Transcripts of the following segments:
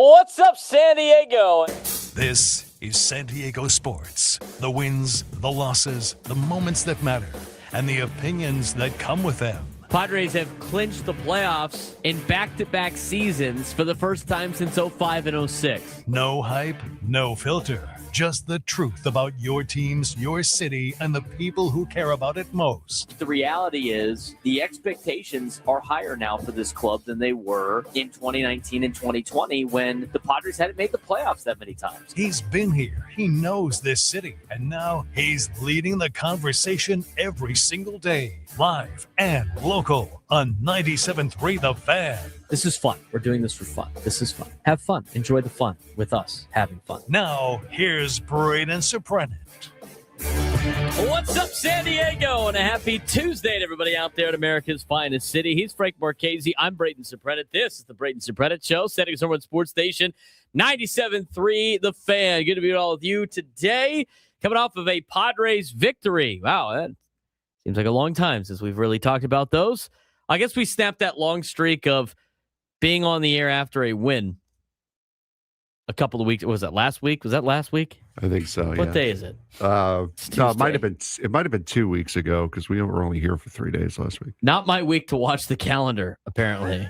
What's up, San Diego? This is San Diego sports. The wins, the losses, the moments that matter, and the opinions that come with them. Padres have clinched the playoffs in back-to-back seasons for the first time since 05 and 06. No hype, no filter. Just the truth about your teams, your city, and the people who care about it most. The reality is the expectations are higher now for this club than they were in 2019 and 2020 when the Padres hadn't made the playoffs that many times. He's been here. He knows this city. And now he's leading the conversation every single day. Live and local on 97.3 The Fan. This is fun. We're doing this for fun. This is fun. Have fun. Enjoy the fun with us having fun. Now, here's Braden and Surprenant. What's up, San Diego? And a happy Tuesday to everybody out there in America's finest city. He's Frank Marchese. I'm Braden Surprenant. This is the Braden Surprenant Show, San Diego's number one sports station, 97.3 The Fan. Good to be with all of you today. Coming off of a Padres victory. Wow, that seems like a long time since we've really talked about those. I guess we snapped that long streak of being on the air after a win a couple of weeks. Was that last week? Was that last week? I think so. What day is it? No, it might have been. It might have been 2 weeks ago because we were only here for 3 days last week. Not my week to watch the calendar. Apparently,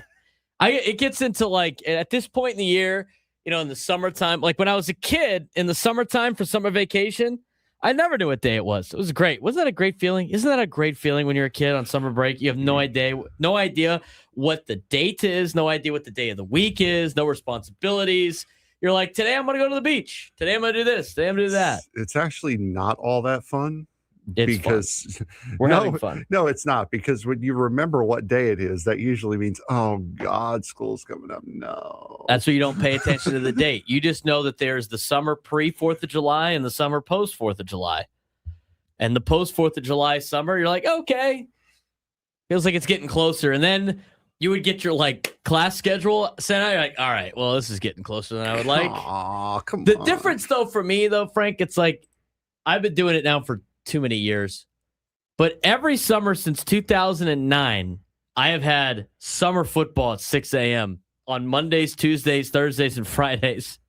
it gets into like at this point in the year, in the summertime. Like when I was a kid in the summertime for summer vacation, I never knew what day it was. It was great. Wasn't that a great feeling? Isn't that a great feeling when you're a kid on summer break? You have no idea what the date is, no idea what the day of the week is, no responsibilities. You're like, today I'm going to go to the beach. Today I'm going to do this. Today I'm going to do that. It's actually not all that fun. It's fun. We're having fun. No, it's not, because when you remember what day it is, that usually means, oh God, school's coming up. No. That's why you don't pay attention to the date. You just know that there's the summer pre-4th of July and the summer post-4th of July. And the post-4th of July summer, you're like, okay. Feels like it's getting closer. And then you would get your class schedule sent out. You're like, all right, well, this is getting closer than I would like. Aw, come on. The difference, though, for me, Frank, it's like I've been doing it now for too many years. But every summer since 2009, I have had summer football at 6 a.m. on Mondays, Tuesdays, Thursdays, and Fridays.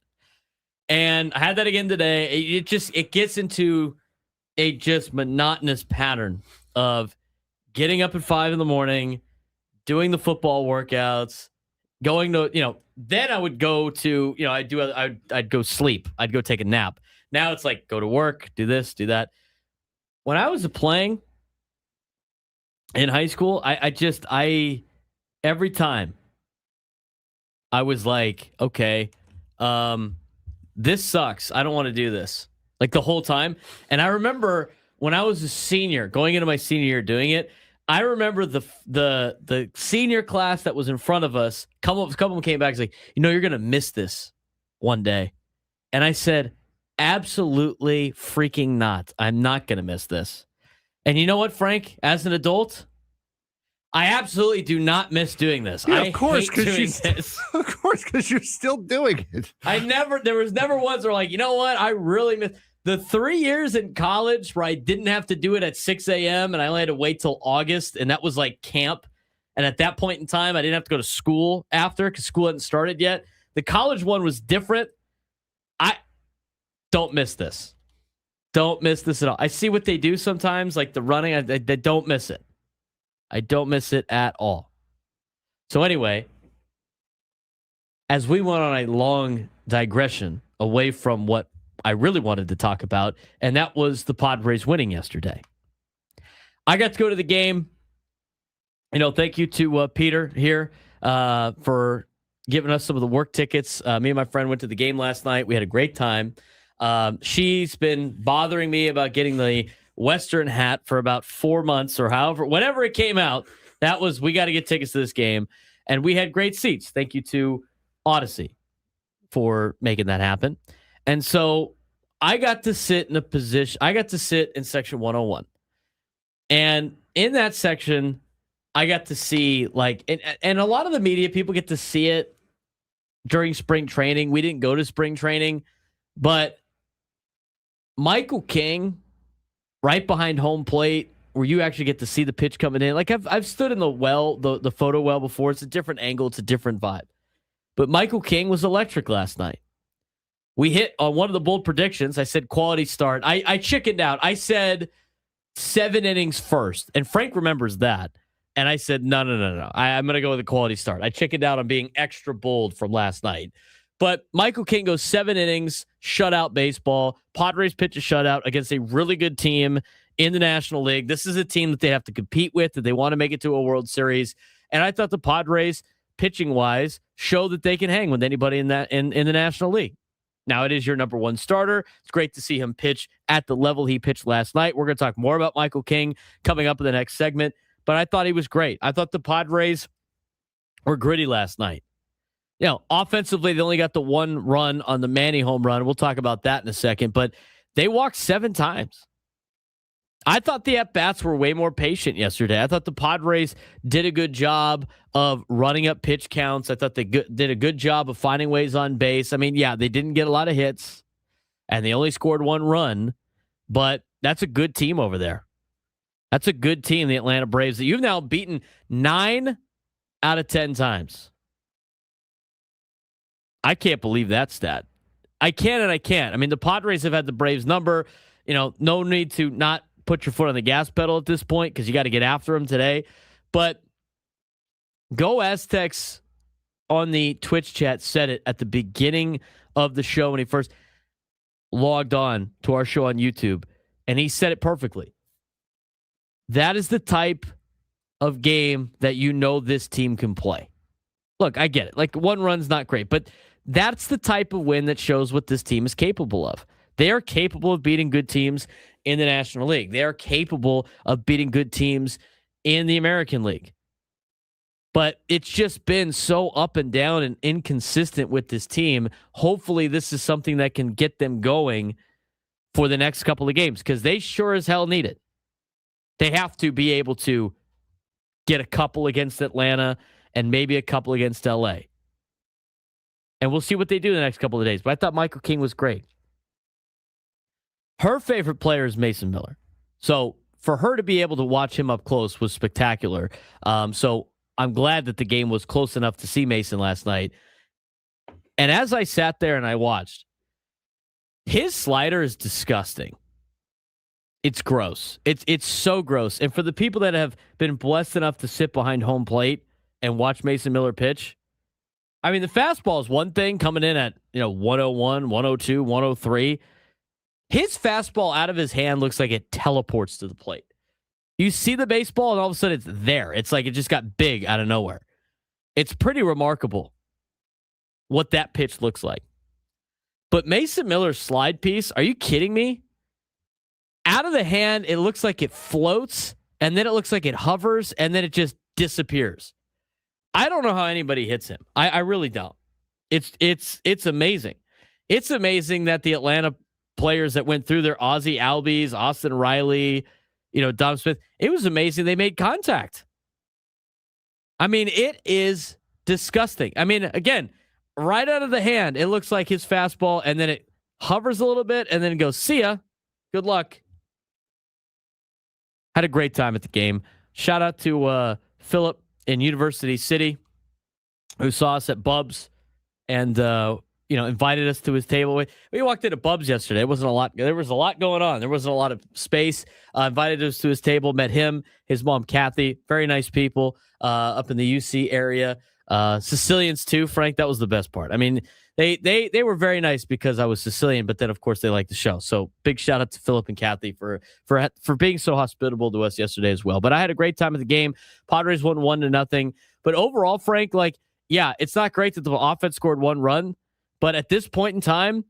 And I had that again today. It gets into a just monotonous pattern of getting up at 5 in the morning, doing the football workouts, going to, then I would go to, I'd go sleep. I'd go take a nap. Now it's like, go to work, do this, do that. When I was playing in high school, I every time I was like, okay, this sucks. I don't want to do this. Like the whole time. And I remember when I was a senior, going into my senior year doing it, I remember the senior class that was in front of us, a couple of them came back and was like, you're going to miss this one day. And I said, absolutely freaking not. I'm not going to miss this. And you know what, Frank? As an adult, I absolutely do not miss doing this. Yeah, I of course, because of course, because you're still doing it. There was never once where you know what? I really miss the 3 years in college where I didn't have to do it at 6 a.m. and I only had to wait till August. And that was like camp. And at that point in time, I didn't have to go to school after because school hadn't started yet. The college one was different. I don't miss this. Don't miss this at all. I see what they do sometimes, like the running. I don't miss it. I don't miss it at all. So anyway, as we went on a long digression away from what I really wanted to talk about, and that was the Padres winning yesterday. I got to go to the game. Thank you to Peter here for giving us some of the work tickets. Me and my friend went to the game last night. We had a great time. She's been bothering me about getting the Western hat for about 4 months or whenever it came out. We got to get tickets to this game. And we had great seats. Thank you to Odyssey for making that happen. And so I got to sit in section 101. And in that section, I got to see and a lot of the media people get to see it during spring training. We didn't go to spring training, but Michael King right behind home plate where you actually get to see the pitch coming in. I've stood in the photo well before. It's a different angle. It's a different vibe. But Michael King was electric last night. We hit on one of the bold predictions. I said quality start. I chickened out. I said 7 innings first. And Frank remembers that. And I said, no. I'm going to go with a quality start. I chickened out on being extra bold from last night. But Michael King goes 7 innings, shutout baseball. Padres pitch a shutout against a really good team in the National League. This is a team that they have to compete with, that they want to make it to a World Series. And I thought the Padres, pitching-wise, show that they can hang with anybody in the National League. Now, it is your number one starter. It's great to see him pitch at the level he pitched last night. We're going to talk more about Michael King coming up in the next segment, but I thought he was great. I thought the Padres were gritty last night. You know, offensively, they only got the 1 run on the Manny home run. We'll talk about that in a second, but they walked 7 times. I thought the at-bats were way more patient yesterday. I thought the Padres did a good job of running up pitch counts. I thought they did a good job of finding ways on base. I mean, yeah, they didn't get a lot of hits, and they only scored 1 run, but that's a good team over there. That's a good team, the Atlanta Braves, that you've now beaten 9 out of 10 times. I can't believe that stat. I can and I can't. I mean, the Padres have had the Braves number. You know, no need to not put your foot on the gas pedal at this point because you got to get after them today. But Go Aztecs on the Twitch chat said it at the beginning of the show when he first logged on to our show on YouTube, and he said it perfectly. That is the type of game that you know this team can play. Look, I get it. Like, 1 run's not great, but that's the type of win that shows what this team is capable of. They are capable of beating good teams in the National League. They are capable of beating good teams in the American League. But it's just been so up and down and inconsistent with this team. Hopefully this is something that can get them going for the next couple of games because they sure as hell need it. They have to be able to get a couple against Atlanta and maybe a couple against LA. And we'll see what they do the next couple of days. But I thought Michael King was great. Her favorite player is Mason Miller. So for her to be able to watch him up close was spectacular. So I'm glad that the game was close enough to see Mason last night. And as I sat there and I watched, his slider is disgusting. It's gross. It's so gross. And for the people that have been blessed enough to sit behind home plate and watch Mason Miller pitch, I mean, the fastball is one thing coming in at 101, 102, 103. His fastball out of his hand looks like it teleports to the plate. You see the baseball, and all of a sudden it's there. It's like it just got big out of nowhere. It's pretty remarkable what that pitch looks like. But Mason Miller's slide piece, are you kidding me? Out of the hand, it looks like it floats, and then it looks like it hovers, and then it just disappears. I don't know how anybody hits him. I really don't. It's amazing. It's amazing that the Atlanta players that went through their Ozzie Albies, Austin Riley, Dom Smith, it was amazing they made contact. I mean, it is disgusting. I mean, again, right out of the hand, it looks like his fastball, and then it hovers a little bit, and then it goes, see ya. Good luck. Had a great time at the game. Shout out to Philip in University City, who saw us at Bub's and invited us to his table. We walked into Bub's yesterday. There was a lot going on. There wasn't a lot of space. Invited us to his table, met him, his mom, Kathy. Very nice people up in the UC area. Sicilians too, Frank. That was the best part. I mean, they were very nice because I was Sicilian, but then of course they liked the show. So big shout out to Philip and Kathy for being so hospitable to us yesterday as well. But I had a great time at the game. Padres won 1-0. But overall, Frank, it's not great that the offense scored 1 run. But at this point in time,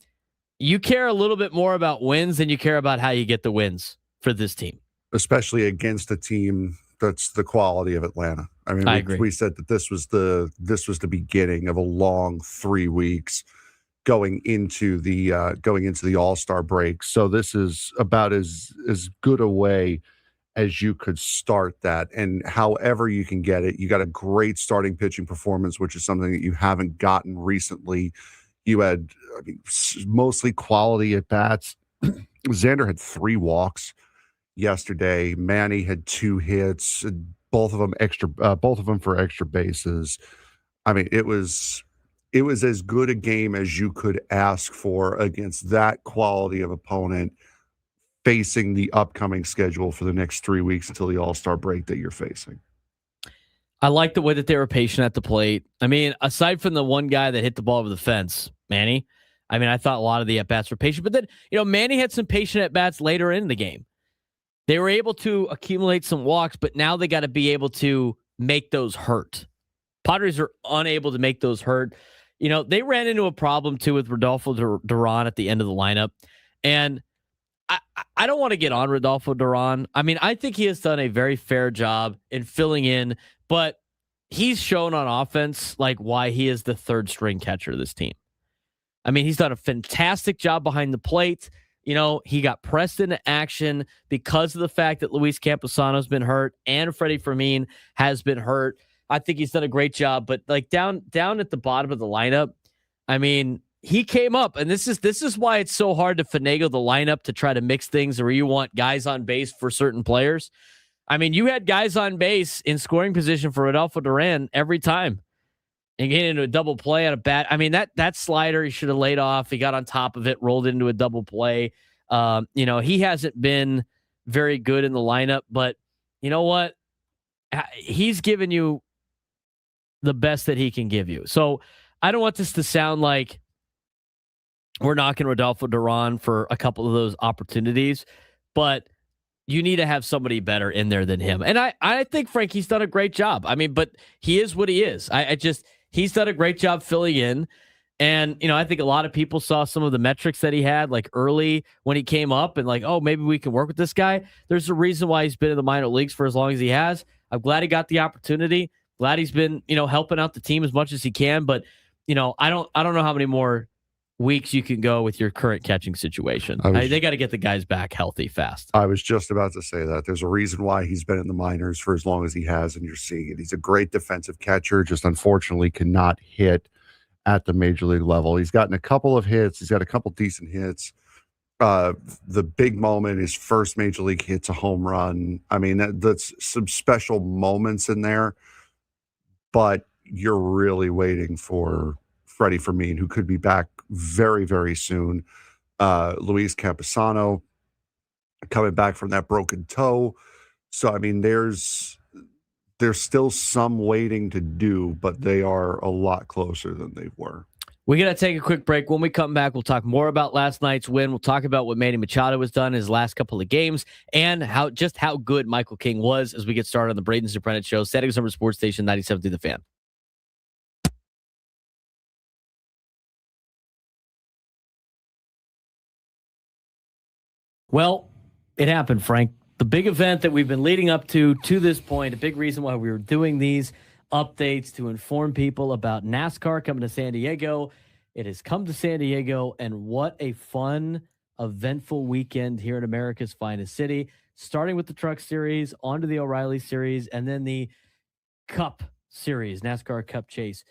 you care a little bit more about wins than you care about how you get the wins for this team. Especially against a team that's the quality of Atlanta. I mean, we said that this was the beginning of a long 3 weeks going into the All-Star break. So this is about as good a way as you could start that. And however you can get it, you got a great starting pitching performance, which is something that you haven't gotten recently. You had mostly quality at bats. Xander had 3 walks yesterday. Manny had 2 hits, both of them for extra bases. I mean, it was it was as good a game as you could ask for against that quality of opponent facing the upcoming schedule for the next 3 weeks until the All-Star break that you're facing. I like the way that they were patient at the plate. I mean, aside from the one guy that hit the ball over the fence, Manny, I mean, I thought a lot of the at-bats were patient. But then, Manny had some patient at-bats later in the game. They were able to accumulate some walks, but now they got to be able to make those hurt. Padres are unable to make those hurt. They ran into a problem, too, with Rodolfo Duran at the end of the lineup. And I don't want to get on Rodolfo Duran. I mean, I think he has done a very fair job in filling in, but he's shown on offense why he is the third string catcher of this team. I mean, he's done a fantastic job behind the plate. He got pressed into action because of the fact that Luis Camposano's been hurt and Freddie Fermin has been hurt. I think he's done a great job, but down at the bottom of the lineup, I mean, he came up, and this is why it's so hard to finagle the lineup to try to mix things where you want guys on base for certain players. I mean, you had guys on base in scoring position for Rodolfo Duran every time. And getting into a double play on a bat. I mean, that slider he should have laid off. He got on top of it, rolled into a double play. He hasn't been very good in the lineup, but you know what? He's given you the best that he can give you. So I don't want this to sound like we're knocking Rodolfo Duran for a couple of those opportunities, but you need to have somebody better in there than him. And I think Frankie's done a great job. I mean, but he is what he is. He's done a great job filling in. And, I think a lot of people saw some of the metrics that he had early when he came up and oh, maybe we can work with this guy. There's a reason why he's been in the minor leagues for as long as he has. I'm glad he got the opportunity. Glad he's been, helping out the team as much as he can. But, I don't know how many more weeks you can go with your current catching situation. They got to get the guys back healthy fast. I was just about to say that. There's a reason why he's been in the minors for as long as he has, and you're seeing it. He's a great defensive catcher, just unfortunately cannot hit at the major league level. He's gotten a couple of hits. He's got a couple decent hits. The big moment, his first major league hit's a home run. I mean, that's some special moments in there, but you're really waiting for Freddie Fermin, who could be back very, very soon. Luis Camposano coming back from that broken toe. So, I mean, there's still some waiting to do, but they are a lot closer than they were. We got to take a quick break. When we come back, we'll talk more about last night's win. We'll talk about what Manny Machado has done in his last couple of games and how good Michael King was as we get started on the Braden Surprenant Show. Static Summer Sports Station 97.3 The Fan. Well, it happened, Frank. The big event that we've been leading up to this point, a big reason why we were doing these updates to inform people about NASCAR coming to San Diego. It has come to San Diego, and what a fun, eventful weekend here in America's finest city, starting with the Truck Series, onto the O'Reilly Series, and then the Cup Series, NASCAR Cup Chase,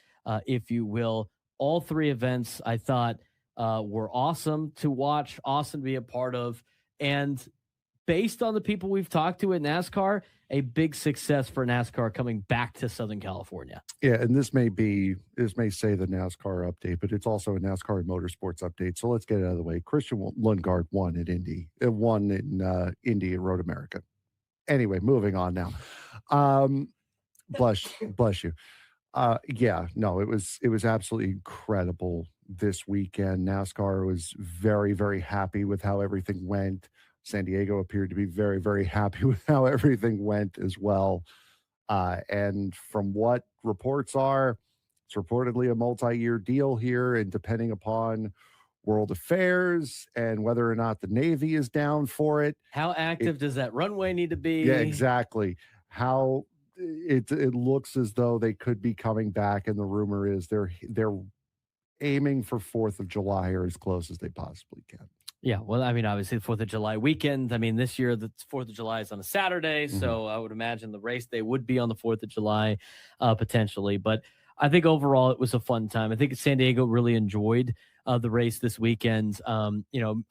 if you will. All three events I thought were awesome to watch, awesome to be a part of, and based on the people we've talked to in NASCAR, a big success for NASCAR coming back to Southern California. Yeah, and this may say the NASCAR update, but it's also a NASCAR Motorsports update. So let's get it out of the way. Christian Lundgaard won at Indy. It won in Indy at Road America. Anyway, moving on now. Bless you. It was absolutely incredible this weekend. NASCAR was very, very happy with how everything went. San Diego appeared to be very, very happy with how everything went as well. And from what reports are, it's reportedly a multi-year deal here. And depending upon world affairs and whether or not the Navy is down for it. How active does that runway need to be? Yeah, exactly. How it looks as though they could be coming back. And the rumor is they're aiming for 4th of July or as close as they possibly can. Yeah, well, I mean, obviously the 4th of July weekend. I mean, this year the 4th of July is on a Saturday, so I would imagine the race day would be on the 4th of July potentially. But I think overall it was a fun time. I think San Diego really enjoyed the race this weekend. I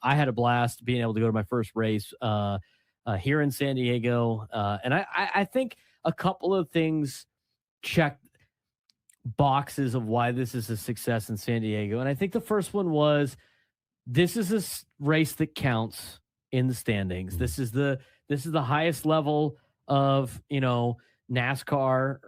had a blast being able to go to my first race here in San Diego. And I think a couple of things checked. boxes of why this is a success in San Diego. And I think the first one was, this is a race that counts in the standings. This is the highest level of, NASCAR,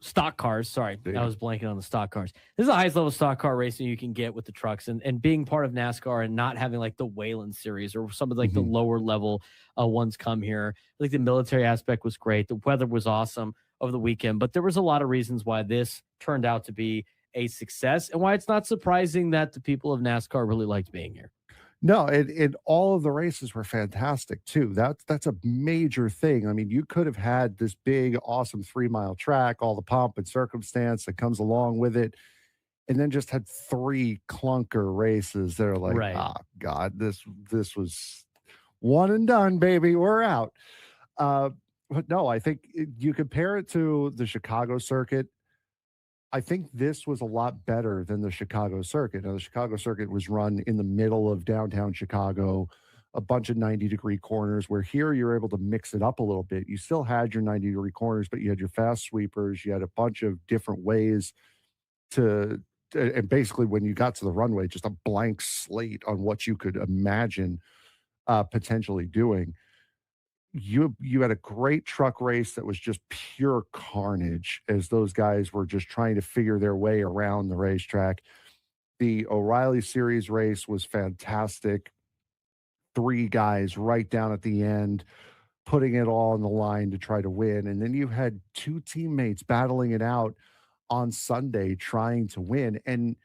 stock cars. Sorry, I was blanking on the stock cars. This is the highest level stock car racing you can get with the trucks, and being part of NASCAR and not having like the Wayland series or some of like the lower level ones come here. Like the military aspect was great. The weather was awesome over the weekend, but there was a lot of reasons why this turned out to be a success and why it's not surprising that the people of NASCAR really liked being here. No, and all of the races were fantastic too. That's a major thing. I mean, you could have had this big, awesome 3-mile track, all the pomp and circumstance that comes along with it, and then just had 3 clunker races that are like, oh God, this was one and done, baby. We're out. But no, I think you compare it to the Chicago circuit. I think this was a lot better than the Chicago circuit. Now, the Chicago circuit was run in the middle of downtown Chicago, a bunch of 90-degree corners, where here you're able to mix it up a little bit. You still had your 90-degree corners, but you had your fast sweepers. You had a bunch of different ways and basically when you got to the runway, just a blank slate on what you could imagine potentially doing. You had a great truck race that was just pure carnage as those guys were just trying to figure their way around the racetrack. The O'Reilly Series race was fantastic. 3 guys right down at the end, putting it all on the line to try to win. And then you had 2 teammates battling it out on Sunday trying to win. And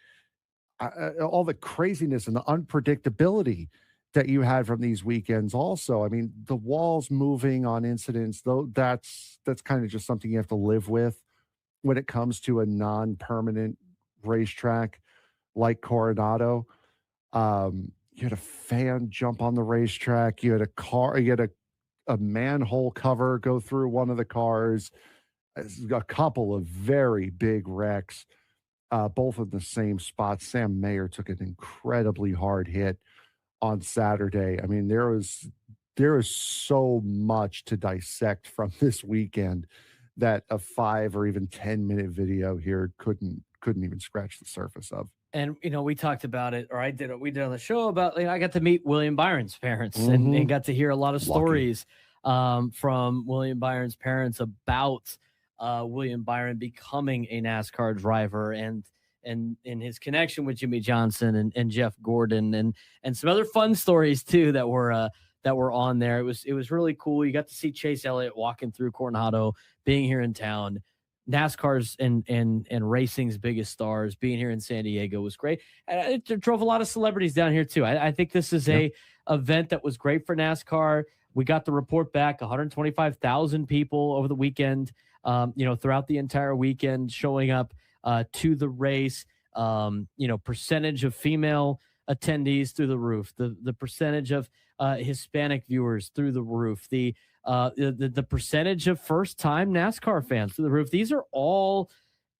all the craziness and the unpredictability that you had from these weekends also. I mean, the walls moving on incidents, though, that's kind of just something you have to live with when it comes to a non-permanent racetrack like Coronado. You had a fan jump on the racetrack. You had a manhole cover go through one of the cars. A couple of very big wrecks, both in the same spot. Sam Mayer took an incredibly hard hit on Saturday. I mean, there is so much to dissect from this weekend that a 5 or even 10-minute video here couldn't even scratch the surface of. And we talked about it, or we did on the show about, I got to meet William Byron's parents and got to hear a lot of stories from William Byron's parents about William Byron becoming a NASCAR driver and his connection with Jimmy Johnson and Jeff Gordon and some other fun stories too that were on there. It was really cool. You got to see Chase Elliott walking through Coronado, being here in town. NASCAR's and racing's biggest stars being here in San Diego was great. And it drove a lot of celebrities down here too. I think this is a event that was great for NASCAR. We got the report back, 125,000 people over the weekend, throughout the entire weekend showing up to the race. Percentage of female attendees through the roof, the percentage of Hispanic viewers through the roof, the percentage of first-time NASCAR fans through the roof. These are all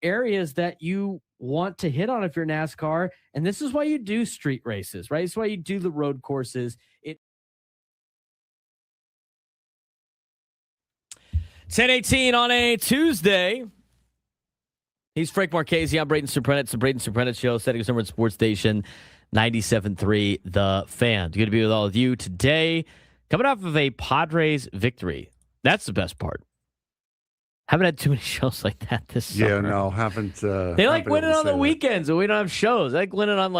areas that you want to hit on if you're NASCAR, and this is why you do street races, right? It's why you do the road courses. 10:18 on a Tuesday. He's Frank Marchese. I'm Braden Surprenant. It's the Braden Surprenant Show, setting us over at Sports Station 97.3 The Fan. Good to be with all of you today. Coming off of a Padres victory. That's the best part. Haven't had too many shows like that this summer. Yeah, no, haven't. They like winning on the weekends, and we don't have shows. They like winning on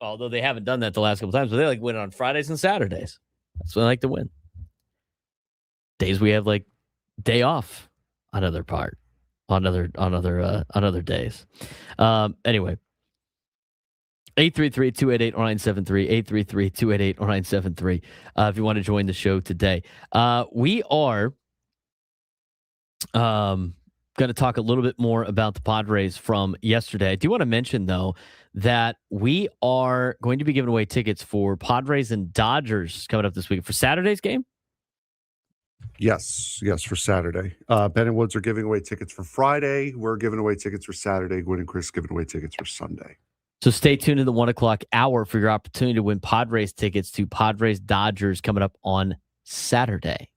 although they haven't done that the last couple times, but they like winning on Fridays and Saturdays. That's when they like to win. Days we have day off on other days. Anyway, 833-288-0973, 833-288-0973. If you want to join the show today, we are going to talk a little bit more about the Padres from yesterday. I do want to mention though that we are going to be giving away tickets for Padres and Dodgers coming up this week for Saturday's game. Yes, for Saturday. Ben and Woods are giving away tickets for Friday. We're giving away tickets for Saturday. Gwen and Chris giving away tickets for Sunday. So stay tuned to the 1 o'clock hour for your opportunity to win Padres tickets to Padres Dodgers coming up on Saturday.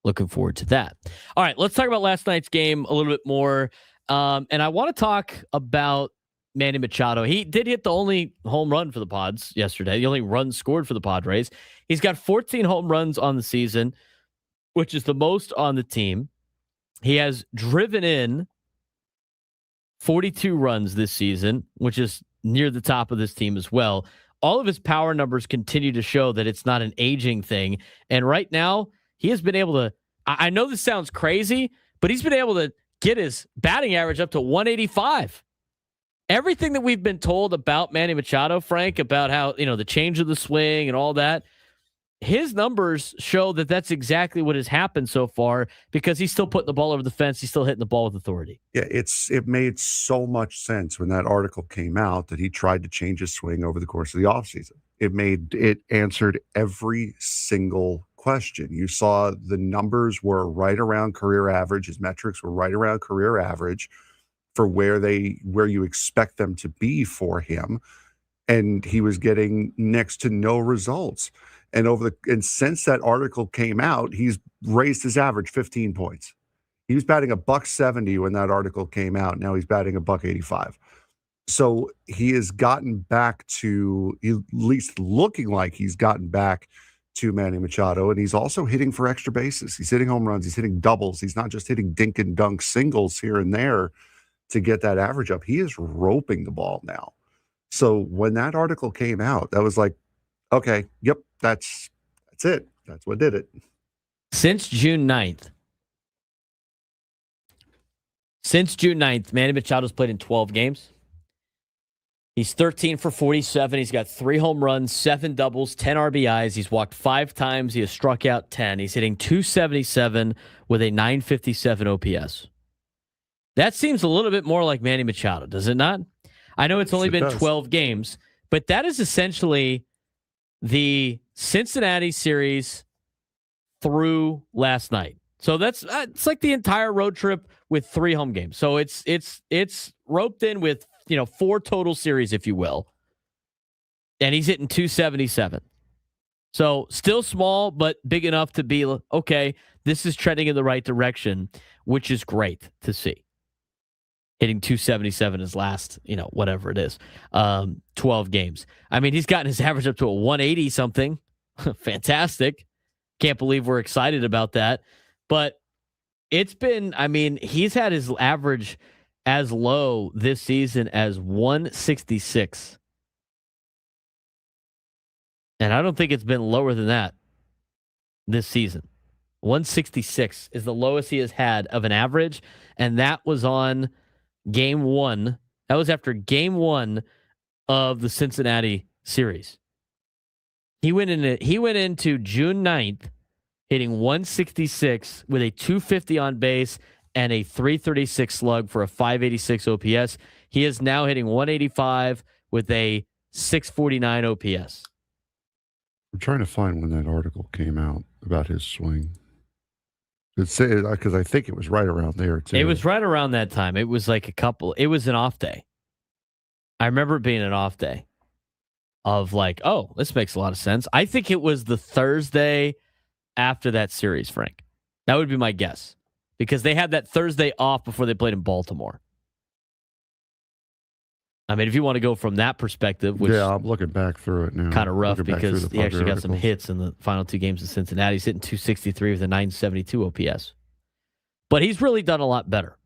Looking forward to that. All right, let's talk about last night's game a little bit more. And I want to talk about Manny Machado. He did hit the only home run for the Pods yesterday, the only run scored for the Padres. He's got 14 home runs on the season, which is the most on the team. He has driven in 42 runs this season, which is near the top of this team as well. All of his power numbers continue to show that it's not an aging thing. And right now, he has been able to, I know this sounds crazy, but he's been able to get his batting average up to 185. Everything that we've been told about Manny Machado, Frank, about how, the change of the swing and all that, his numbers show that that's exactly what has happened so far because he's still putting the ball over the fence. He's still hitting the ball with authority. Yeah, it made so much sense when that article came out that he tried to change his swing over the course of the offseason. It answered every single question. You saw the numbers were right around career average. His metrics were right around career average for where you expect them to be for him. And he was getting next to no results. And since that article came out, he's raised his average 15 points. He was batting $170 when that article came out. Now he's batting $185. So he has gotten back to, at least looking like he's gotten back to Manny Machado. And he's also hitting for extra bases. He's hitting home runs. He's hitting doubles. He's not just hitting dink and dunk singles here and there to get that average up. He is roping the ball now. So when that article came out, that was like, okay, yep, that's it. That's what did it. Since June 9th, Manny Machado's played in 12 games. He's 13 for 47. He's got 3 home runs, 7 doubles, 10 RBIs. He's walked 5 times. He has struck out 10. He's hitting .277 with a .957 OPS. That seems a little bit more like Manny Machado, does it not? I know it's only been 12 games, but that is essentially the Cincinnati series through last night. So that's it's like the entire road trip with 3 home games. So it's roped in with 4 total series, if you will. And he's hitting .277. So still small, but big enough to be okay. This is trending in the right direction, which is great to see. Hitting .277 his last, whatever it is, 12 games. I mean, he's gotten his average up to a 180 something. Fantastic. Can't believe we're excited about that. But it's been, he's had his average as low this season as 166. And I don't think it's been lower than that this season. 166 is the lowest he has had of an average. And that was on Game 1. That was after Game 1 of the Cincinnati series. He went into June 9th hitting 166 with a .250 on base and a .336 slug for a .586 OPS. He is now hitting 185 with a .649 OPS. I'm trying to find when that article came out about his swing. Because I think it was right around there, too. It was right around that time. It was like it was an off day. I remember it being an off day of like, oh, this makes a lot of sense. I think it was the Thursday after that series, Frank. That would be my guess. Because they had that Thursday off before they played in Baltimore. I mean, if you want to go from that perspective, which I'm looking back through it now. Kind of rough because he actually got some hits in the final 2 games in Cincinnati. He's hitting .263 with a .972 OPS. But he's really done a lot better.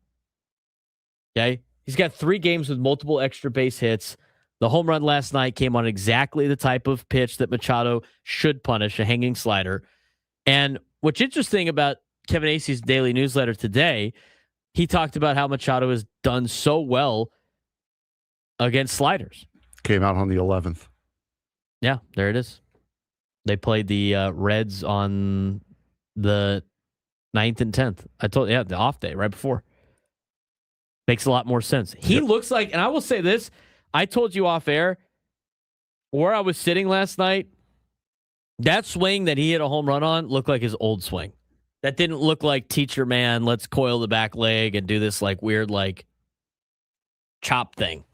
Okay? He's got 3 games with multiple extra base hits. The home run last night came on exactly the type of pitch that Machado should punish, a hanging slider. And what's interesting about Kevin Acey's daily newsletter today, he talked about how Machado has done so well against sliders. Came out on the 11th. Yeah, there it is. They played the Reds on the 9th and 10th. I told you, the off day right before. Makes a lot more sense. He looks like, and I will say this, I told you off air, where I was sitting last night, that swing that he hit a home run on looked like his old swing. That didn't look like teacher man, let's coil the back leg and do this like weird like chop thing.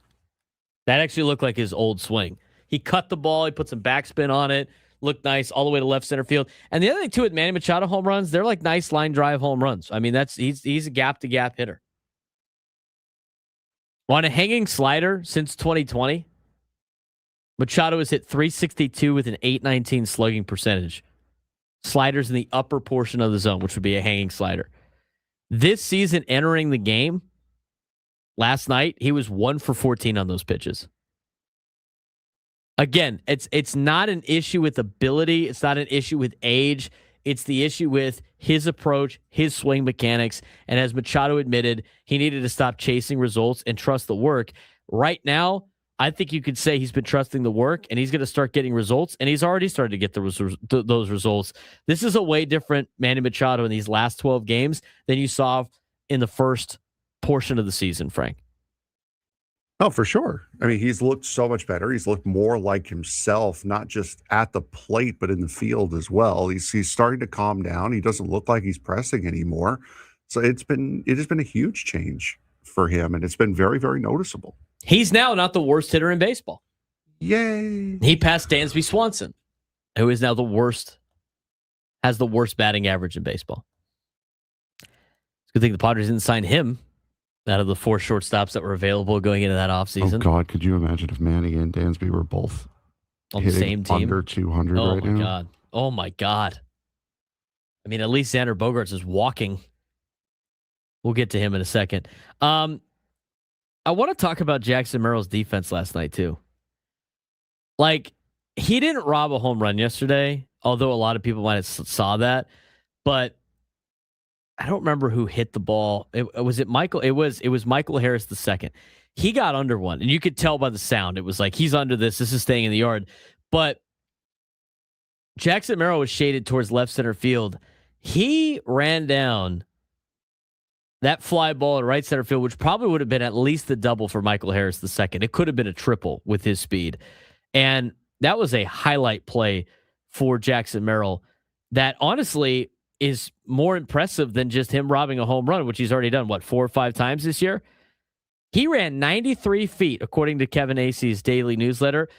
That actually looked like his old swing. He cut the ball, he put some backspin on it, looked nice all the way to left center field. And the other thing too, with Manny Machado home runs, they're like nice line drive home runs. I mean, he's a gap to gap hitter. On a hanging slider since 2020, Machado has hit 362 with an 819 slugging percentage. Sliders in the upper portion of the zone, which would be a hanging slider. This season, entering the game, last night, he was 1 for 14 on those pitches. Again, it's not an issue with ability. It's not an issue with age. It's the issue with his approach, his swing mechanics. And as Machado admitted, he needed to stop chasing results and trust the work. Right now, I think you could say he's been trusting the work, and he's going to start getting results, and he's already started to get those results. This is a way different Manny Machado in these last 12 games than you saw in the first portion of the season, Frank. Oh, for sure. I mean, he's looked so much better. He's looked more like himself, not just at the plate, but in the field as well. He's starting to calm down. He doesn't look like he's pressing anymore. So it has been a huge change for him, and it's been very, very noticeable. He's now not the worst hitter in baseball. Yay. He passed Dansby Swanson, who is now has the worst batting average in baseball. It's a good thing the Padres didn't sign him out of the 4 shortstops that were available going into that offseason. Oh, God, could you imagine if Manny and Dansby were both on the same team? Under 200 right now? God. Oh, my God. I mean, at least Xander Bogaerts is walking. We'll get to him in a second. I want to talk about Jackson Merrill's defense last night, too. Like, he didn't rob a home run yesterday, although a lot of people might have saw that. But I don't remember who hit the ball. Was it Michael? It was Michael Harris II. He got under one, and you could tell by the sound. It was like, he's under this. This is staying in the yard. But Jackson Merrill was shaded towards left center field. He ran down that fly ball at right center field, which probably would have been at least a double for Michael Harris II. It could have been a triple with his speed. And that was a highlight play for Jackson Merrill that honestly is more impressive than just him robbing a home run, which he's already done, 4 or 5 times this year? He ran 93 feet, according to Kevin Acey's daily newsletter,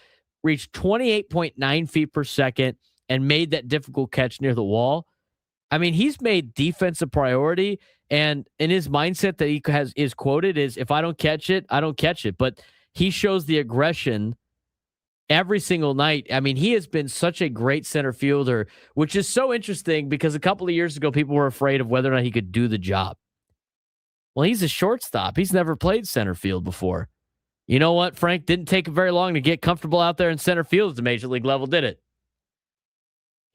reached 28.9 feet per second, and made that difficult catch near the wall. I mean, he's made defense a priority, and in his mindset that he is quoted is, if I don't catch it, I don't catch it. But he shows the aggression every single night. I mean, he has been such a great center fielder, which is so interesting because a couple of years ago, people were afraid of whether or not he could do the job. Well, he's a shortstop. He's never played center field before. You know what, Frank? Didn't take him very long to get comfortable out there in center field at the major league level, did it?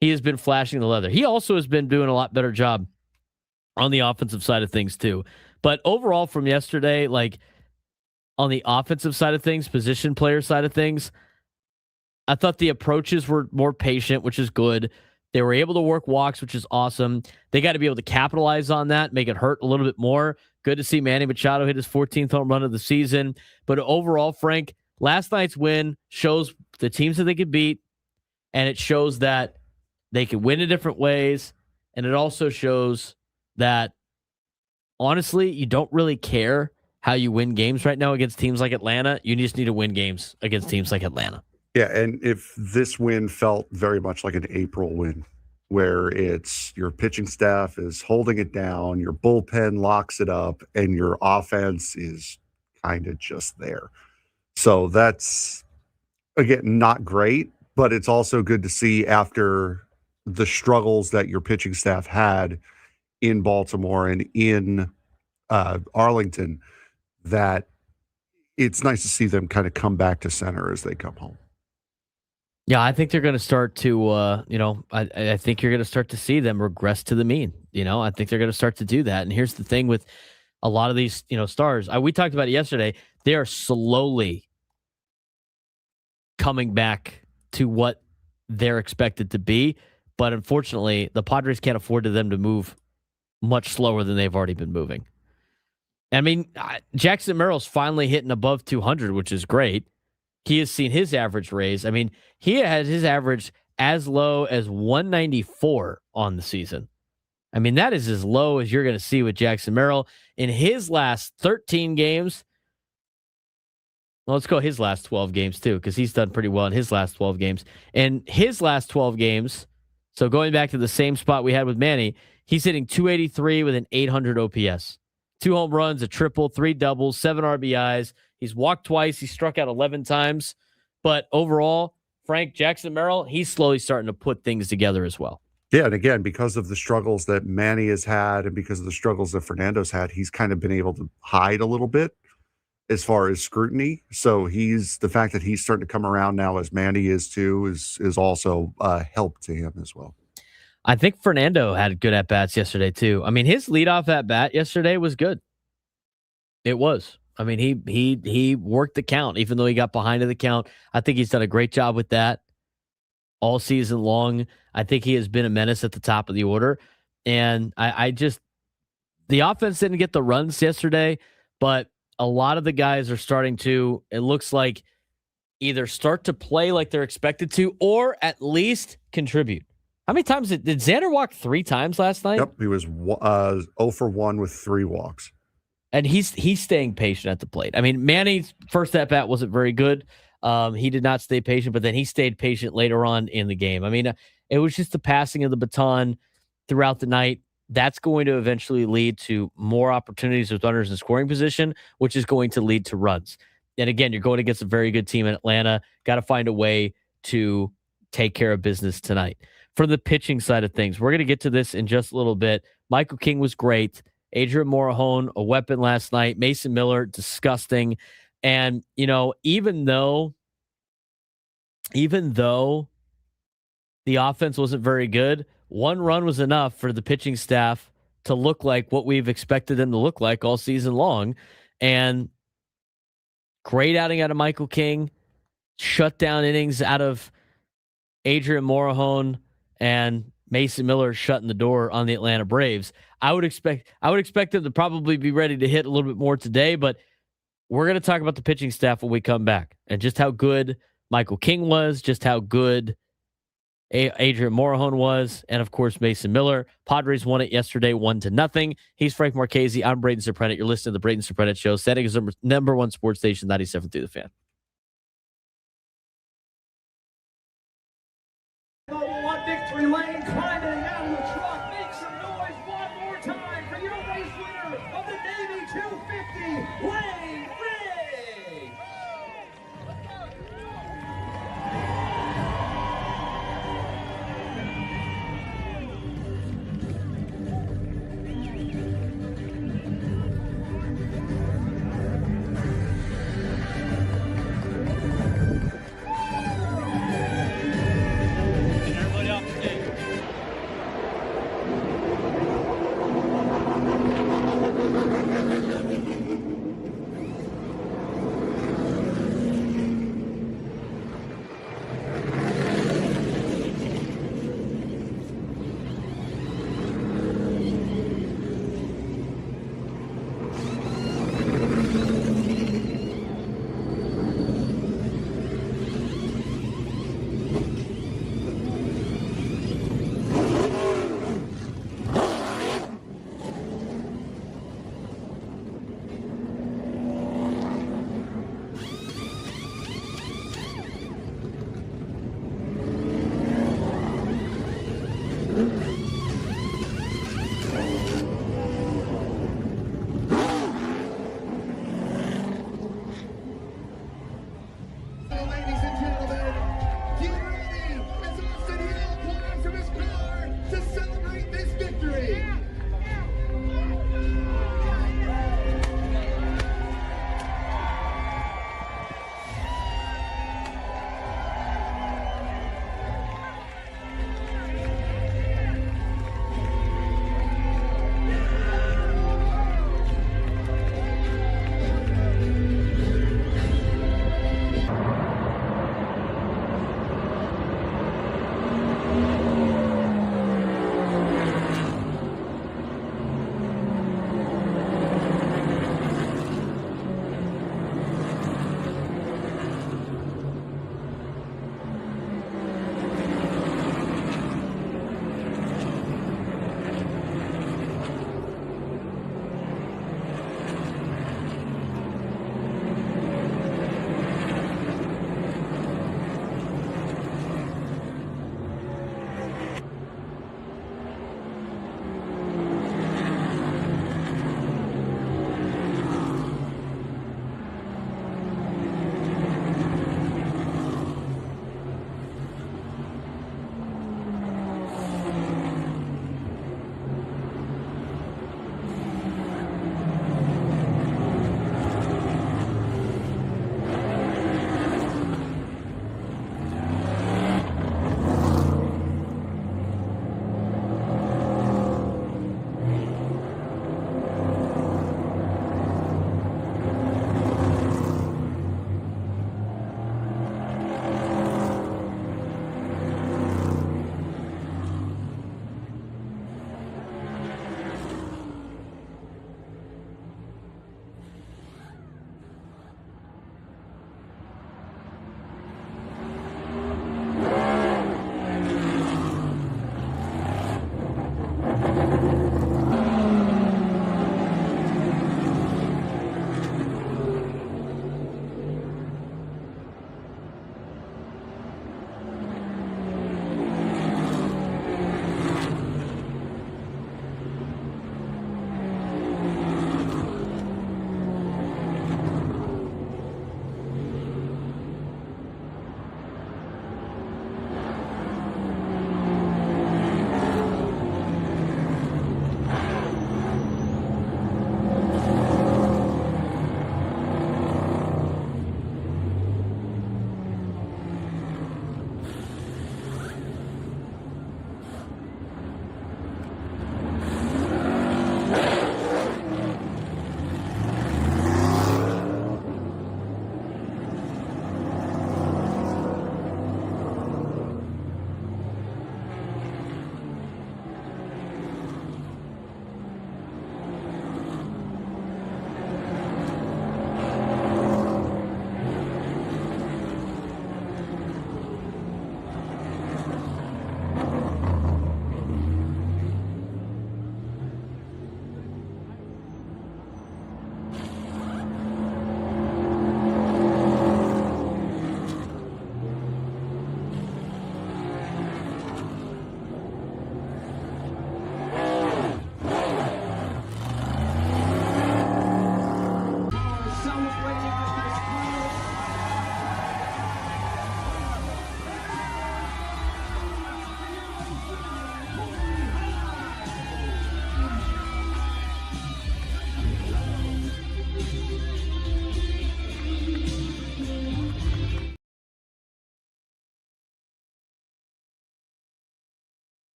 He has been flashing the leather. He also has been doing a lot better job on the offensive side of things too. But overall from yesterday, like on the offensive side of things, position player side of things, I thought the approaches were more patient, which is good. They were able to work walks, which is awesome. They got to be able to capitalize on that, make it hurt a little bit more. Good to see Manny Machado hit his 14th home run of the season. But overall, Frank, last night's win shows the teams that they could beat, and it shows that they can win in different ways. And it also shows that, honestly, you don't really care how you win games right now against teams like Atlanta. You just need to win games against teams like Atlanta. Yeah, and if this win felt very much like an April win, where it's your pitching staff is holding it down, your bullpen locks it up, and your offense is kind of just there. So that's, again, not great, but it's also good to see after the struggles that your pitching staff had in Baltimore and in Arlington, that it's nice to see them kind of come back to center as they come home. Yeah, I think they're going to start to, I think you're going to start to see them regress to the mean. I think they're going to start to do that. And here's the thing with a lot of these, stars. We talked about it yesterday. They are slowly coming back to what they're expected to be. But unfortunately, the Padres can't afford to them to move much slower than they've already been moving. I mean, Jackson Merrill's finally hitting above 200, which is great. He has seen his average raise. I mean, he had his average as low as 194 on the season. I mean, that is as low as you're going to see with Jackson Merrill. In his last 13 games, Well, let's go his last 12 games, too, because he's done pretty well in his last 12 games. And his last 12 games, so going back to the same spot we had with Manny, he's hitting 283 with an 800 OPS. 2 home runs, a triple, 3 doubles, 7 RBIs. He's walked twice. He struck out 11 times. But overall, Frank Jackson Merrill, he's slowly starting to put things together as well. Yeah, and again, because of the struggles that Manny has had and because of the struggles that Fernando's had, he's kind of been able to hide a little bit as far as scrutiny. So the fact that he's starting to come around now as Manny is too is also help to him as well. I think Fernando had good at-bats yesterday too. I mean, his leadoff at-bat yesterday was good. It was. I mean, he worked the count, even though he got behind in the count. I think he's done a great job with that all season long. I think he has been a menace at the top of the order. And the offense didn't get the runs yesterday, but a lot of the guys are starting to, it looks like, either start to play like they're expected to or at least contribute. How many times did Xander walk 3 times last night? Yep, he was 0 for 1 with 3 walks. And he's staying patient at the plate. I mean, Manny's first at-bat wasn't very good. He did not stay patient, but then he stayed patient later on in the game. I mean, it was just the passing of the baton throughout the night. That's going to eventually lead to more opportunities with runners in scoring position, which is going to lead to runs. And again, you're going against a very good team in Atlanta. Got to find a way to take care of business tonight. For the pitching side of things, we're going to get to this in just a little bit. Michael King was great. Adrian Morejon, a weapon last night. Mason Miller, disgusting. And, even though the offense wasn't very good, 1 run was enough for the pitching staff to look like what we've expected them to look like all season long. And great outing out of Michael King, shut down innings out of Adrian Morejon, and Mason Miller shutting the door on the Atlanta Braves. I would expect them to probably be ready to hit a little bit more today, but we're going to talk about the pitching staff when we come back and just how good Michael King was, just how good Adrian Morejon was, and of course Mason Miller. Padres won it yesterday 1-0. He's Frank Marchese. I'm Braden Surprenant. You're listening to the Braden Surprenant Show. Setting is number 1 sports station, 97 through the Fan. Victory lane, climbing out of the truck. Make some noise one more time for your race winner of the Navy 250, Wayne Ray.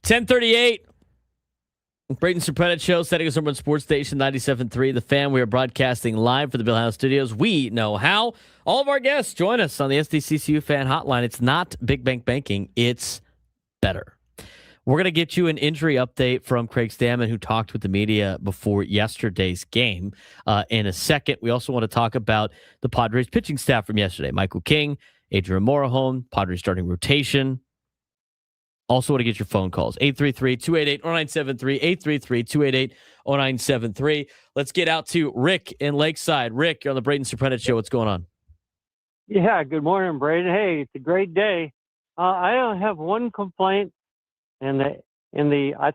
10:38. Braden Surprenant Show, setting us over on Sports Station 97.3 The Fan. We are broadcasting live for the Bill House Studios. We know how. All of our guests join us on the SDCCU Fan Hotline. It's not Big Bank Banking. It's better. We're going to get you an injury update from Craig Stammen, who talked with the media before yesterday's game. In a second, we also want to talk about the Padres pitching staff from yesterday. Michael King, Adrian Morejon, Padres starting rotation. Also want to get your phone calls. 833-288-0973, 833-288-0973. Let's get out to Rick in Lakeside. Rick, you're on the Braden Surprenant Show. What's going on? Yeah, good morning, Braden. Hey, it's a great day. I don't have one complaint, and I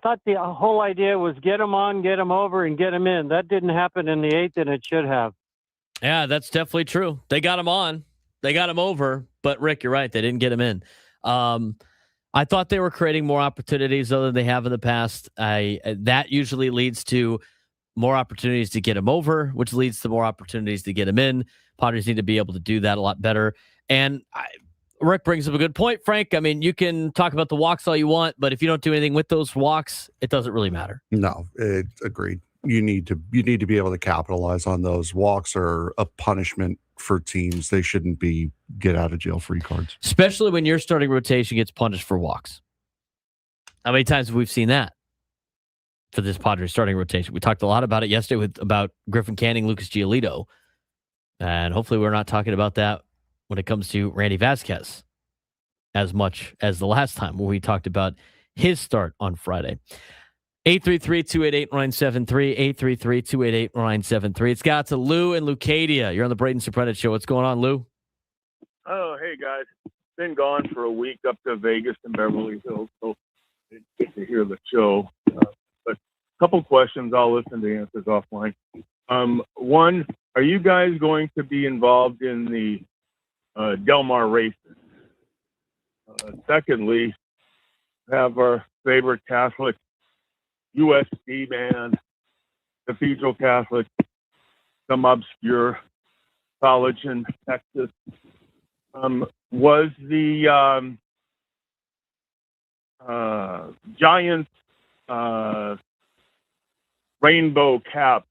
thought the whole idea was get them on, get them over, and get them in. That didn't happen in the eighth, and it should have. Yeah, that's definitely true. They got them on, they got them over, but Rick, you're right. They didn't get them in. I thought they were creating more opportunities than they have in the past. That usually leads to more opportunities to get them over, which leads to more opportunities to get them in. Padres need to be able to do that a lot better. And Rick brings up a good point, Frank. I mean, you can talk about the walks all you want, but if you don't do anything with those walks, it doesn't really matter. No, agreed. You need to be able to capitalize on those. Walks are a punishment for teams. They shouldn't be get out of jail free cards, especially when your starting rotation gets punished for walks. How many times have we seen that for this Padres starting rotation? We talked a lot about it yesterday about Griffin Canning, Lucas Giolito, and hopefully we're not talking about that when it comes to Randy Vasquez as much as the last time when we talked about his start on Friday. 833-288-0973, 833-288-0973. It's got to Lou and Lucadia. You're on the Braden Surprenant Show. What's going on, Lou? Oh, hey, guys. Been gone for a week up to Vegas and Beverly Hills, so it's good to hear the show. But a couple questions. I'll listen to answers offline. One, are you guys going to be involved in the Del Mar races? Secondly, have our favorite Catholic USC band, Cathedral Catholic, some obscure college in Texas. Was the Giants rainbow caps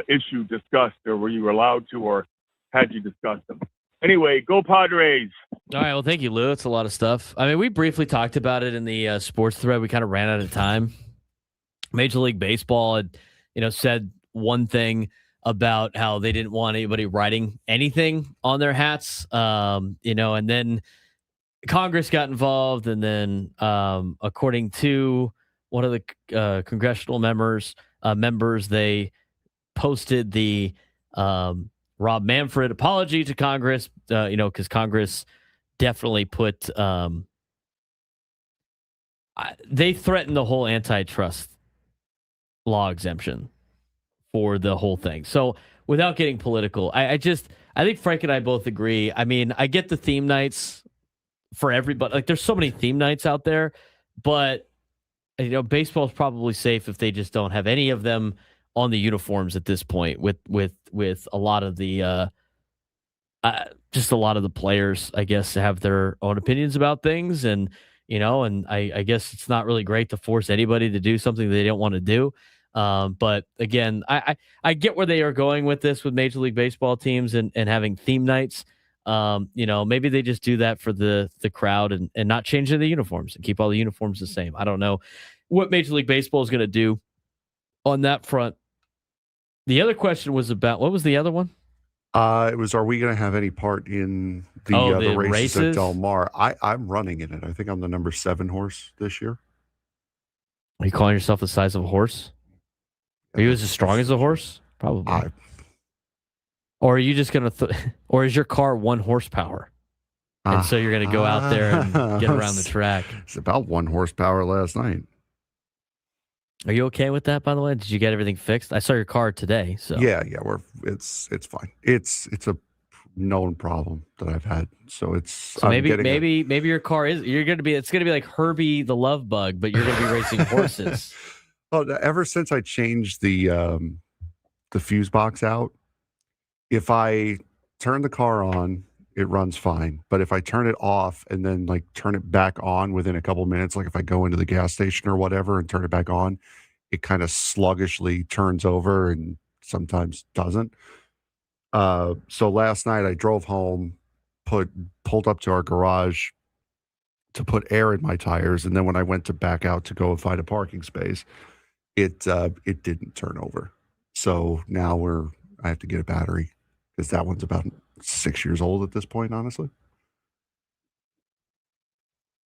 issue discussed, or were you allowed to, or had you discussed them? Anyway, go Padres. All right, well, thank you, Lou. It's a lot of stuff. I mean, we briefly talked about it in the sports thread. We kind of ran out of time. Major League Baseball had, said one thing about how they didn't want anybody writing anything on their hats, and then Congress got involved, and then according to one of the congressional members, they posted the Rob Manfred apology to Congress, because Congress definitely put they threatened the whole antitrust law exemption for the whole thing. So without getting political, I think Frank and I both agree. I mean, I get the theme nights for everybody. Like, there's so many theme nights out there, but baseball is probably safe if they just don't have any of them on the uniforms at this point. With a lot of the just a lot of the players, I guess, have their own opinions about things, and I guess it's not really great to force anybody to do something they don't want to do. But again, I get where they are going with this with Major League Baseball teams and having theme nights. Maybe they just do that for the crowd and not change the uniforms and keep all the uniforms the same. I don't know what Major League Baseball is going to do on that front. The other question was about, what was the other one? It was, are we going to have any part in the races at Del Mar? I'm running in it. I think I'm the number 7 horse this year. Are you calling yourself the size of a horse? Are you as strong as a horse? Probably. Or are you just going to, or is your car 1 horsepower? And so you're going to go out there and get around the track. It's about 1 horsepower last night. Are you okay with that, by the way? Did you get everything fixed? I saw your car today. So yeah, it's fine. It's a known problem that I've had. So maybe your car is, it's going to be like Herbie the Love Bug, but you're going to be racing horses. Well, ever since I changed the fuse box out, if I turn the car on, it runs fine. But if I turn it off and then like turn it back on within a couple minutes, like if I go into the gas station or whatever and turn it back on, it kind of sluggishly turns over and sometimes doesn't. So last night I drove home, pulled up to our garage to put air in my tires, and then when I went to back out to go and find a parking space, it didn't turn over. So now I have to get a battery because that one's about 6 years old at this point, honestly.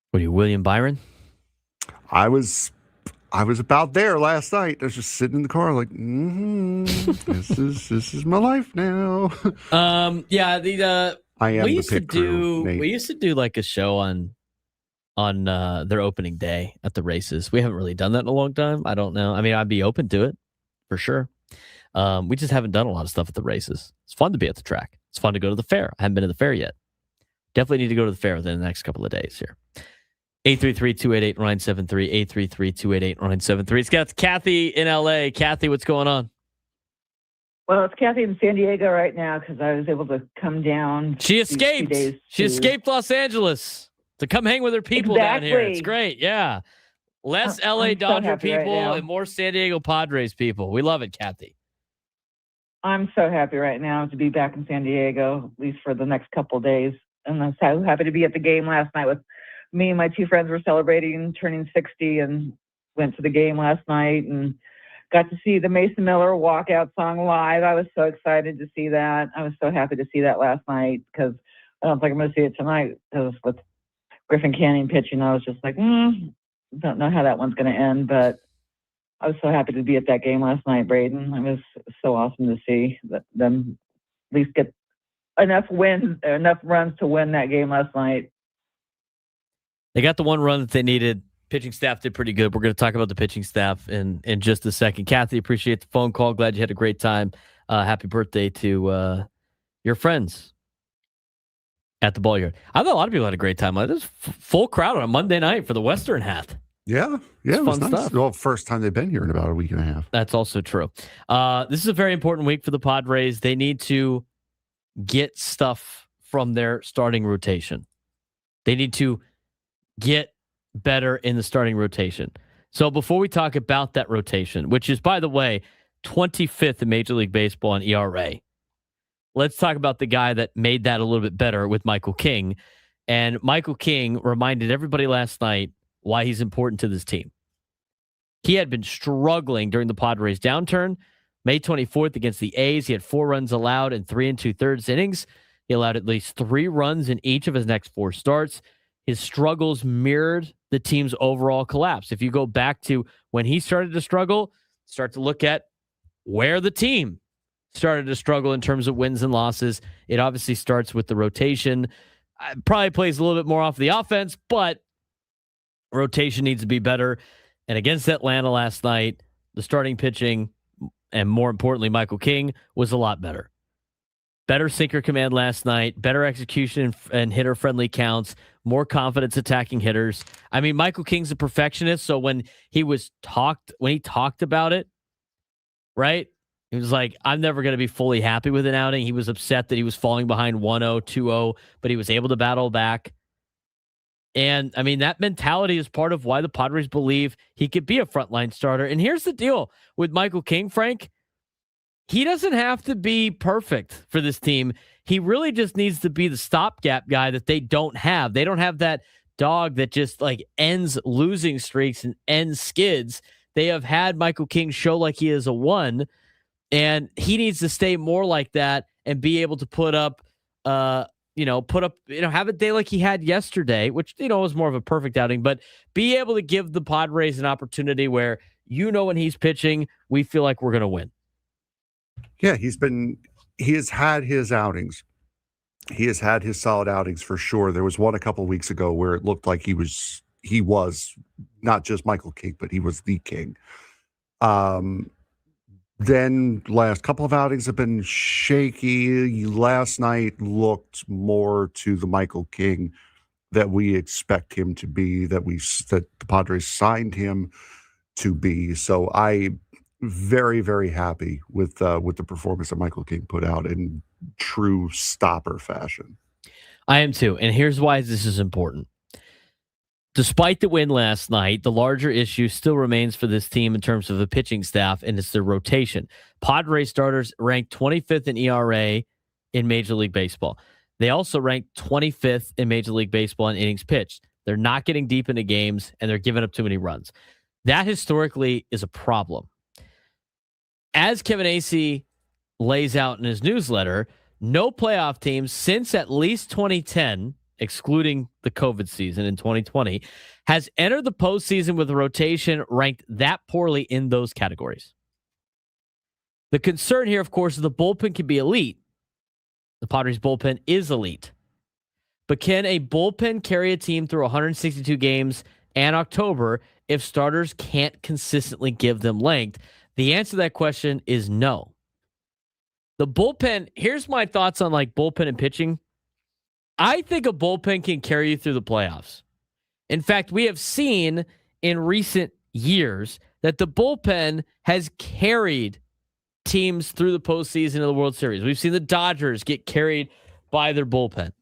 What are you, William Byron? I was about there last night. I was just sitting in the car like, this is my life now. Yeah, I am the pit crew, Nate. We used to do like a show on their opening day at the races. We haven't really done that in a long time. I don't know. I mean, I'd be open to it for sure. We just haven't done a lot of stuff at the races. It's fun to be at the track. It's fun to go to the fair. I haven't been to the fair yet. Definitely need to go to the fair within the next couple of days here. 833-288-973, 833-288-973. It's got Kathy in LA. Kathy, what's going on? Well, it's Kathy in San Diego right now because I was able to come down. She escaped. She escaped Los Angeles to come hang with her people down here. It's great. Yeah. Less LA Dodger people and more San Diego Padres people. We love it, Kathy. I'm so happy right now to be back in San Diego, at least for the next couple of days. And I'm so happy to be at the game last night with me and my two friends were celebrating turning 60 and went to the game last night and got to see the Mason Miller walkout song live. I was so excited to see that. I was so happy to see that last night because I don't think I'm going to see it tonight because with Griffin Canning pitching, I was just like, don't know how that one's going to end, but I was so happy to be at that game last night, Braden. It was so awesome to see them at least get enough runs to win that game last night. They got the one run that they needed. Pitching staff did pretty good. We're going to talk about the pitching staff in just a second. Kathy, appreciate the phone call. Glad you had a great time. Happy birthday to your friends at the ball yard. I thought a lot of people had a great time. There's full crowd on a Monday night for the Western hat. Yeah, it was nice. Stuff. Well, first time they've been here in about a week and a half. That's also true. This is a very important week for the Padres. They need to get stuff from their starting rotation. They need to get better in the starting rotation. So before we talk about that rotation, which is, by the way, 25th in Major League Baseball in ERA, let's talk about the guy that made that a little bit better with Michael King. And Michael King reminded everybody last night why he's important to this team. He had been struggling during the Padres downturn. May 24th against the A's, he had 4 runs allowed in 3 2/3 innings. He allowed at least 3 runs in each of his next 4 starts. His struggles mirrored the team's overall collapse. If you go back to when he started to struggle, start to look at where the team started to struggle in terms of wins and losses. It obviously starts with the rotation. Probably plays a little bit more off the offense, but rotation needs to be better. And against Atlanta last night, the starting pitching, and more importantly, Michael King, was a lot better. Better sinker command last night, better execution and hitter-friendly counts, more confidence attacking hitters. I mean, Michael King's a perfectionist, so when he talked about it, right? He was like, I'm never going to be fully happy with an outing. He was upset that he was falling behind 1-0, 2-0, but he was able to battle back. And, I mean, that mentality is part of why the Padres believe he could be a frontline starter. And here's the deal with Michael King, Frank. He doesn't have to be perfect for this team. He really just needs to be the stopgap guy that they don't have. They don't have that dog that just like ends losing streaks and ends skids. They have had Michael King show like he is a 1, and he needs to stay more like that and be able to put up, have a day like he had yesterday, which, was more of a perfect outing, but be able to give the Padres an opportunity where, when he's pitching, we feel like we're going to win. Yeah, he has had his outings. He has had his solid outings for sure. There was one a couple of weeks ago where it looked like he was not just Michael King, but he was the King. Then last couple of outings have been shaky. Last night looked more to the Michael King that we expect him to be, that the Padres signed him to be. So I very, very happy with the performance that Michael King put out in true stopper fashion. I am too. And here's why this is important. Despite the win last night, the larger issue still remains for this team in terms of the pitching staff, and it's their rotation. Padres starters ranked 25th in ERA in Major League Baseball. They also ranked 25th in Major League Baseball in innings pitched. They're not getting deep into games, and they're giving up too many runs. That historically is a problem. As Kevin Acee lays out in his newsletter, no playoff teams since at least 2010, excluding the COVID season in 2020, has entered the postseason with a rotation ranked that poorly in those categories. The concern here, of course, is the bullpen can be elite. The Padres bullpen is elite. But can a bullpen carry a team through 162 games and October if starters can't consistently give them length? The answer to that question is no. The bullpen, here's my thoughts on like bullpen and pitching. I think a bullpen can carry you through the playoffs. In fact, we have seen in recent years that the bullpen has carried teams through the postseason of the World Series. We've seen the Dodgers get carried by their bullpen.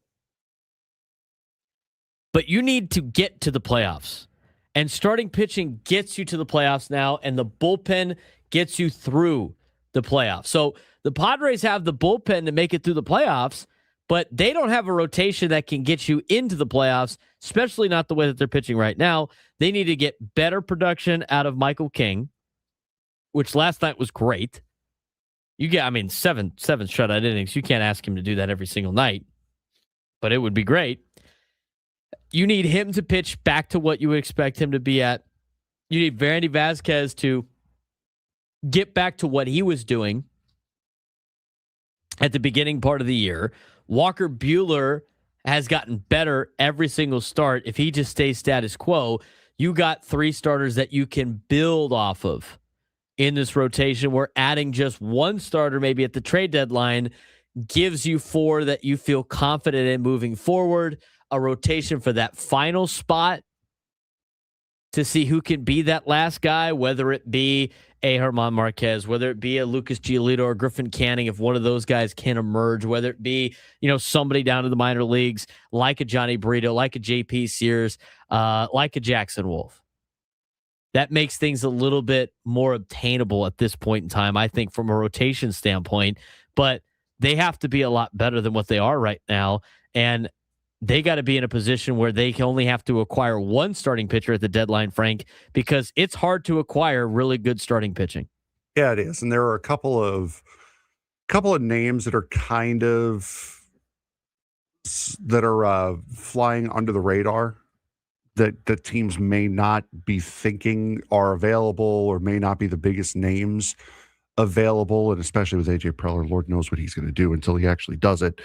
But you need to get to the playoffs. And starting pitching gets you to the playoffs now, and the bullpen gets you through the playoffs. So the Padres have the bullpen to make it through the playoffs, but they don't have a rotation that can get you into the playoffs, especially not the way that they're pitching right now. They need to get better production out of Michael King, which last night was great. You get, I mean, seven shutout innings. You can't ask him to do that every single night, but it would be great. You need him to pitch back to what you would expect him to be at. You need Vandy Vasquez to get back to what he was doing at the beginning part of the year. Walker Buehler has gotten better every single start. If he just stays status quo, you got three starters that you can build off of in this rotation. We're adding just one starter maybe at the trade deadline gives you four that you feel confident in moving forward. A rotation for that final spot to see who can be that last guy, whether it be a German Marquez, whether it be a Lucas Giolito or Griffin Canning, if one of those guys can emerge, whether it be, somebody down to the minor leagues, like a Johnny Brito, like a JP Sears, like a Jackson Wolf. That makes things a little bit more obtainable at this point in time, I think, from a rotation standpoint, but they have to be a lot better than what they are right now. And they got to be in a position where they can only have to acquire one starting pitcher at the deadline, Frank, because it's hard to acquire really good starting pitching. Yeah, it is. And there are a couple of names that are flying under the radar that teams may not be thinking are available or may not be the biggest names available. And especially with AJ Preller, Lord knows what he's going to do until he actually does it.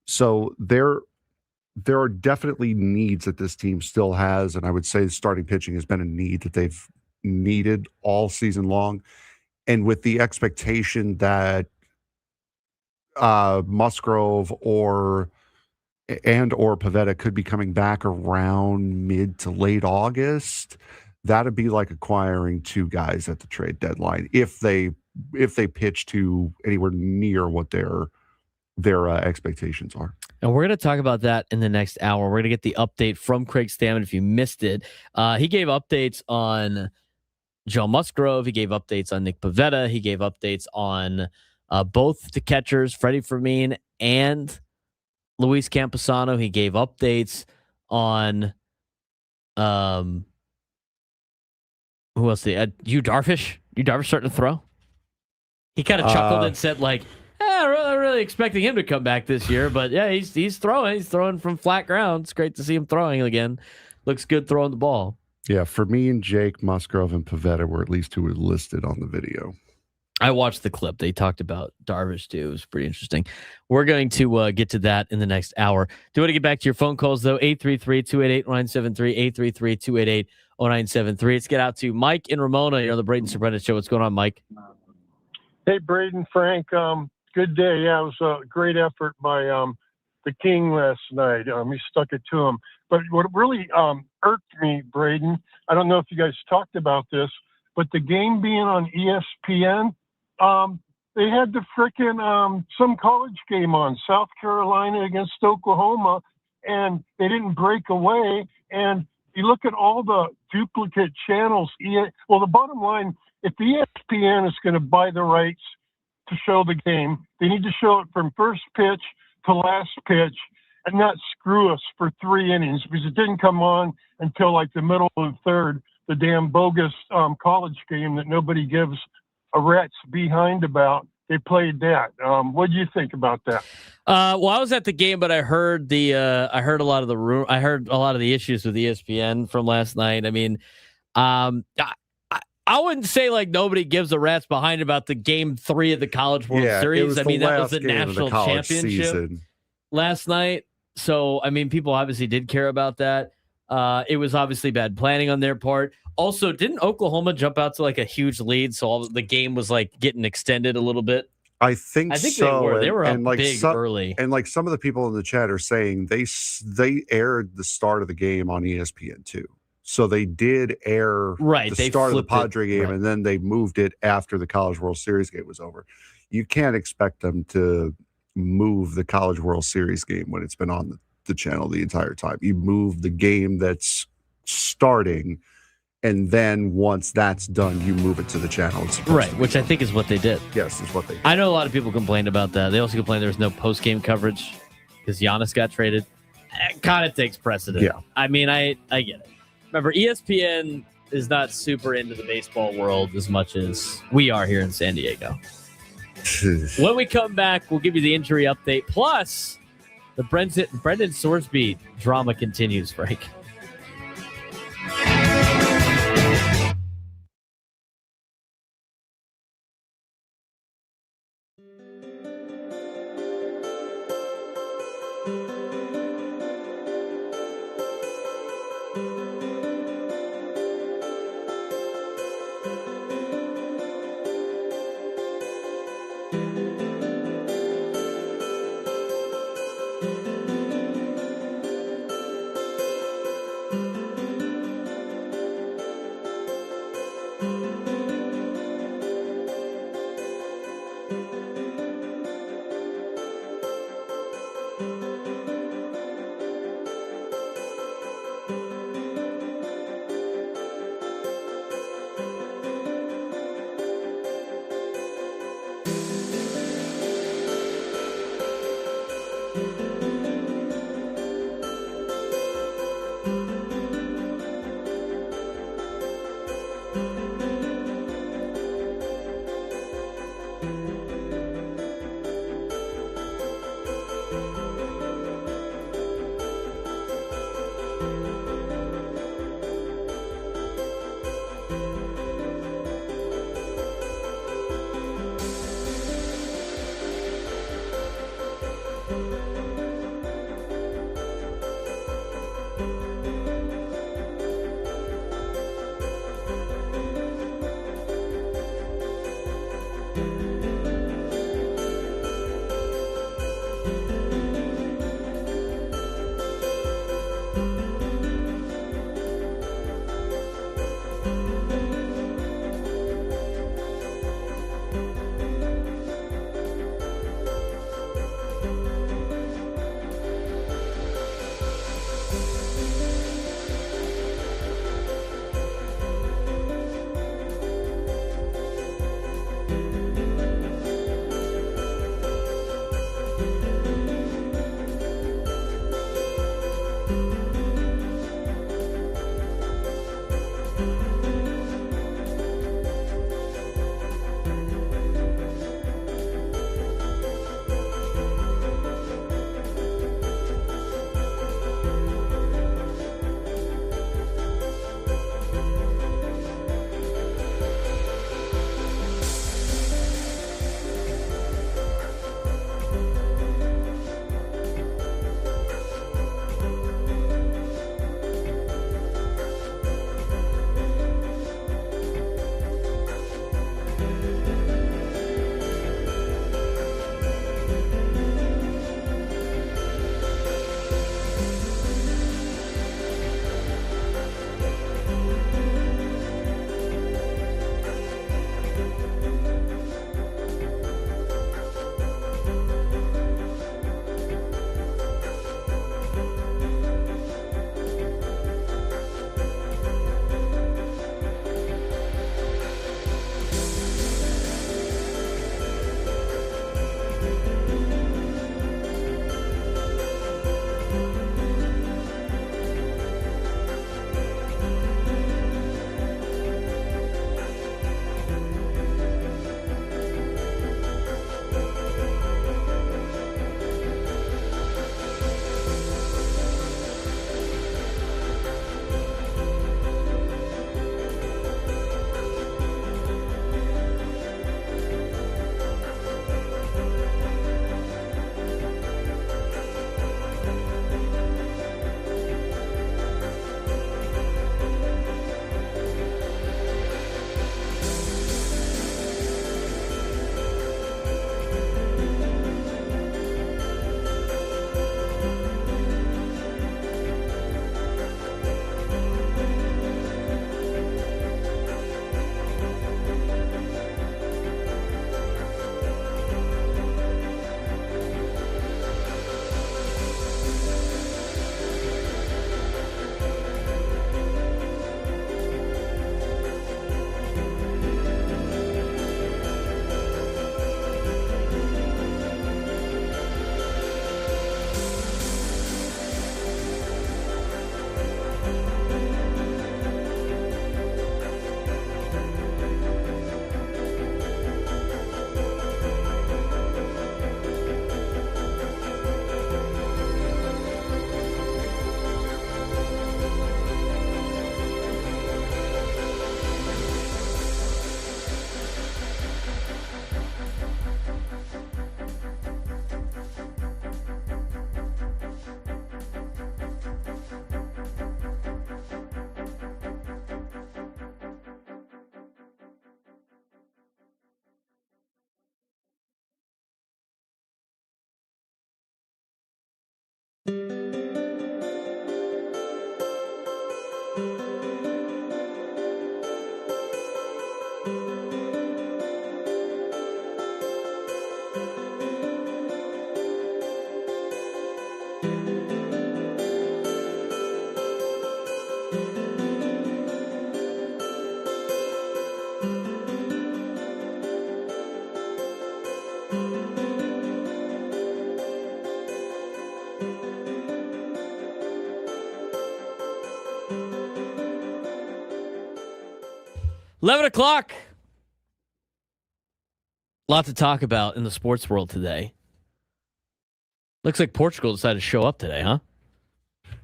So there are definitely needs that this team still has, and I would say starting pitching has been a need that they've needed all season long. And with the expectation that Musgrove or Pivetta could be coming back around mid to late August, that'd be like acquiring two guys at the trade deadline if they pitch to anywhere near what their expectations are. And we're going to talk about that in the next hour. We're going to get the update from Craig Stammen if you missed it. He gave updates on Joe Musgrove. He gave updates on Nick Pivetta. He gave updates on both the catchers, Freddie Fermin and Luis Camposano. He gave updates on who else? Yu Darvish. Yu Darvish starting to throw. He kind of chuckled and said, like, I'm really expecting him to come back this year, but yeah, he's throwing. He's throwing from flat ground. It's great to see him throwing again. Looks good throwing the ball. Yeah, for me and Jake, Musgrove and Pivetta were at least who were listed on the video. I watched the clip. They talked about Darvish too. It was pretty interesting. We're going to get to that in the next hour. Do you want to get back to your phone calls though? 833-288-0973, 833-288-0973. Let's get out to Mike in Ramona. You're on the Braden Surprenant Show. What's going on, Mike? Hey, Braden, Frank. Good day. Yeah, it was a great effort by the King last night. He stuck it to him. But what really irked me, Braden, I don't know if you guys talked about this, but the game being on ESPN, they had the frickin' some college game on, South Carolina against Oklahoma, and they didn't break away. And you look at all the duplicate channels. Well, the bottom line, if the ESPN is going to buy the rights to show the game, they need to show it from first pitch to last pitch and not screw us for 3 innings, because it didn't come on until like the middle of the third, the damn bogus college game that nobody gives a rat's behind about. They played that. What do you think about that? Well, I was at the game, but I heard I heard a lot of the issues with ESPN from last night. I mean, I wouldn't say like nobody gives a rat's behind about the game 3 of the College World Series. I mean, that was the national championship last night. So, I mean, people obviously did care about that. It was obviously bad planning on their part. Also, didn't Oklahoma jump out to like a huge lead, so the game was like getting extended a little bit? I think so. They were up like big early. And like some of the people in the chat are saying they aired the start of the game on ESPN too. So they did air the start of the Padre game, and then they moved it after the College World Series game was over. You can't expect them to move the College World Series game when it's been on the channel the entire time. You move the game that's starting, and then once that's done, you move it to the channel. Right, which I think is what they did. Yes, is what they did. I know a lot of people complained about that. They also complained there was no post-game coverage because Giannis got traded. It kind of takes precedent. Yeah. I mean, I get it. Remember, ESPN is not super into the baseball world as much as we are here in San Diego. When we come back, we'll give you the injury update. Plus, the Brendan Sorsby drama continues, Frank. $11 o'clock. Lot to talk about in the sports world today. Looks like Portugal decided to show up today, huh?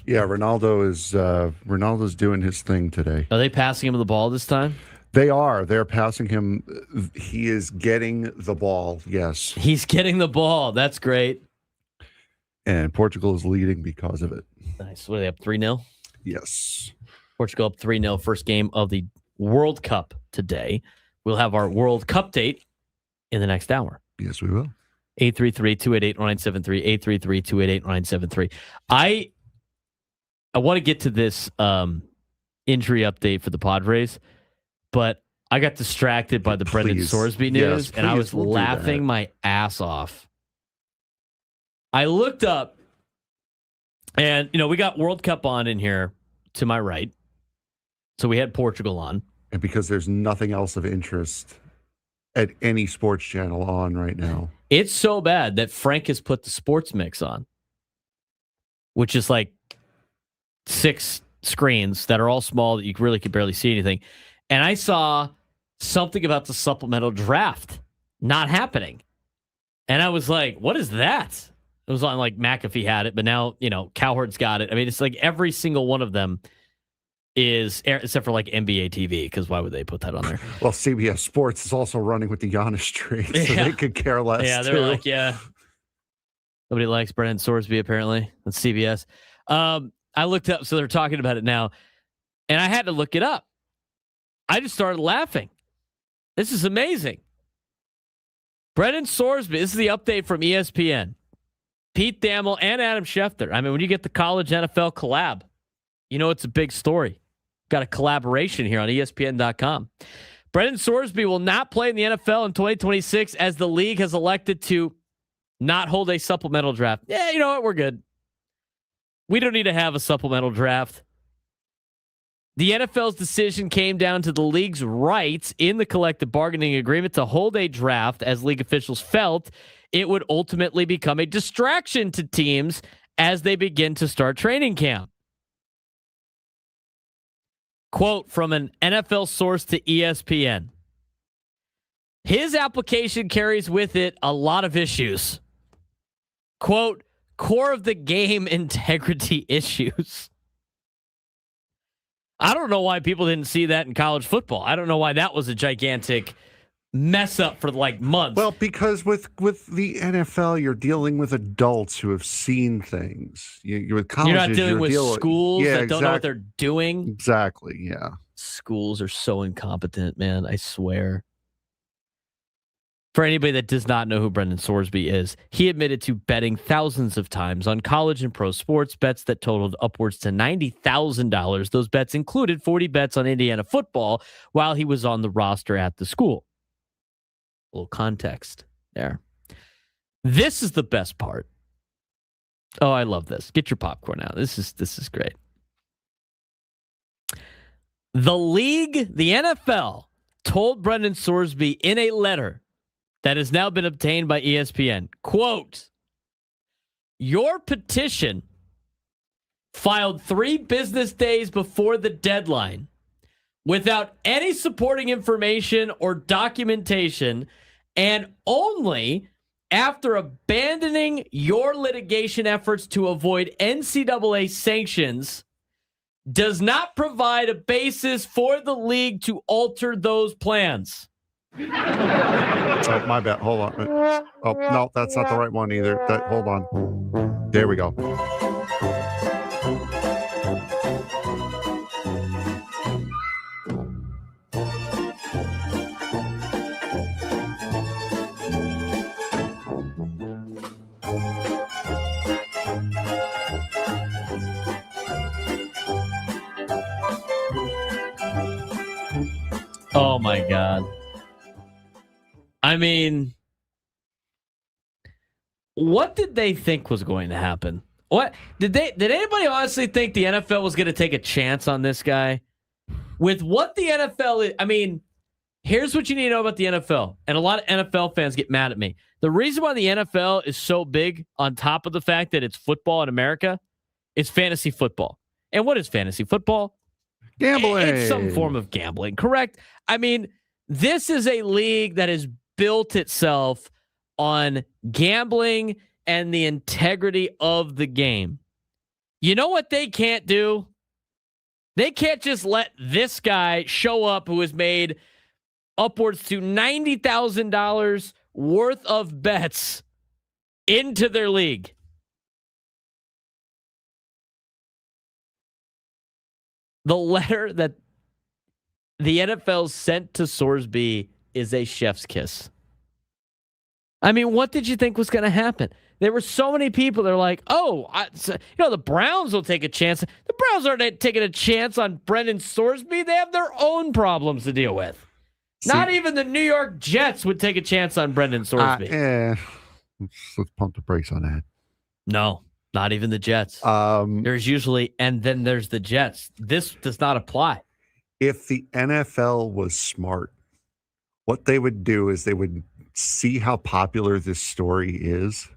Yeah, Ronaldo's doing his thing today. Are they passing him the ball this time? They are. They're passing him. He is getting the ball. Yes. He's getting the ball. That's great. And Portugal is leading because of it. Nice. What are they up 3-0? Yes. Portugal up 3-0. First game of the World Cup today. We'll have our World Cupdate in the next hour. Yes, we will. 833-288-0973. 833-288-0973. I want to get to this injury update for the Padres, but I got distracted by the Brendan Sorsby news, and I was laughing my ass off. I looked up, and we got World Cup on in here to my right. So we had Portugal on. And because there's nothing else of interest at any sports channel on right now. It's so bad that Frank has put the sports mix on, which is like 6 screens that are all small that you really could barely see anything. And I saw something about the supplemental draft not happening. And I was like, what is that? It was on like McAfee had it, but now, Cowherd's got it. I mean, it's like every single one of them is, except for like NBA TV, because why would they put that on there? Well, CBS Sports is also running with the Giannis trade, so they could care less. Yeah, they're like, nobody likes Brendan Sorsby, apparently. That's CBS. I looked up, so they're talking about it now, and I had to look it up. I just started laughing. This is amazing. Brendan Sorsby, this is the update from ESPN. Pete Thamel and Adam Schefter. I mean, when you get the college NFL collab, it's a big story. Got a collaboration here on ESPN.com. Brendan Sorsby will not play in the NFL in 2026 as the league has elected to not hold a supplemental draft. Yeah, you know what? We're good. We don't need to have a supplemental draft. The NFL's decision came down to the league's rights in the collective bargaining agreement to hold a draft, as league officials felt it would ultimately become a distraction to teams as they begin to start training camp. Quote from an NFL source to ESPN. His application carries with it a lot of issues. Quote, core of the game integrity issues. I don't know why people didn't see that in college football. I don't know why that was a gigantic mess up for like months. Well, because with the NFL, you're dealing with adults who have seen things. With colleges, you're not dealing with schools that don't know what they're doing. Exactly, yeah. Schools are so incompetent, man. I swear. For anybody that does not know who Brendan Sorsby is, he admitted to betting thousands of times on college and pro sports, bets that totaled upwards to $90,000. Those bets included 40 bets on Indiana football while he was on the roster at the school. A little context there. This is the best part. Oh, I love this. Get your popcorn out. This is great. The league, the NFL, told Brendan Sorsby in a letter that has now been obtained by ESPN, quote, your petition filed 3 business days before the deadline without any supporting information or documentation, and only after abandoning your litigation efforts to avoid NCAA sanctions, does not provide a basis for the league to alter those plans. Oh, my bad. Hold on. Oh, no, that's not the right one either. Hold on. There we go. Oh my God. I mean, what did they think was going to happen? What did anybody honestly think the NFL was going to take a chance on this guy? With what the NFL is, I mean, here's what you need to know about the NFL. And a lot of NFL fans get mad at me. The reason why the NFL is so big, on top of the fact that it's football in America, is fantasy football. And what is fantasy football? Gambling. It's some form of gambling, correct? I mean, this is a league that has built itself on gambling and the integrity of the game. You know what they can't do? They can't just let this guy show up who has made upwards to $90,000 worth of bets into their league. The letter that the NFL sent to Sorsby is a chef's kiss. I mean, what did you think was going to happen? There were so many people that are like, the Browns will take a chance. The Browns aren't taking a chance on Brendan Sorsby. They have their own problems to deal with. Not even the New York Jets would take a chance on Brendan Sorsby. Let's pump the brakes on that. No, not even the Jets. There's usually, and then there's the Jets. This does not apply. If the NFL was smart, what they would do is they would see how popular this story is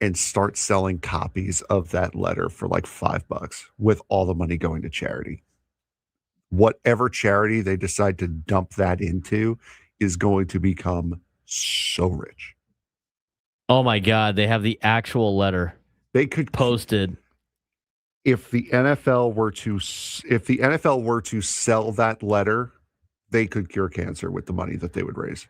and start selling copies of that letter for like $5 with all the money going to charity. Whatever charity they decide to dump that into is going to become so rich. Oh my God, they have the actual letter. They could posted. If the NFL were to sell that letter, they could cure cancer with the money that they would raise.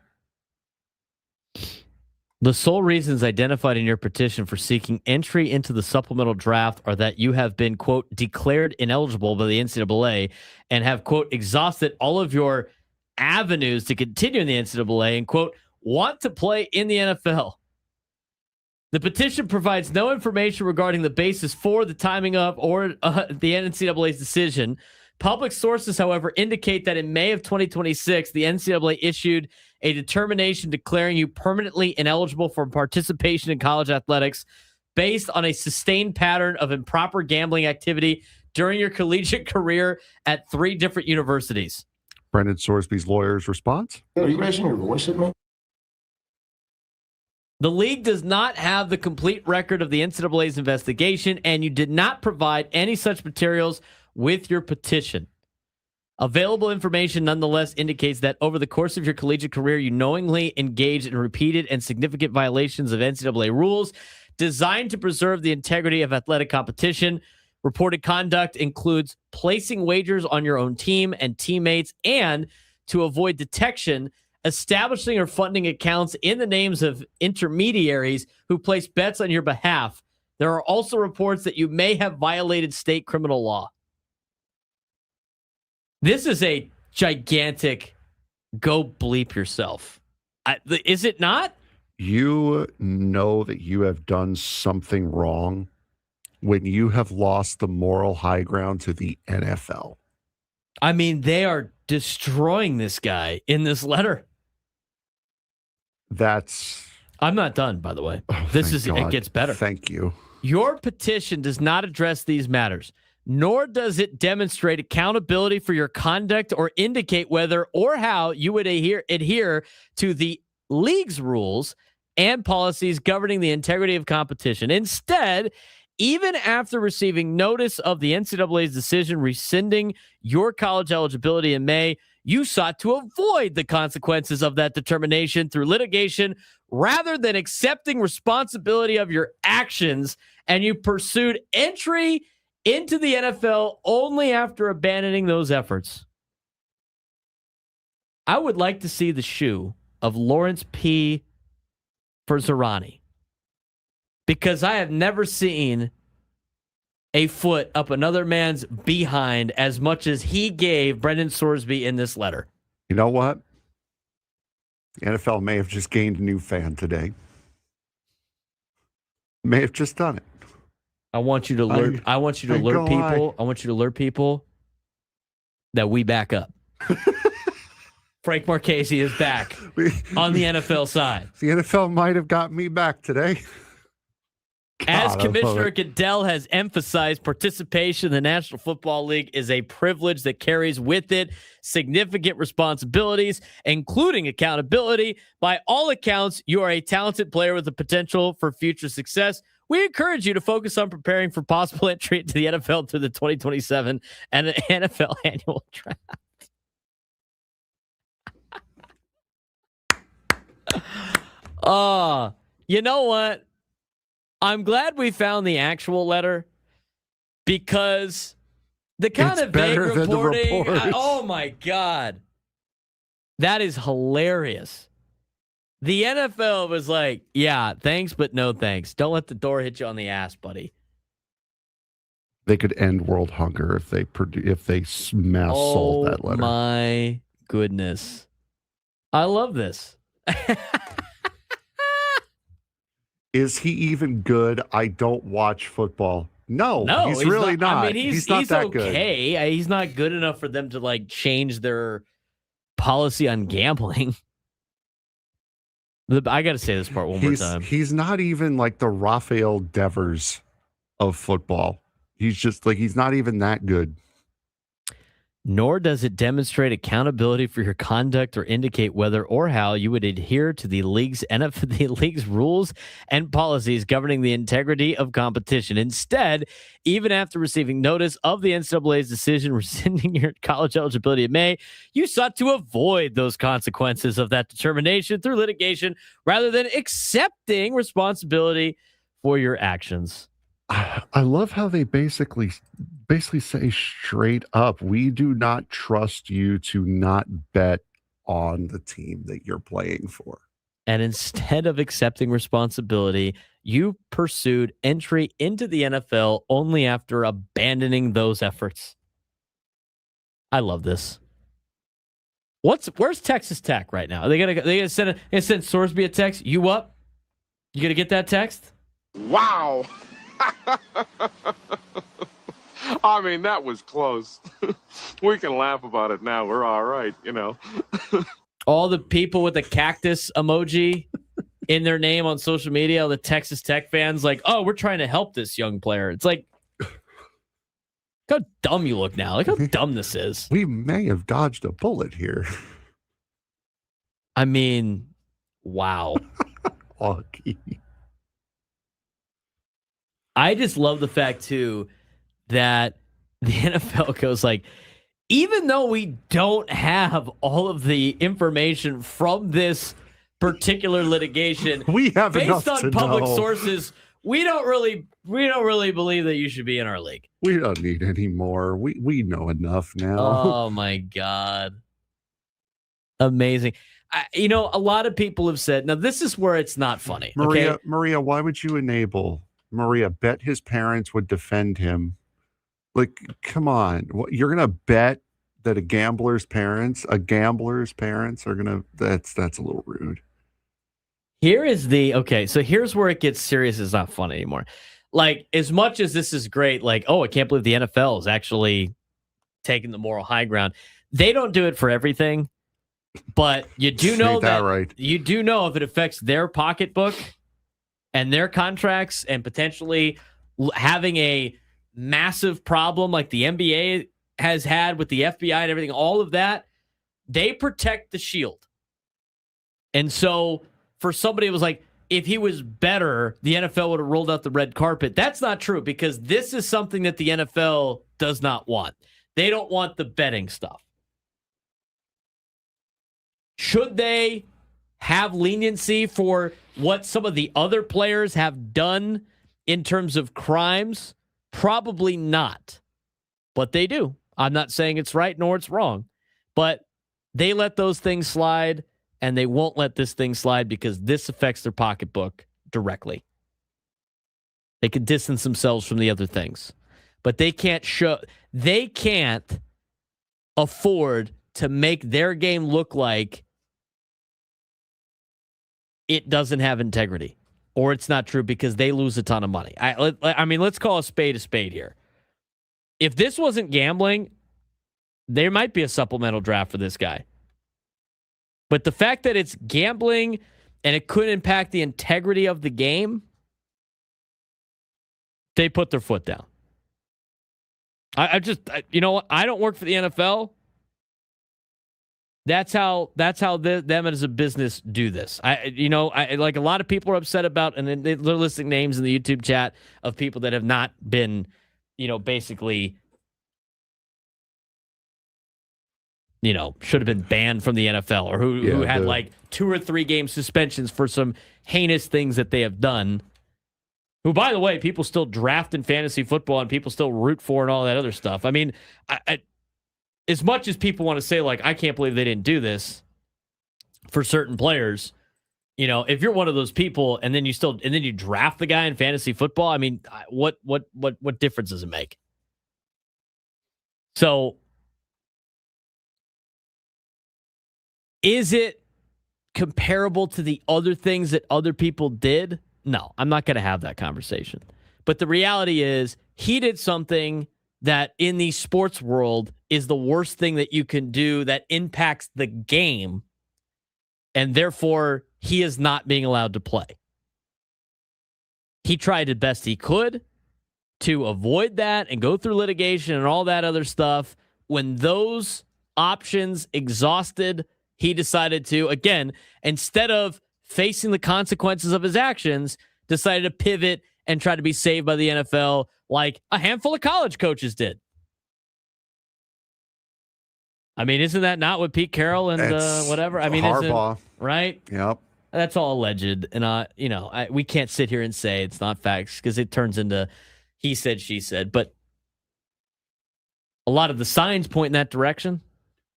The sole reasons identified in your petition for seeking entry into the supplemental draft are that you have been, quote, declared ineligible by the NCAA and have, quote, exhausted all of your avenues to continue in the NCAA and, quote, want to play in the NFL. The petition provides no information regarding the basis for the timing of or the NCAA's decision. Public sources, however, indicate that in May of 2026, the NCAA issued a determination declaring you permanently ineligible for participation in college athletics based on a sustained pattern of improper gambling activity during your collegiate career at 3 different universities. Brendan Sorsby's lawyer's response? Are you raising your voice at me? The league does not have the complete record of the NCAA's investigation, and you did not provide any such materials with your petition. Available information nonetheless indicates that over the course of your collegiate career, you knowingly engaged in repeated and significant violations of NCAA rules designed to preserve the integrity of athletic competition. Reported conduct includes placing wagers on your own team and teammates, and to avoid detection, establishing or funding accounts in the names of intermediaries who place bets on your behalf. There are also reports that you may have violated state criminal law. This is a gigantic go bleep yourself. Is it not? You know that you have done something wrong when you have lost the moral high ground to the NFL. I mean, they are destroying this guy in this letter. I'm not done, by the way. It gets better. Thank you. Your petition does not address these matters, nor does it demonstrate accountability for your conduct or indicate whether or how you would adhere to the league's rules and policies governing the integrity of competition. Instead, even after receiving notice of the NCAA's decision rescinding your college eligibility in May, you sought to avoid the consequences of that determination through litigation rather than accepting responsibility of your actions, and you pursued entry into the NFL only after abandoning those efforts. I would like to see the shoe of Lawrence P. Ferzerani, because I have never seen a foot up another man's behind as much as he gave Brendan Sorsby in this letter. You know what? The NFL may have just gained a new fan today. May have just done it. I want you to alert. I want you to alert people. I want you to alert people that we back up. Frank Marchese is back on the NFL side. The NFL might have got me back today. As Commissioner Goodell has emphasized, participation in the National Football League is a privilege that carries with it significant responsibilities, including accountability. By all accounts, you are a talented player with the potential for future success. We encourage you to focus on preparing for possible entry into the NFL through the 2027 and NFL annual draft. You know what? I'm glad we found the actual letter because the kind of vague reporting. Oh my God. That is hilarious. The NFL was like, yeah, thanks, but no thanks. Don't let the door hit you on the ass, buddy. They could end world hunger if they mass sold that letter. Oh my goodness. I love this. Is he even good? I don't watch football. No, he's really not. I mean, he's not that okay. Good. He's not good enough for them to like change their policy on gambling. I got to say this part one more time. He's not even like the Rafael Devers of football. He's just like, he's not even that good. Nor does it demonstrate accountability for your conduct or indicate whether or how you would adhere to the league's rules and policies governing the integrity of competition. Instead, even after receiving notice of the NCAA's decision rescinding your college eligibility in May, you sought to avoid those consequences of that determination through litigation rather than accepting responsibility for your actions. I love how they basically say straight up, we do not trust you to not bet on the team that you're playing for. And instead of accepting responsibility, you pursued entry into the NFL only after abandoning those efforts. I love this. Where's Texas Tech right now? They gonna send Sorsby a text. You up? You gonna get that text? Wow. I mean, that was close. We can laugh about it now. We're all right, you know. All the people with the cactus emoji in their name on social media, all the Texas Tech fans, like, oh, we're trying to help this young player. It's like, look how dumb you look now. Look how dumb this is. We may have dodged a bullet here. I mean, wow. Lucky. I just love the fact, too, that the NFL goes like, even though we don't have all of the information from this particular litigation, we have based on public sources, we don't really believe that you should be in our league. We don't need any more. We know enough now. Oh my God. Amazing. A lot of people have said, now this is where it's not funny. Maria, why would you enable Maria? Bet his parents would defend him. Like, come on. You're going to bet that a gambler's parents are going to, that's a little rude. So here's where it gets serious. It's not fun anymore. Like, as much as this is great, like, oh, I can't believe the NFL is actually taking the moral high ground. They don't do it for everything, but you do know that right. You do know if it affects their pocketbook and their contracts and potentially having a massive problem like the NBA has had with the FBI and everything, all of that, they protect the shield. And so for somebody, it was like, if he was better, the NFL would have rolled out the red carpet. That's not true, because this is something that the NFL does not want. They don't want the betting stuff. Should they have leniency for what some of the other players have done in terms of crimes? Probably not. But they do. I'm not saying it's right nor it's wrong. But they let those things slide, and they won't let this thing slide because this affects their pocketbook directly. They can distance themselves from the other things. But they can't afford to make their game look like it doesn't have integrity or it's not true, because they lose a ton of money. I mean, let's call a spade here. If this wasn't gambling, there might be a supplemental draft for this guy. But the fact that it's gambling and it could impact the integrity of the game, they put their foot down. You know what? I don't work for the NFL. That's how them as a business do this. Like a lot of people are upset about, and they're listing names in the YouTube chat of people that have not been, basically, should have been banned from the NFL or who had like 2 or 3 game suspensions for some heinous things that they have done. Who, by the way, people still draft in fantasy football and people still root for and all that other stuff. I mean, as much as people want to say, like, I can't believe they didn't do this for certain players, if you're one of those people and then you draft the guy in fantasy football, I mean, what difference does it make? So, is it comparable to the other things that other people did? No, I'm not going to have that conversation. But the reality is, he did something that in the sports world is the worst thing that you can do that impacts the game, and therefore he is not being allowed to play. He tried the best he could to avoid that and go through litigation and all that other stuff. When those options exhausted, he decided to, again, instead of facing the consequences of his actions, decided to pivot and try to be saved by the NFL like a handful of college coaches did. I mean, isn't that not what Pete Carroll and whatever? I mean, Harbaugh, right? Yep. That's all alleged. And, we can't sit here and say it's not facts because it turns into he said, she said. But a lot of the signs point in that direction.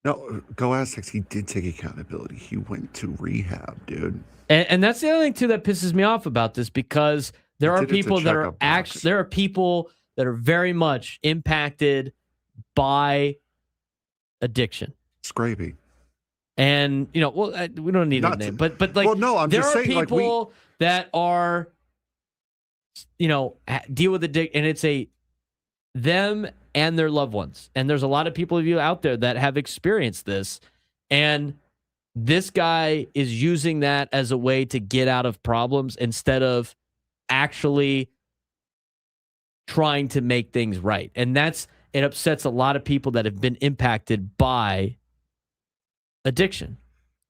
No, go Aztecs. He did take accountability. He went to rehab, dude. And that's the other thing, too, that pisses me off about this, because there are people that are very much impacted by addiction. Scrappy. And, we don't need a name, but like, well, no, I'm there just are saying, people that are, deal with addiction, and it's them and their loved ones. And there's a lot of people of you out there that have experienced this. And this guy is using that as a way to get out of problems instead of actually trying to make things right. And it upsets a lot of people that have been impacted by addiction.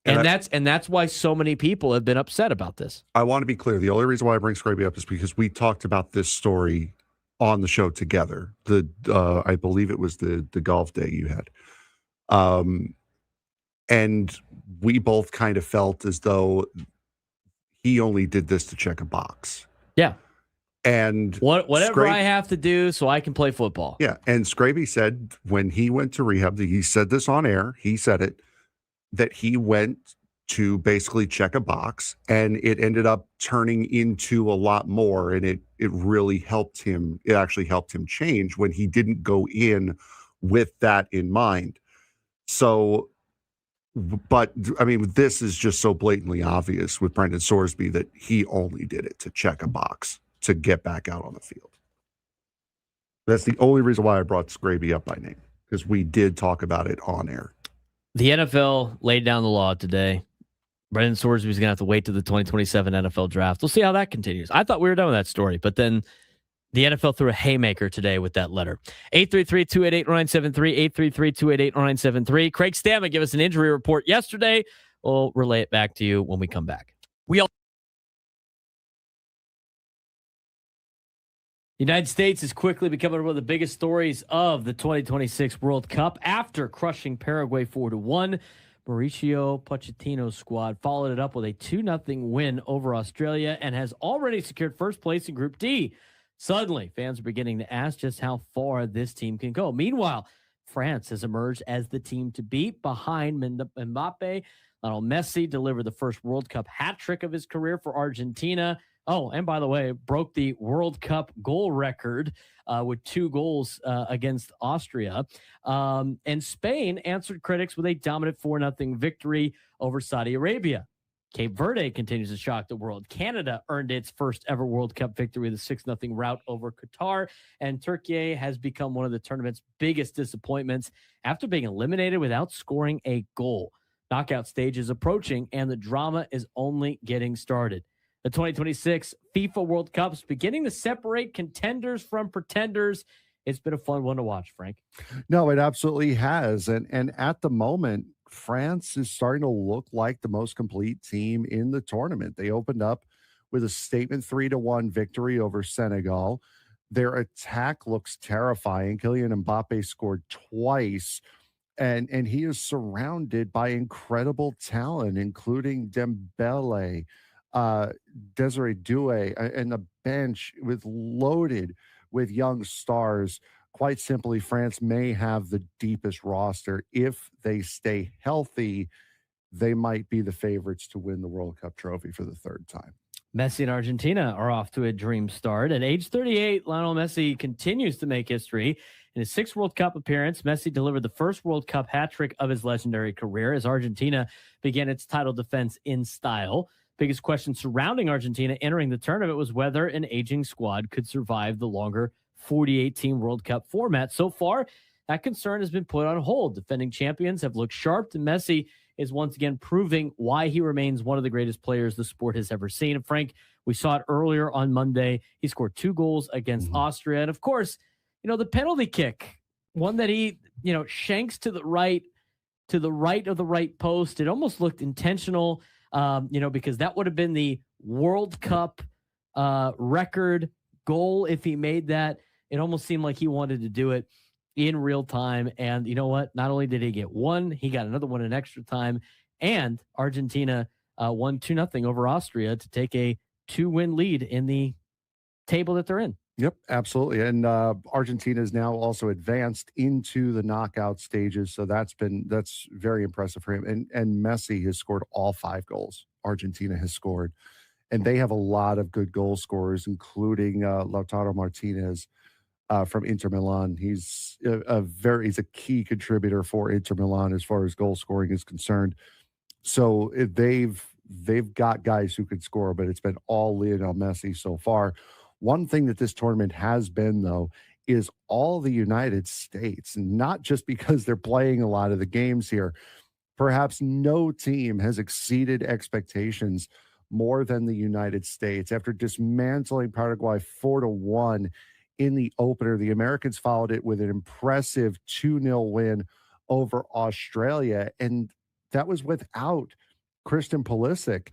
And that's why so many people have been upset about this. I want to be clear. The only reason why I bring Scrappy up is because we talked about this story on the show together. I believe it was the golf day you had. And we both kind of felt as though he only did this to check a box. Yeah. And whatever I have to do so I can play football. Yeah. And Scrappy said when he went to rehab, he said this on air, he said it, that he went to basically check a box, and it ended up turning into a lot more. And it really helped him. It actually helped him change when he didn't go in with that in mind. So, but I mean, this is just so blatantly obvious with Brendan Sorsby that he only did it to check a box to get back out on the field. That's the only reason why I brought Scrappy up by name, because we did talk about it on air. The NFL laid down the law today. Brendan Sorsby is going to have to wait to the 2027 NFL draft. We'll see how that continues. I thought we were done with that story, but then the NFL threw a haymaker today with that letter. 833-288-0973, 833-288-0973. Craig Stammen gave us an injury report yesterday. We'll relay it back to you when we come back. The United States is quickly becoming one of the biggest stories of the 2026 World Cup after crushing Paraguay 4-1. Mauricio Pochettino's squad followed it up with a 2-0 win over Australia and has already secured first place in Group D. Suddenly, fans are beginning to ask just how far this team can go. Meanwhile, France has emerged as the team to beat behind Mbappe. Lionel Messi delivered the first World Cup hat trick of his career for Argentina. Oh, and by the way, broke the World Cup goal record with 2 goals against Austria. And Spain answered critics with a dominant 4-0 victory over Saudi Arabia. Cape Verde continues to shock the world. Canada earned its first ever World Cup victory with a 6-0 rout over Qatar. And Turkey has become one of the tournament's biggest disappointments after being eliminated without scoring a goal. knockout stage is approaching, and the drama is only getting started. The 2026 FIFA World Cup is beginning to separate contenders from pretenders. It's been a fun one to watch, Frank. No, it absolutely has. And at the moment, France is starting to look like the most complete team in the tournament. They opened up with a statement 3-1 victory over Senegal. Their attack looks terrifying. Kylian Mbappe scored twice, and he is surrounded by incredible talent, including Dembele, Desiree Doué, and the bench loaded with young stars. Quite simply, France may have the deepest roster. If they stay healthy, they might be the favorites to win the World Cup trophy for the third time. Messi and Argentina are off to a dream start. At age 38, Lionel Messi continues to make history. In his sixth World Cup appearance, Messi delivered the first World Cup hat trick of his legendary career as Argentina began its title defense in style. Biggest question surrounding Argentina entering the tournament was whether an aging squad could survive the longer 48-team World Cup format. So far, that concern has been put on hold. Defending champions have looked sharp, and Messi is once again proving why he remains one of the greatest players the sport has ever seen. And Frank, we saw it earlier on Monday. He scored 2 goals against Austria. And of course, the penalty kick, one that he, shanks to the right of the right post. It almost looked intentional, because that would have been the World Cup record goal if he made that. It almost seemed like he wanted to do it in real time. And you know what? Not only did he get one, he got another one in extra time. And Argentina won 2-0 over Austria to take a 2-win lead in the table that they're in. Yep, absolutely. And Argentina is now also advanced into the knockout stages. So that's very impressive for him. And Messi has scored all 5 goals Argentina has scored. And they have a lot of good goal scorers, including Lautaro Martinez from Inter Milan. He's he's a key contributor for Inter Milan as far as goal scoring is concerned. So they've got guys who could score, but it's been all Lionel Messi so far. One thing that this tournament has been, though, is all the United States, not just because they're playing a lot of the games here. Perhaps no team has exceeded expectations more than the United States. After dismantling Paraguay 4-1 in the opener, the Americans followed it with an impressive 2-0 win over Australia, and that was without Christian Pulisic.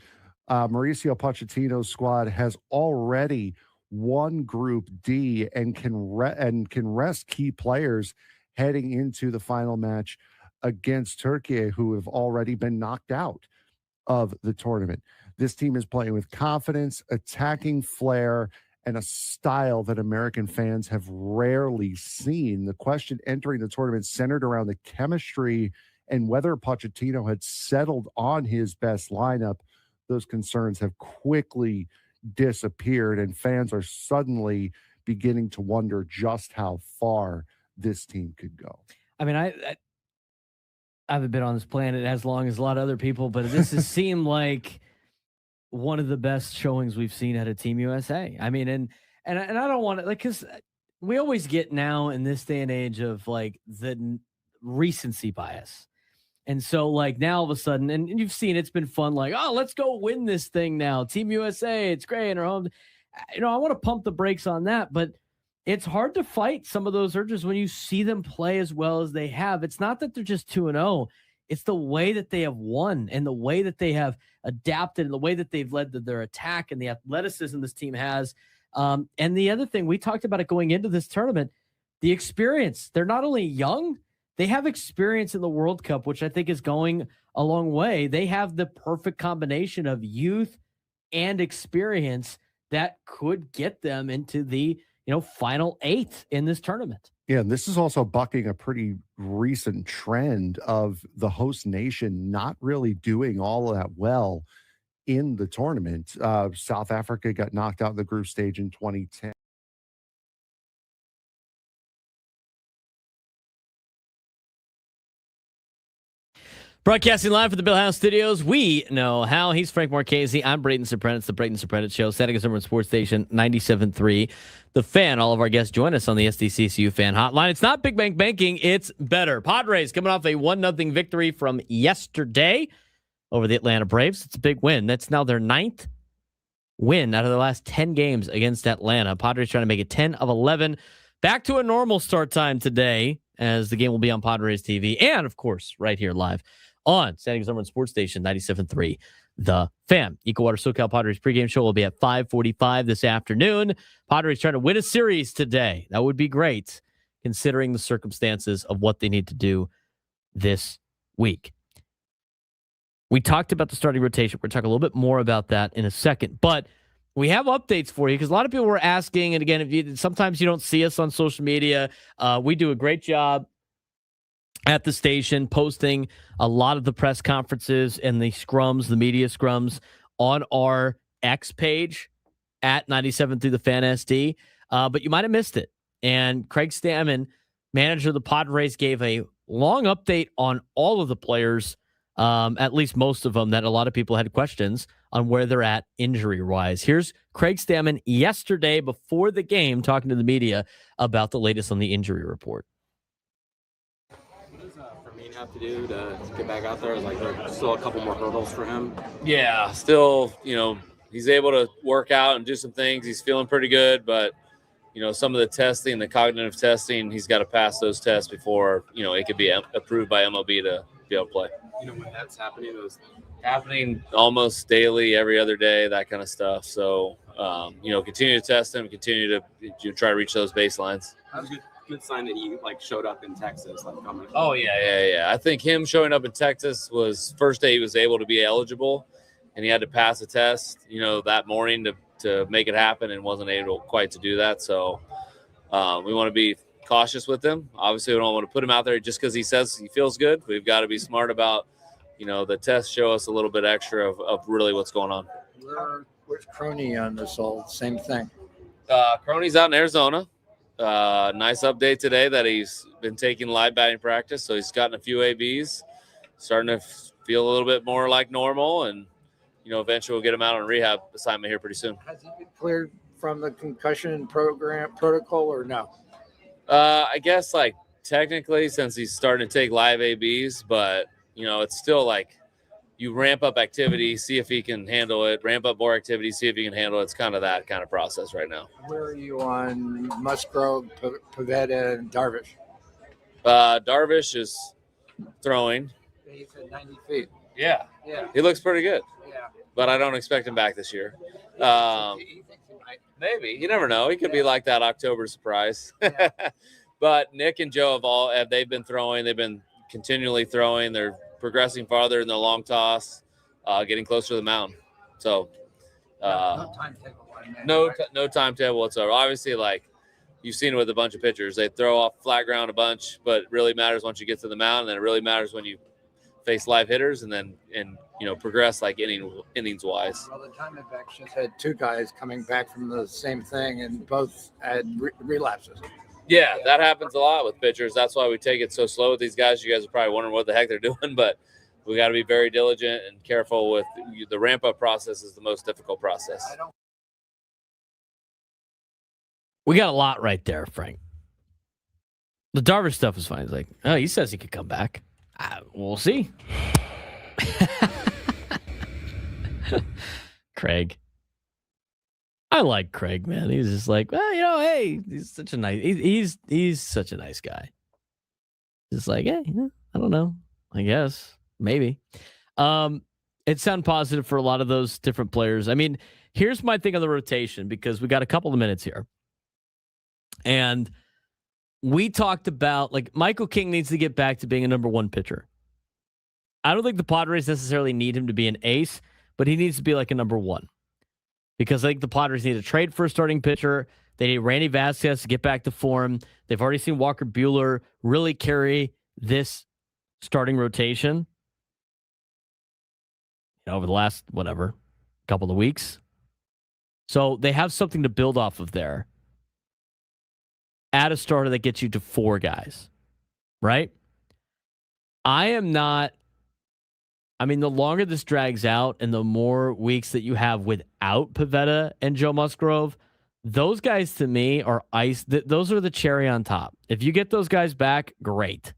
Mauricio Pochettino's squad has already won Group D and can rest key players heading into the final match against Turkey, who have already been knocked out of the tournament. This team is playing with confidence, attacking flair, and a style that American fans have rarely seen. The question entering the tournament centered around the chemistry and whether Pochettino had settled on his best lineup. Those concerns have quickly disappeared, and fans are suddenly beginning to wonder just how far this team could go. I mean, I haven't been on this planet as long as a lot of other people, but this has seemed like one of the best showings we've seen out of Team USA. I mean, and I don't want to, because we always get now in this day and age of like the recency bias. And so now all of a sudden, and you've seen it's been fun, oh, let's go win this thing now. Team USA, it's great in our home. I want to pump the brakes on that, but it's hard to fight some of those urges when you see them play as well as they have. It's not that they're just 2-0. It's the way that they have won and the way that they have adapted and the way that they've led to their attack and the athleticism this team has. And the other thing, we talked about it going into this tournament, the experience. They're not only young, they have experience in the World Cup, which I think is going a long way. They have the perfect combination of youth and experience that could get them into the final 8 in this tournament. Yeah, and this is also bucking a pretty recent trend of the host nation not really doing all that well in the tournament. South Africa got knocked out in the group stage in 2010. Broadcasting live from the Bill House Studios, we know how. He's Frank Marchese. I'm Braden Surprenant. It's the Braden Surprenant Show. San Diego's number one sports station, 97.3. The Fan. All of our guests join us on the SDCCU Fan Hotline. It's not Big Bank Banking. It's better. Padres coming off a 1-0 victory from yesterday over the Atlanta Braves. It's a big win. That's now their 9th win out of the last 10 games against Atlanta. Padres trying to make it 10 of 11. Back to a normal start time today, as the game will be on Padres TV and, of course, right here live on San Diego's number one sports station, 97.3, The Fan. Eco Water SoCal Padres pregame show will be at 5:45 this afternoon. Padres trying to win a series today. That would be great, considering the circumstances of what they need to do this week. We talked about the starting rotation. We're talking a little bit more about that in a second, but we have updates for you because a lot of people were asking, and again, sometimes you don't see us on social media. We do a great job at the station posting a lot of the press conferences and the scrums, the media scrums, on our X page at 97 through the Fan SD. But you might have missed it. And Craig Stammen, manager of the Padres, gave a long update on all of the players, at least most of them, that a lot of people had questions on where they're at injury-wise. Here's Craig Stammen yesterday before the game talking to the media about the latest on the injury report. Have to do to get back out there? Like, there's still a couple more hurdles for him. Yeah, still, he's able to work out and do some things. He's feeling pretty good, but some of the testing, the cognitive testing, he's got to pass those tests before it could be approved by MLB to be able to play. When that's happening, it was happening almost daily, every other day, that kind of stuff. So continue to test him, continue to try to reach those baselines. That was good sign that he showed up in Texas. Oh yeah. I think him showing up in Texas was first day he was able to be eligible, and he had to pass a test, that morning to make it happen, and wasn't able quite to do that. So we want to be cautious with him. Obviously, we don't want to put him out there just because he says he feels good. We've got to be smart about, the tests show us a little bit extra of really what's going on. Where's Crony on this all? Same thing. Crony's out in Arizona. Nice update today that he's been taking live batting practice, so he's gotten a few ABs, starting to feel a little bit more like normal, and eventually we'll get him out on rehab assignment here pretty soon. Has he been cleared from the concussion protocol or no? I guess technically, since he's starting to take live ABs, but it's still you ramp up activity, see if he can handle it, ramp up more activity, see if he can handle it. It's kind of that kind of process right now. Where are you on Musgrove, Pavetta, and Darvish? Darvish is throwing. He's at 90 feet. Yeah. He looks pretty good. Yeah. But I don't expect him back this year. Maybe. You never know. He could be like that October surprise. Yeah. But Nick and Joe they've been throwing. They've been continually throwing. They're progressing farther in the long toss, getting closer to the mound. So no timetable. No timetable whatsoever. Obviously, you've seen it with a bunch of pitchers. They throw off flat ground a bunch, but it really matters once you get to the mound, and then it really matters when you face live hitters and progress innings wise. Well, the Diamondbacks just had two guys coming back from the same thing, and both had relapses. Yeah, that happens a lot with pitchers. That's why we take it so slow with these guys. You guys are probably wondering what the heck they're doing, but we got to be very diligent and careful with the ramp-up process is the most difficult process. We got a lot right there, Frank. The Darvish stuff is fine. He's he says he could come back. We'll see. Craig. I like Craig, man. He's just hey, he's such a nice. He's such a nice guy. Just hey, I don't know. I guess maybe. It sounded positive for a lot of those different players. I mean, here's my thing on the rotation because we got a couple of minutes here, and we talked about Michael King needs to get back to being a number one pitcher. I don't think the Padres necessarily need him to be an ace, but he needs to be a number one. Because I think the Padres need to trade for a starting pitcher. They need Randy Vasquez to get back to form. They've already seen Walker Buehler really carry this starting rotation over the last, couple of weeks. So they have something to build off of there. Add a starter that gets you to 4 guys, right? I am not I mean, the longer this drags out and the more weeks that you have without Pivetta and Joe Musgrove, those guys to me are ice. Those are the cherry on top. If you get those guys back, great.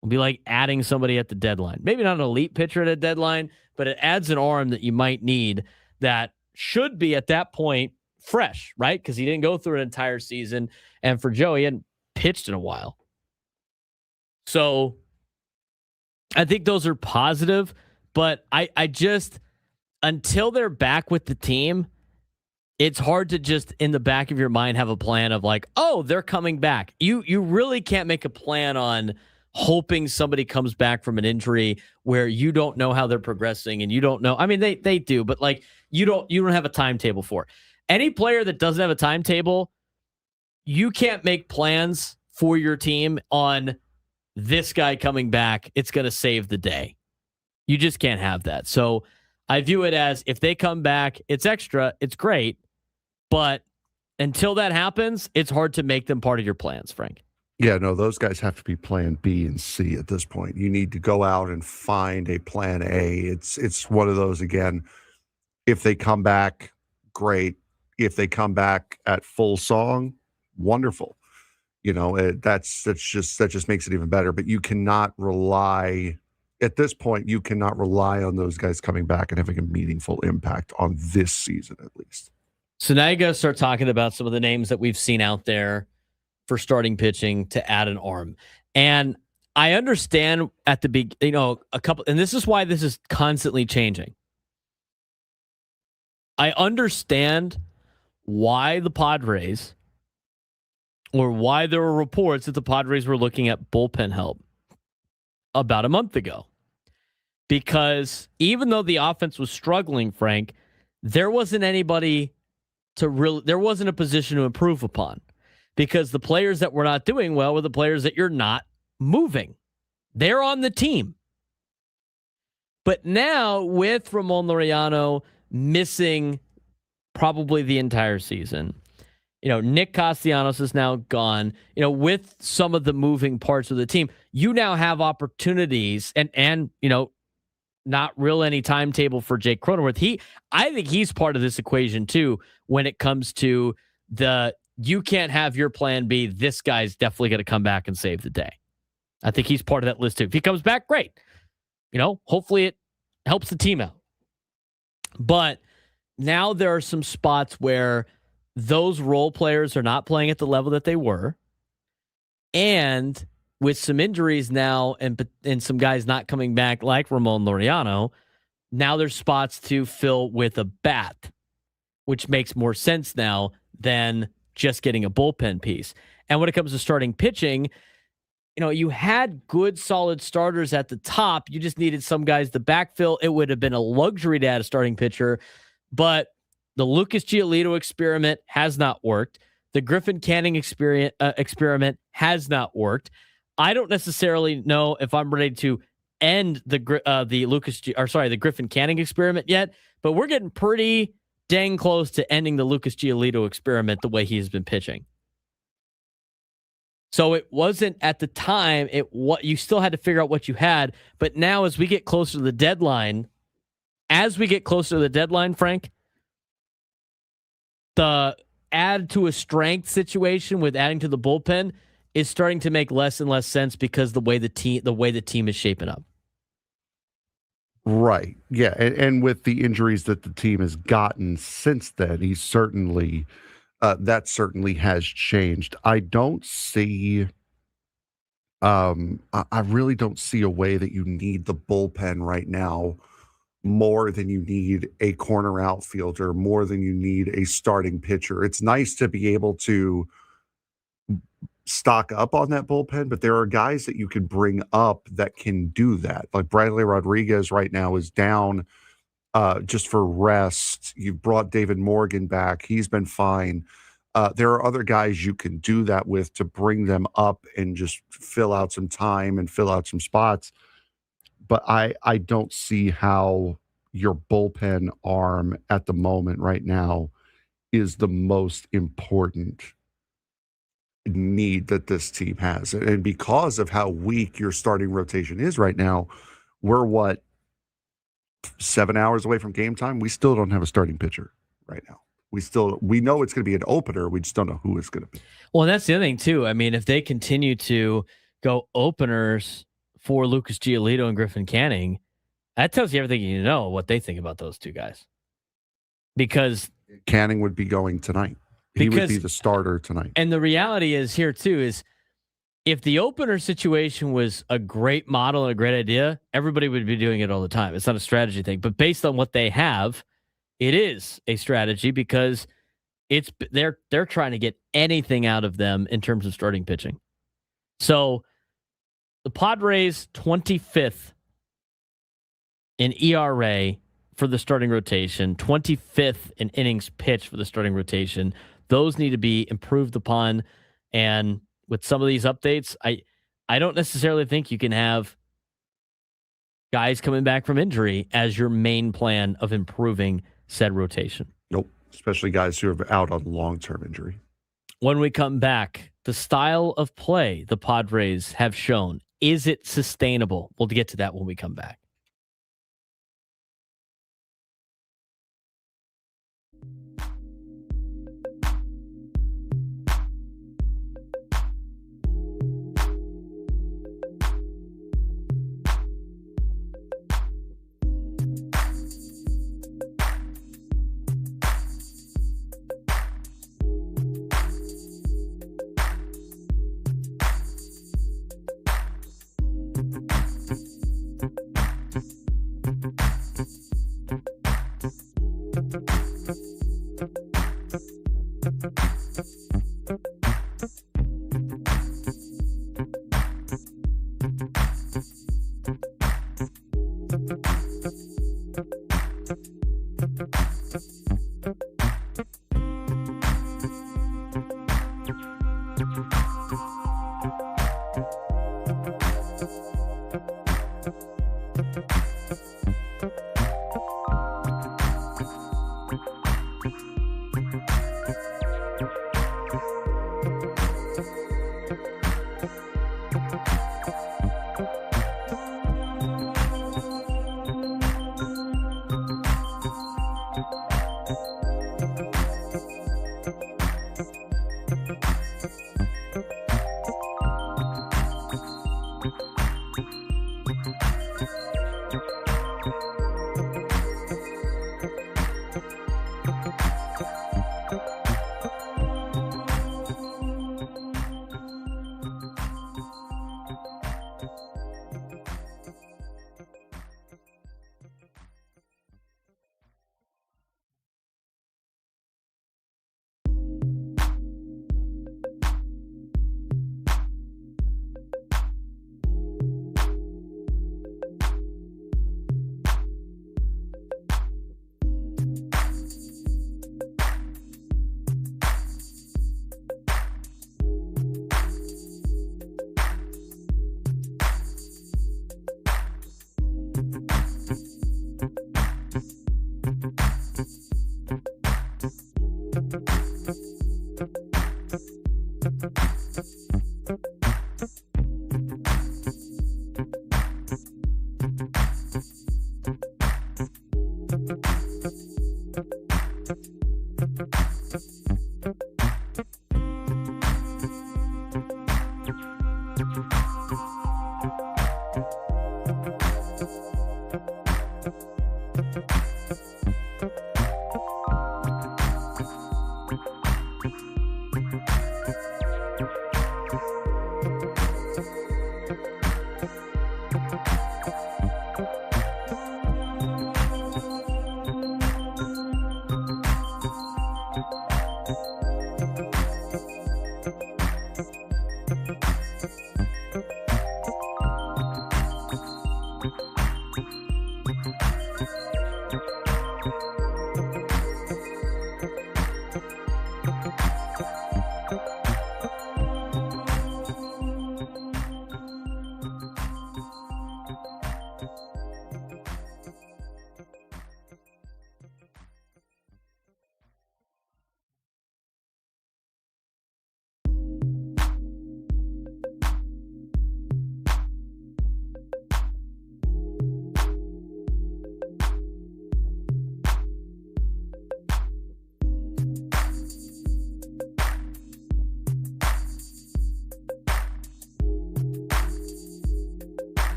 It'll be like adding somebody at the deadline. Maybe not an elite pitcher at a deadline, but it adds an arm that you might need that should be at that point fresh, right? Because he didn't go through an entire season. And for Joe, he hadn't pitched in a while. So I think those are positive, but I just, until they're back with the team, it's hard to just in the back of your mind have a plan of like, oh, they're coming back. You really can't make a plan on hoping somebody comes back from an injury where you don't know how they're progressing and you don't know. I mean, they do, but like you don't have a timetable for it. Any player that doesn't have a timetable, you can't make plans for your team on this guy coming back. It's going to save the day. You just can't have that. So I view it as if they come back, it's extra, it's great. But until that happens, it's hard to make them part of your plans, Frank. Yeah, no, those guys have to be plan B and C at this point. You need to go out and find a plan A. It's one of those, again, if they come back, great. If they come back at full song, wonderful. You know, that just makes it even better. But you cannot rely, at this point, you cannot rely on those guys coming back and having a meaningful impact on this season, at least. So now you got to start talking about some of the names that we've seen out there for starting pitching to add an arm. And I understand at the beginning, a couple, and this is why this is constantly changing. I understand why the Padres, or why there were reports that the Padres were looking at bullpen help about a month ago. Because even though the offense was struggling, Frank, there wasn't anybody there wasn't a position to improve upon. Because the players that were not doing well were the players that you're not moving. They're on the team. But now with Ramon Laureano missing probably the entire season, Nick Castellanos is now gone, with some of the moving parts of the team, you now have opportunities and not real any timetable for Jake Cronenworth. I think he's part of this equation too when it comes to you can't have your plan B. This guy's definitely going to come back and save the day. I think he's part of that list too. If he comes back, great. Hopefully it helps the team out. But now there are some spots where those role players are not playing at the level that they were. And with some injuries now and some guys not coming back like Ramon Laureano, now there's spots to fill with a bat, which makes more sense now than just getting a bullpen piece. And when it comes to starting pitching, you had good, solid starters at the top. You just needed some guys to backfill. It would have been a luxury to add a starting pitcher, but the Lucas Giolito experiment has not worked. The Griffin Canning experiment has not worked. I don't necessarily know if I'm ready to end the Griffin Canning experiment yet, but we're getting pretty dang close to ending the Lucas Giolito experiment the way he has been pitching. So it wasn't at the time, you still had to figure out what you had, but now as we get closer to the deadline, Frank, the add to a strength situation with adding to the bullpen is starting to make less and less sense because the way the team is shaping up. Right. Yeah. And with the injuries that the team has gotten since then, he's certainly that certainly has changed. I don't see I really don't see a way that you need the bullpen right now more than you need a corner outfielder, more than you need a starting pitcher. It's nice to be able to stock up on that bullpen, but there are guys that you can bring up that can do that. Like Bradley Rodriguez right now is down just for rest. You've brought David Morgan back. He's been fine. There are other guys you can do that with to bring them up and just fill out some time and fill out some spots. But I don't see how your bullpen arm at the moment right now is the most important need that this team has. And because of how weak your starting rotation is right now, we're 7 hours away from game time. We still don't have a starting pitcher right now. We know it's going to be an opener. We just don't know who it's going to be. Well, that's the other thing too. I mean, if they continue to go openers for Lucas Giolito and Griffin Canning, that tells you everything you need to know what they think about those two guys. Because Canning would be going tonight. He would be the starter tonight. And the reality is here too is if the opener situation was a great model and a great idea, everybody would be doing it all the time. It's not a strategy thing, but based on what they have, it is a strategy because they're trying to get anything out of them in terms of starting pitching. So the Padres 25th in ERA for the starting rotation, 25th in innings pitched for the starting rotation. Those need to be improved upon. And with some of these updates, I don't necessarily think you can have guys coming back from injury as your main plan of improving said rotation. Nope. Especially guys who are out on long-term injury. When we come back, the style of play the Padres have shown, is it sustainable? We'll get to that when we come back.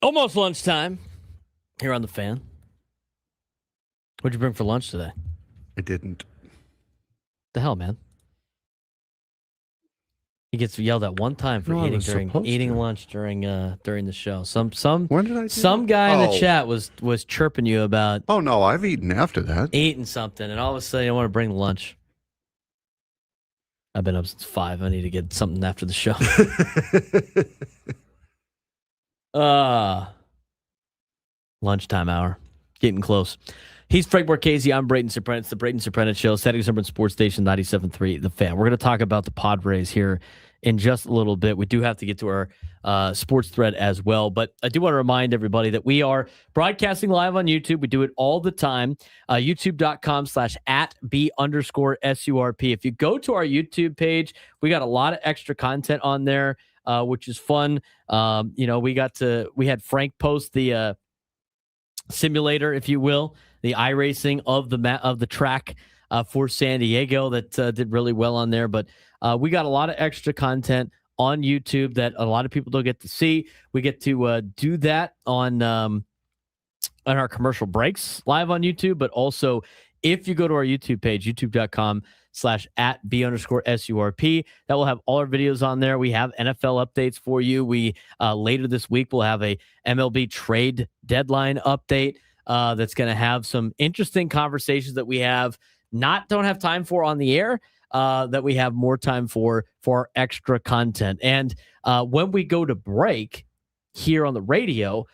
Almost lunchtime here on the Fan. What'd you bring for lunch today? I didn't. The hell, man? He gets yelled at one time for eating lunch during the show. When did I do some that? guy in the chat was chirping you about. Oh no, I've eaten after that. Eating something, and all of a sudden you want to bring lunch. I've been up since 5. I need to get something after the show. Lunchtime hour. Getting close. He's Frank Marchese. I'm Braden Surprenant. It's the Braden Surprenant Show, Saturday Urban Sports Station 97.3, The Fan. We're going to talk about the Padres here in just a little bit. We do have to get to our sports thread as well, but I do want to remind everybody that we are broadcasting live on YouTube. We do it all the time. YouTube.com/@B_SURP. If you go to our YouTube page, we got a lot of extra content on there, which is fun. We had Frank post the simulator, if you will, the iRacing of the track for San Diego that did really well on there. But we got a lot of extra content on YouTube that a lot of people don't get to see. We get to do that on our commercial breaks live on YouTube, but also if you go to our YouTube page, youtube.com/@B_SURP, that will have all our videos on there. We have NFL updates for you. We later this week we'll have a MLB trade deadline update that's going to have some interesting conversations that we don't have time for on the air, that we have more time for extra content. And when we go to break here on the radio,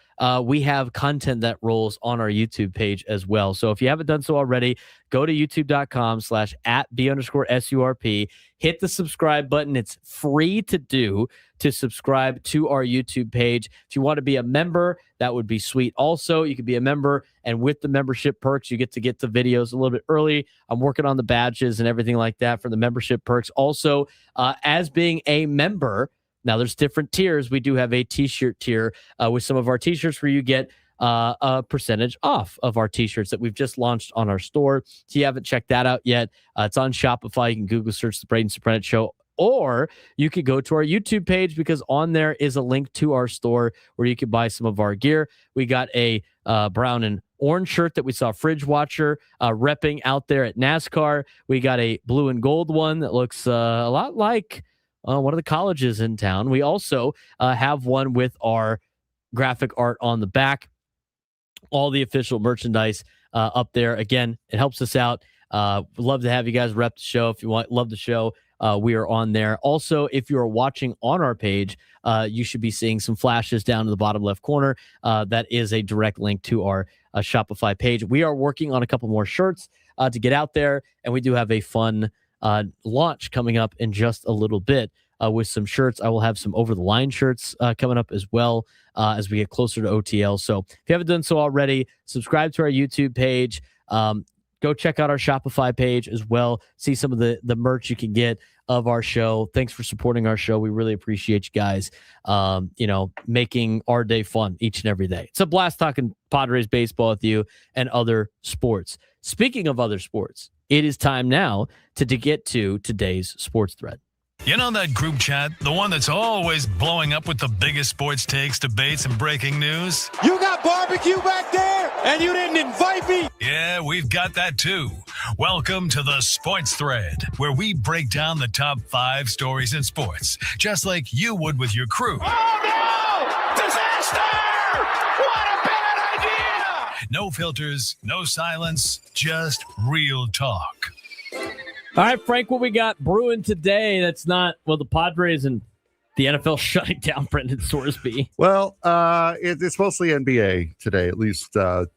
we have content that rolls on our YouTube page as well. So if you haven't done so already, go to youtube.com/@B_SURP, hit the subscribe button. It's free to subscribe to our YouTube page. If you want to be a member, that would be sweet. Also, you could be a member, and with the membership perks, you get the videos a little bit early. I'm working on the badges and everything like that for the membership perks. Also, as being a member, now, there's different tiers. We do have a T-shirt tier with some of our T-shirts where you get a percentage off of our T-shirts that we've just launched on our store. If you haven't checked that out yet, it's on Shopify. You can Google search the Braden Surprenant Show, or you could go to our YouTube page because on there is a link to our store where you can buy some of our gear. We got a brown and orange shirt that we saw Fridge Watcher repping out there at NASCAR. We got a blue and gold one that looks a lot like one of the colleges in town. We also have one with our graphic art on the back. All the official merchandise up there. Again, it helps us out. We'd love to have you guys rep the show. If you love the show, we are on there. Also, if you are watching on our page, you should be seeing some flashes down in the bottom left corner. That is a direct link to our Shopify page. We are working on a couple more shirts to get out there, and we do have a fun launch coming up in just a little bit with some shirts. I will have some over-the-line shirts coming up as well as we get closer to OTL. So if you haven't done so already, subscribe to our YouTube page. Go check out our Shopify page as well. See some of the merch you can get of our show. Thanks for supporting our show. We really appreciate you guys, making our day fun each and every day. It's a blast talking Padres baseball with you and other sports. Speaking of other sports, it is time now to get to today's sports thread. You know that group chat? The one that's always blowing up with the biggest sports takes, debates, and breaking news? You got barbecue back there, and you didn't invite me? Yeah, we've got that too. Welcome to the Sports Thread, where we break down the top 5 stories in sports, just like you would with your crew. Oh, no! Disaster! What a bad idea! No filters, no silence, just real talk. All right, Frank, what we got brewing today? That's not, well, the Padres and the NFL shutting down Brendan Sorsby. Well, it's mostly NBA today, at least. Number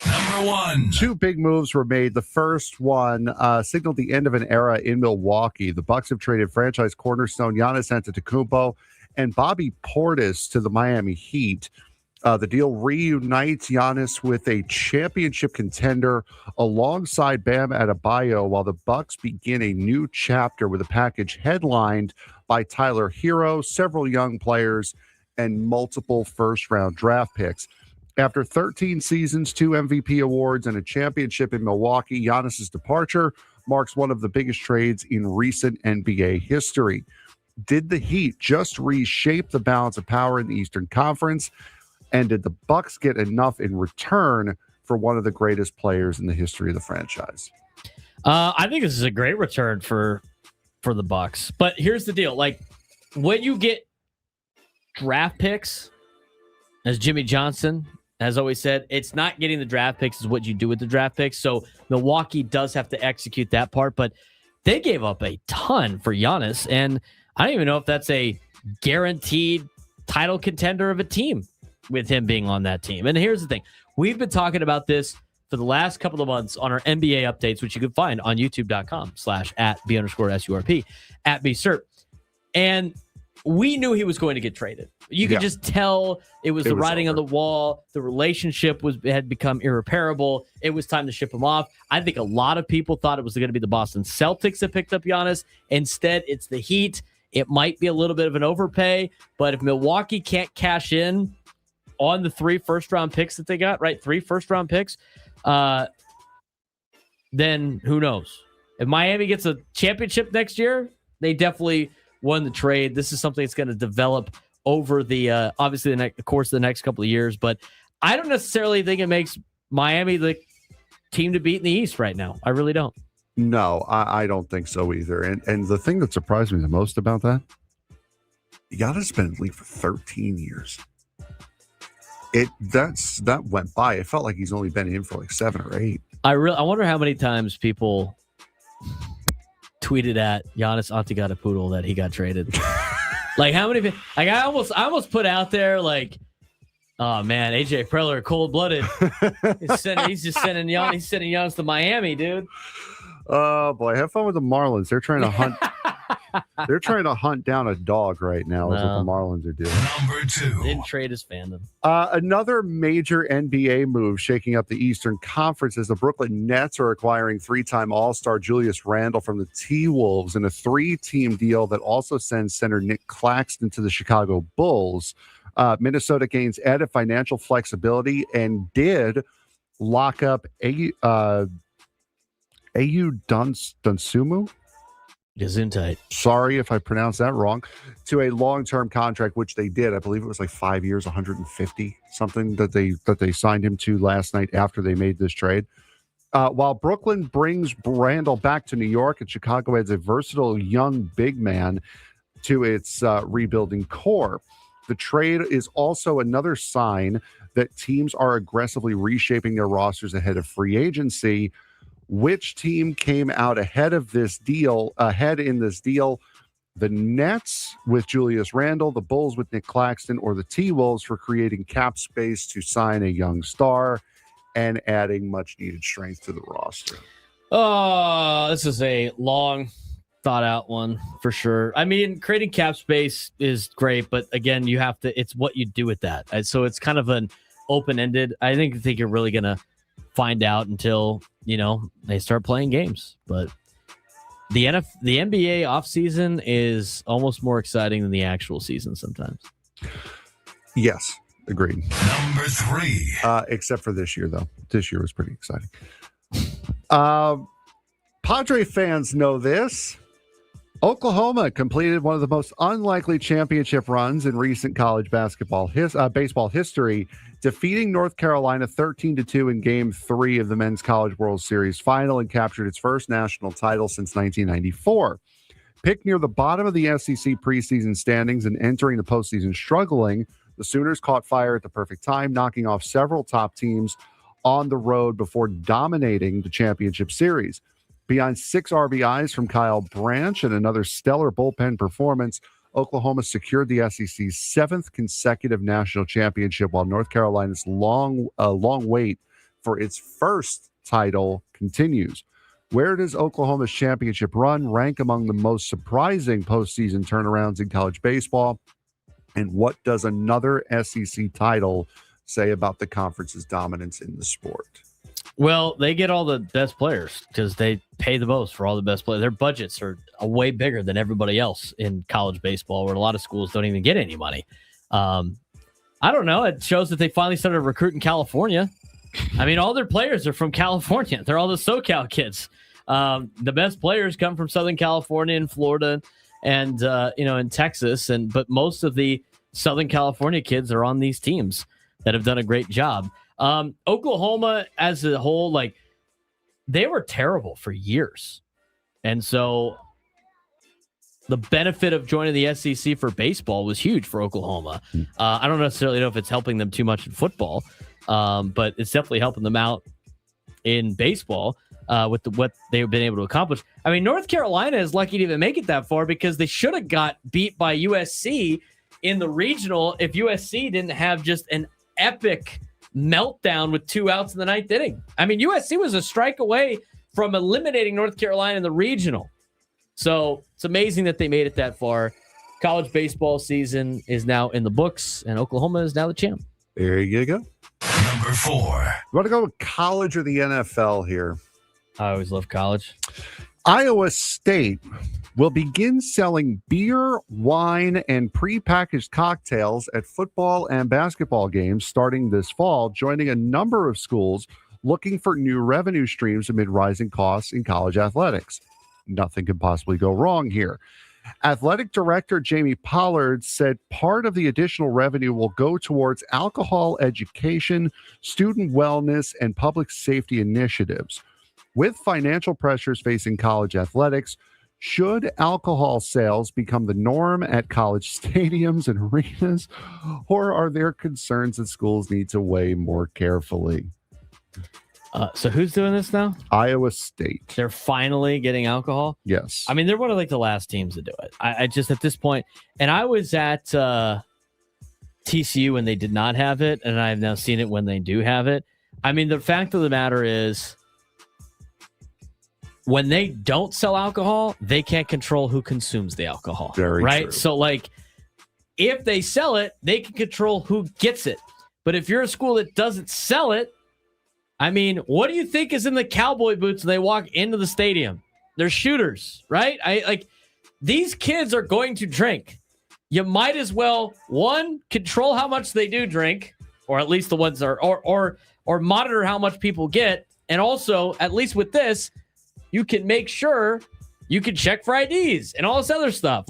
1. 2 big moves were made. The first one signaled the end of an era in Milwaukee. The Bucks have traded franchise cornerstone Giannis Antetokounmpo and Bobby Portis to the Miami Heat. The deal reunites Giannis with a championship contender alongside Bam Adebayo, while the Bucks begin a new chapter with a package headlined by Tyler Hero, several young players, and multiple first-round draft picks. After 13 seasons, 2 MVP awards, and a championship in Milwaukee, Giannis's departure marks one of the biggest trades in recent NBA history. Did the Heat just reshape the balance of power in the Eastern Conference? And did the Bucks get enough in return for one of the greatest players in the history of the franchise? I think this is a great return for the Bucks. But here's the deal. Like, when you get draft picks, as Jimmy Johnson has always said, it's not getting the draft picks, it's what you do with the draft picks. So Milwaukee does have to execute that part. But they gave up a ton for Giannis. And I don't even know if that's a guaranteed title contender of a team with him being on that team. And here's the thing. We've been talking about this for the last couple of months on our NBA updates, which you can find on youtube.com/@B_SURP, @BSURP. And we knew he was going to get traded. You could just tell it was the writing on the wall. The relationship had become irreparable. It was time to ship him off. I think a lot of people thought it was going to be the Boston Celtics that picked up Giannis. Instead, it's the Heat. It might be a little bit of an overpay, but if Milwaukee can't cash in on the 3 first-round picks that they got, right? 3 first-round picks, then who knows? If Miami gets a championship next year, they definitely won the trade. This is something that's going to develop over the obviously the course of the next couple of years. But I don't necessarily think it makes Miami the team to beat in the East right now. I really don't. No, I don't think so either. And the thing that surprised me the most about that, Giannis been in the league for 13 years. That went by. It felt like he's only been in for like 7 or 8. I wonder how many times people tweeted at Giannis Antetokounmpo that he got traded. Like how many? Like I almost put out there like, oh man, AJ Preller cold blooded. He's just sending Giannis to Miami, dude. Oh boy, have fun with the Marlins. They're trying to hunt. They're trying to hunt down a dog right now. Is what the Marlins are doing. Number 2. Didn't trade his fandom. Another major NBA move shaking up the Eastern Conference is the Brooklyn Nets are acquiring 3-time All-Star Julius Randle from the T-Wolves in a 3-team deal that also sends center Nick Claxton to the Chicago Bulls. Minnesota gains added financial flexibility and did lock up Ayu Dosunmu. Gesundheit. Sorry if I pronounced that wrong. To a long-term contract, which they did. I believe it was like 5 years, 150 something that they signed him to last night after they made this trade. While Brooklyn brings Randall back to New York, and Chicago adds a versatile young big man to its rebuilding core. The trade is also another sign that teams are aggressively reshaping their rosters ahead of free agency. Which team came out ahead in this deal? The Nets with Julius Randle, the Bulls with Nick Claxton, or the T-Wolves for creating cap space to sign a young star and adding much-needed strength to the roster? Oh, this is a long, thought-out one for sure. I mean, creating cap space is great, but again, you have to. It's what you do with that. So it's kind of an open-ended. I think you're really gonna find out until they start playing games. But the NBA offseason is almost more exciting than the actual season sometimes. Yes, agreed. Number 3. Except for this year, though. This year was pretty exciting. Padre fans know this. Oklahoma completed one of the most unlikely championship runs in recent college baseball history, defeating North Carolina 13-2 in Game 3 of the Men's College World Series final and captured its first national title since 1994. Picked near the bottom of the SEC preseason standings and entering the postseason struggling, the Sooners caught fire at the perfect time, knocking off several top teams on the road before dominating the championship series. Beyond 6 RBIs from Kyle Branch and another stellar bullpen performance, Oklahoma secured the SEC's 7th consecutive national championship, while North Carolina's long wait for its first title continues. Where does Oklahoma's championship run rank among the most surprising postseason turnarounds in college baseball? And what does another SEC title say about the conference's dominance in the sport? Well, they get all the best players because they pay the most for all the best players. Their budgets are way bigger than everybody else in college baseball, where a lot of schools don't even get any money. I don't know. It shows that they finally started recruiting California. I mean, all their players are from California. They're all the SoCal kids. The best players come from Southern California and Florida and, in Texas. But most of the Southern California kids are on these teams that have done a great job. Oklahoma as a whole, they were terrible for years. And so the benefit of joining the SEC for baseball was huge for Oklahoma. I don't necessarily know if it's helping them too much in football, but it's definitely helping them out in baseball with what they've been able to accomplish. I mean, North Carolina is lucky to even make it that far because they should have got beat by USC in the regional if USC didn't have just an epic meltdown with 2 outs in the 9th inning. I mean, USC was a strike away from eliminating North Carolina in the regional. So it's amazing that they made it that far. College baseball season is now in the books, and Oklahoma is now the champ. There you go. Number 4. You want to go with college or the NFL here? I always love college. Iowa State will begin selling beer, wine, and prepackaged cocktails at football and basketball games starting this fall, joining a number of schools looking for new revenue streams amid rising costs in college athletics. Nothing could possibly go wrong here. Athletic Director Jamie Pollard said part of the additional revenue will go towards alcohol education, student wellness, and public safety initiatives. With financial pressures facing college athletics, should alcohol sales become the norm at college stadiums and arenas, or are there concerns that schools need to weigh more carefully? So who's doing this now? Iowa State. They're finally getting alcohol? Yes. I mean, they're one of the last teams to do it. I just, at this point, and I was at TCU when they did not have it, and I've now seen it when they do have it. I mean, the fact of the matter is, when they don't sell alcohol, they can't control who consumes the alcohol. Very right? true. So, if they sell it, they can control who gets it. But if you're a school that doesn't sell it, I mean, what do you think is in the cowboy boots when they walk into the stadium? They're shooters, right? These kids are going to drink. You might as well, one, control how much they do drink, or at least the ones that are, or monitor how much people get. And also, at least with this, you can make sure you can check for IDs and all this other stuff.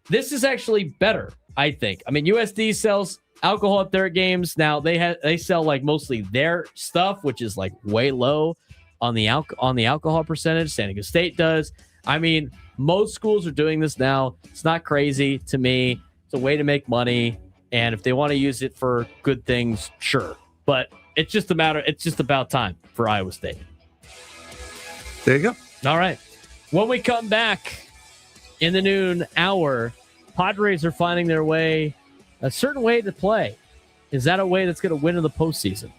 This is actually better, I think. I mean, USD sells alcohol at their games. Now they sell mostly their stuff, which is way low on the alcohol percentage. San Diego State does. I mean, most schools are doing this now. It's not crazy to me. It's a way to make money. And if they want to use it for good things, sure. But it's just about time for Iowa State. There you go. All right. When we come back in the noon hour, Padres are finding their way, a certain way to play. Is that a way that's going to win in the postseason?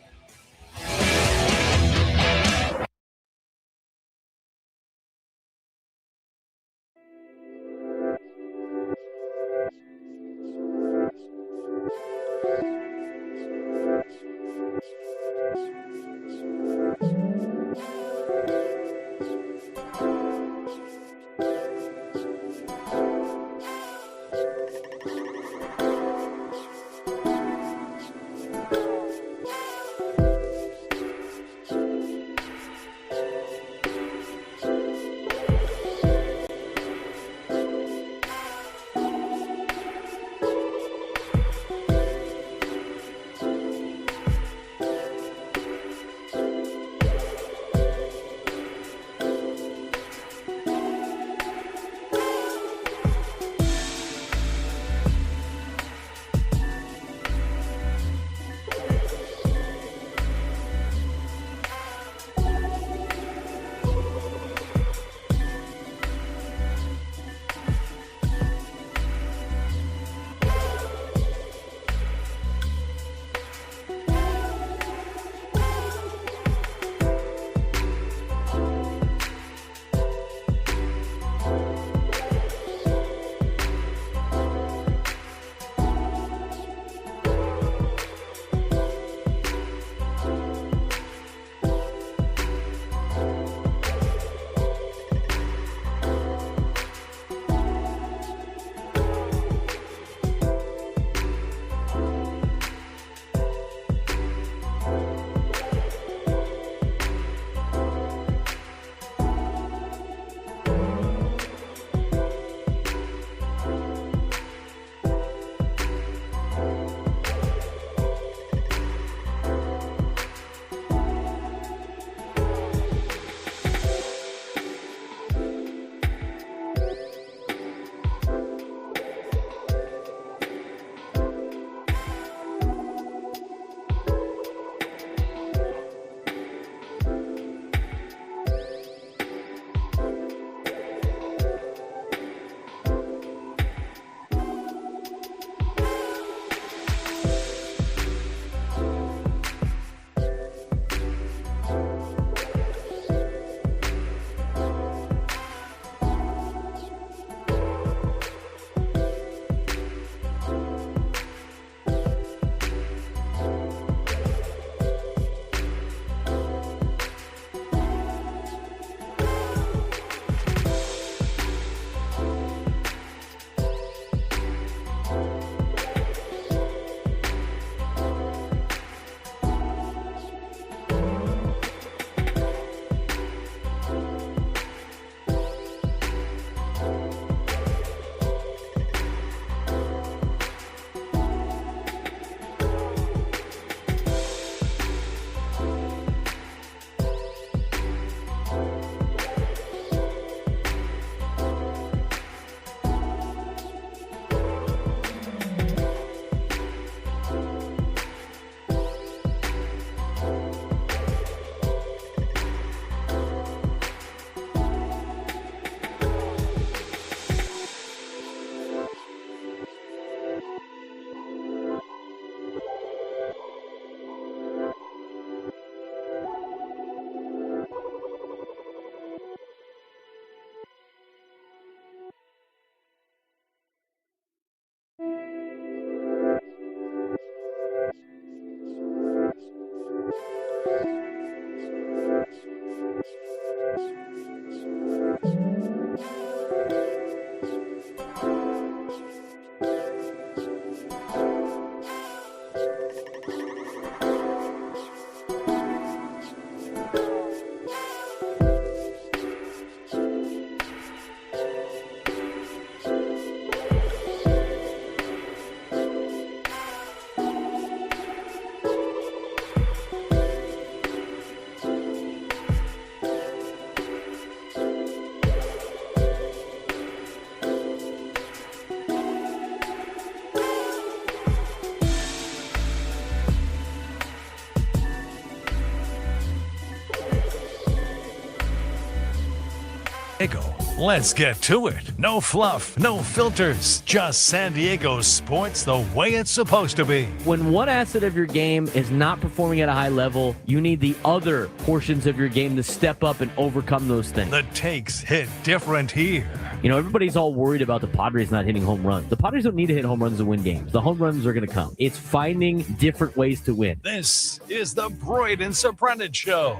Let's get to it. No fluff, no filters, just San Diego sports the way it's supposed to be. When one asset of your game is not performing at a high level, you need the other portions of your game to step up and overcome those things. The takes hit different here. You know, everybody's all worried about the Padres not hitting home runs. The Padres don't need to hit home runs to win games. The home runs are going to come. It's finding different ways to win. This is the Braden Surprenant Show.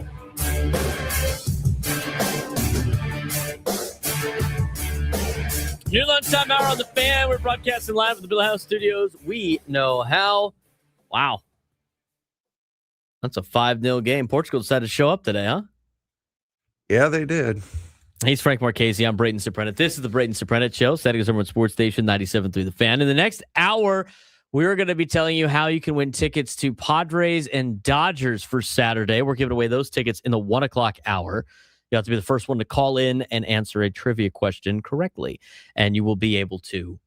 New lunchtime hour on the Fan. We're broadcasting live from the Bill House Studios. We know how. Wow. That's a 5-0 game. Portugal decided to show up today, huh? Yeah, they did. He's Frank Marchese. I'm Braden Surprenant. This is the Braden Surprenant Show. San Diego's number one sports station, 97.3 The Fan. In the next hour, we're going to be telling you how you can win tickets to Padres and Dodgers for Saturday. We're giving away those tickets in the 1 o'clock hour. You have to be the first one to call in and answer a trivia question correctly, and you will be able to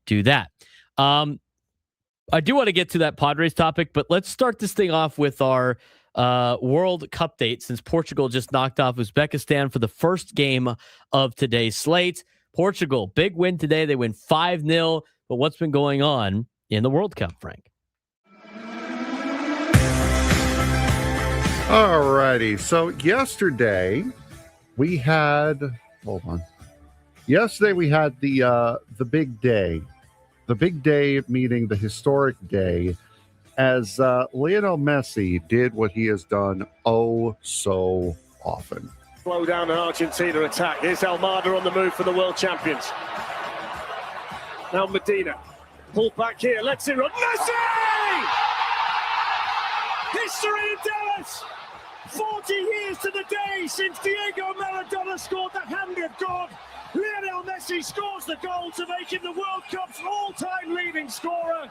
do that. I do want to get to that Padres topic, but let's start this thing off with our World Cupdate, since Portugal just knocked off Uzbekistan for the first game of today's slate. Portugal, big win today. They win 5-0, but what's been going on in the World Cup, Frank? All righty. So yesterday we had the big day. The big day, meaning the historic day, as Lionel Messi did what he has done oh so often. Slow down an Argentina attack. Here's Almada on the move for the world champions. Now Medina. Pull back here. Let's it run. Messi! History in Dallas! 40 years to the day since Diego Maradona scored the hand of God. Lionel Messi scores the goal to make him the World Cup's all-time leading scorer.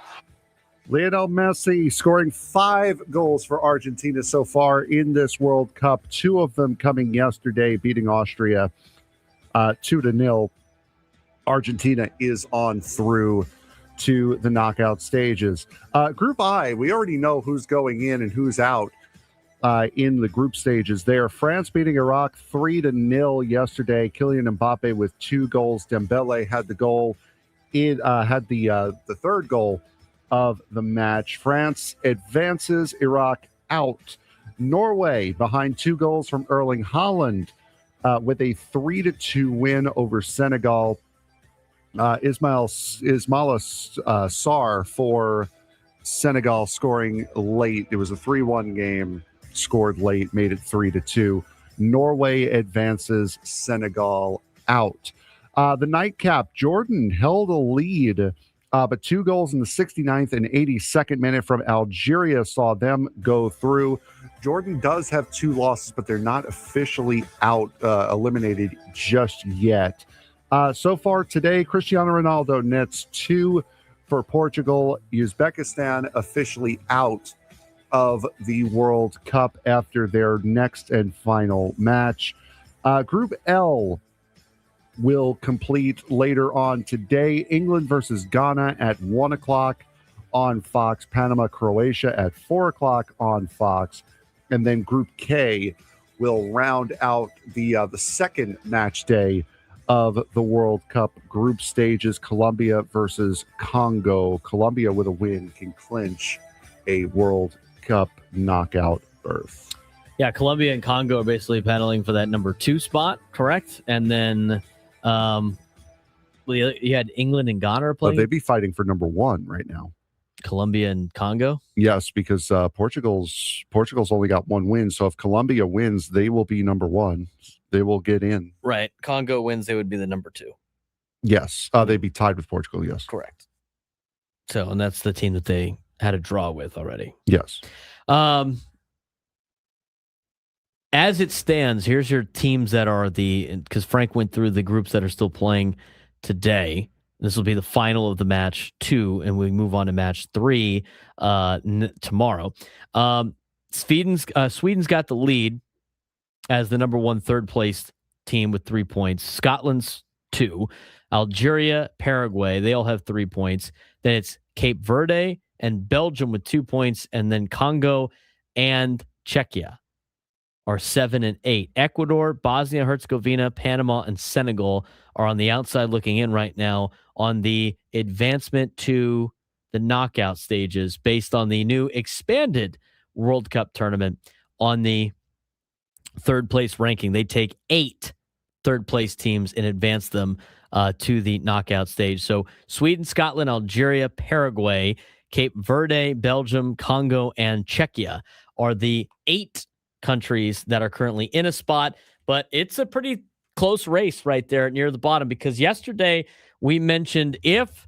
Lionel Messi scoring 5 goals for Argentina so far in this World Cup. 2 of them coming yesterday, beating Austria 2-0. Argentina is on through to the knockout stages. Group I, we already know who's going in and who's out in the group stages there. France beating Iraq 3-0 yesterday. Kylian Mbappe with 2 goals. Dembele had the goal. Had the third goal of the match. France advances, Iraq out. Norway behind 2 goals from Erling Haaland with a 3-2 win over Senegal. Ismaila Sarr for Senegal scoring late. It was a 3-1 game, scored late, made it 3-2. Norway advances, Senegal out. The nightcap, Jordan held a lead, but 2 goals in the 69th and 82nd minute from Algeria saw them go through. Jordan does have 2 losses, but they're not officially out, eliminated just yet. So far today, Cristiano Ronaldo nets 2 for Portugal. Uzbekistan officially out of the World Cup after their next and final match. Group L will complete later on today. England versus Ghana at 1 o'clock on Fox. Panama, Croatia at 4 o'clock on Fox. And then Group K will round out the second match day of the World Cup group stages. Colombia versus Congo. Colombia with a win can clinch a World Cup knockout berth. Yeah, Colombia and Congo are basically battling for that number 2 spot, correct? And then you had England and Ghana playing. They'd be fighting for number 1 right now. Colombia and Congo? Yes, because Portugal's only got 1 win. So if Colombia wins, they will be number 1. They will get in. Right. Congo wins, they would be the number 2. Yes. They'd be tied with Portugal, yes. Correct. So, and that's the team that they had a draw with already. Yes. As it stands, here's your teams that are because Frank went through the groups that are still playing today. This will be the final of the match 2, and we move on to match 3 tomorrow. Sweden's got the lead as the number 1 third place team with 3 points. Scotland's 2. Algeria, Paraguay, they all have 3 points. Then it's Cape Verde and Belgium with 2 points, and then Congo and Czechia are 7-8. Ecuador, Bosnia-Herzegovina, Panama, and Senegal are on the outside looking in right now on the advancement to the knockout stages based on the new expanded World Cup tournament on the third place ranking. They take 8 third place teams and advance them to the knockout stage. So Sweden, Scotland, Algeria, Paraguay, Cape Verde, Belgium, Congo, and Czechia are the 8 countries that are currently in a spot, but it's a pretty close race right there near the bottom, because yesterday we mentioned if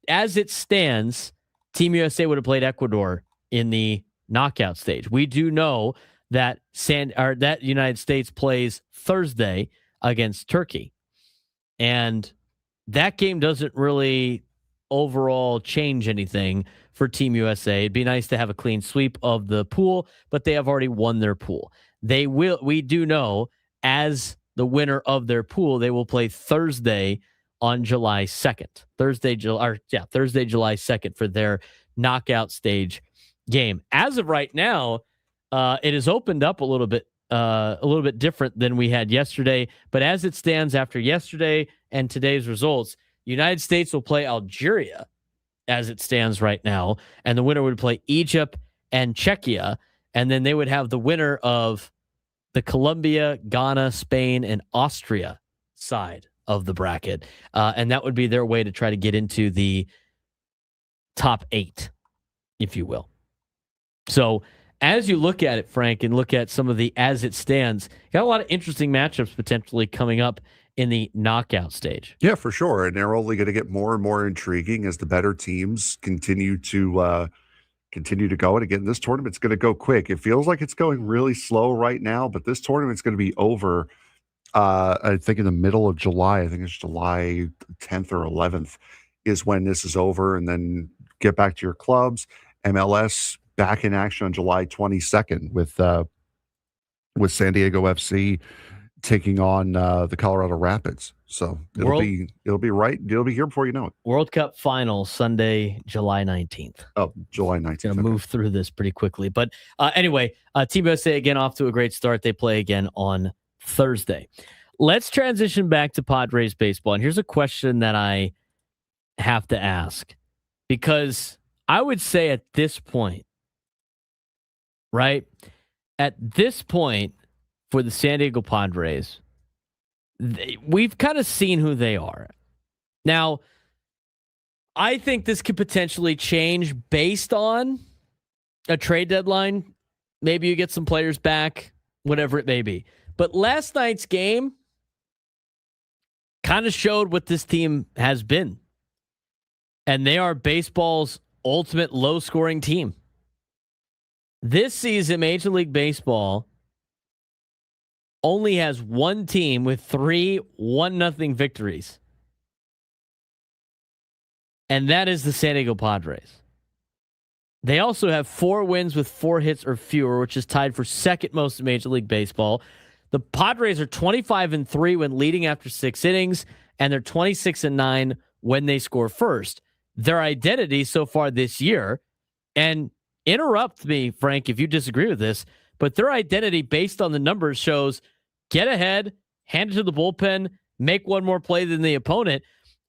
as it stands, Team USA would have played Ecuador in the knockout stage. We do know that that United States plays Thursday against Turkey, and that game doesn't really overall change anything for Team USA. It'd be nice to have a clean sweep of the pool, but they have already won their pool. We do know, as the winner of their pool, they will play Thursday on July 2nd. Thursday, July 2nd for their knockout stage game. As of right now, it has opened up a little bit different than we had yesterday. But as it stands after yesterday and today's results, United States will play Algeria as it stands right now, and the winner would play Egypt and Czechia, and then they would have the winner of the Colombia, Ghana, Spain, and Austria side of the bracket, and that would be their way to try to get into the top 8, if you will. So as you look at it, Frank, and look at some of the as it stands, you got a lot of interesting matchups potentially coming up in the knockout stage. Yeah, for sure. And they're only going to get more and more intriguing as the better teams continue to go. And again, this tournament's going to go quick. It feels like it's going really slow right now, but this tournament's going to be over, I think, in the middle of July. I think it's July 10th or 11th is when this is over. And then get back to your clubs. MLS back in action on July 22nd with San Diego FC taking on the Colorado Rapids. So it'll be here before you know it. World Cup final Sunday, July 19th. Oh, July 19th. Going to move through this pretty quickly. But anyway, Team USA again off to a great start. They play again on Thursday. Let's transition back to Padres baseball. And here's a question that I have to ask, because I would say at this point, right? At this point for the San Diego Padres, we've kind of seen who they are. Now, I think this could potentially change based on a trade deadline. Maybe you get some players back, whatever it may be. But last night's game kind of showed what this team has been. And they are baseball's ultimate low-scoring team. This season, Major League Baseball only has one team with 3 1-0 victories. And that is the San Diego Padres. They also have 4 wins with 4 hits or fewer, which is tied for second most in Major League Baseball. The Padres are 25-3 when leading after 6 innings, and they're 26-9 when they score first. Their identity so far this year, and interrupt me, Frank, if you disagree with this, but their identity based on the numbers shows get ahead, hand it to the bullpen, make one more play than the opponent.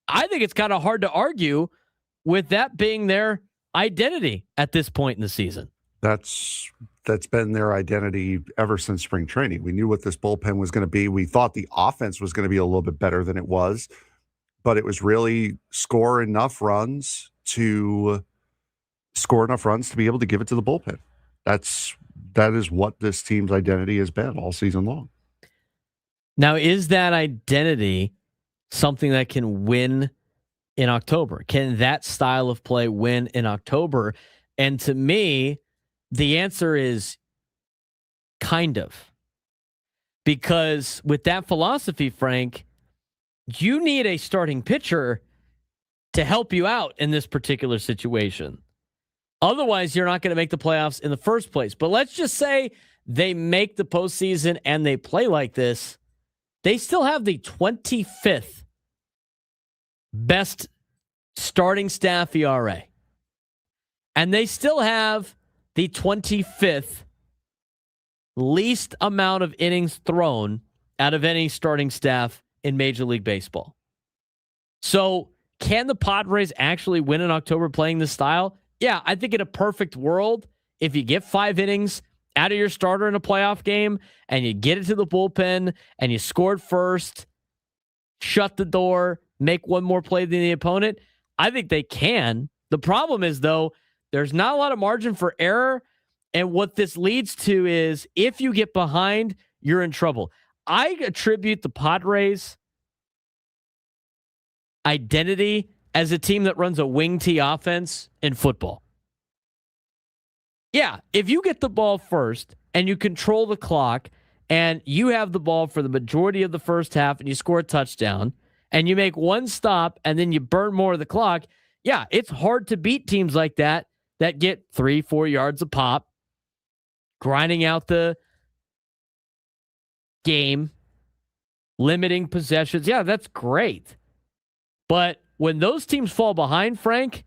I think it's kind of hard to argue with that being their identity at this point in the season. That's been their identity ever since spring training. We knew what this bullpen was going to be. We thought the offense was going to be a little bit better than it was, but it was really score enough runs to be able to give it to the bullpen. That is what this team's identity has been all season long. Now, is that identity something that can win in October? Can that style of play win in October? And to me, the answer is kind of. Because with that philosophy, Frank, you need a starting pitcher to help you out in this particular situation. Otherwise, you're not going to make the playoffs in the first place. But let's just say they make the postseason and they play like this. They still have the 25th best starting staff ERA. And they still have the 25th least amount of innings thrown out of any starting staff in Major League Baseball. So can the Padres actually win in October playing this style? Yeah, I think in a perfect world, if you get 5 innings out of your starter in a playoff game and you get it to the bullpen and you scored first, shut the door, make one more play than the opponent, I think they can. The problem is, though, there's not a lot of margin for error. And what this leads to is if you get behind, you're in trouble. I attribute the Padres' identity as a team that runs a wing tee offense in football. Yeah, if you get the ball first and you control the clock and you have the ball for the majority of the first half and you score a touchdown and you make one stop and then you burn more of the clock, yeah, it's hard to beat teams like that get 3-4 yards a pop, grinding out the game, limiting possessions. Yeah, that's great. But when those teams fall behind, Frank,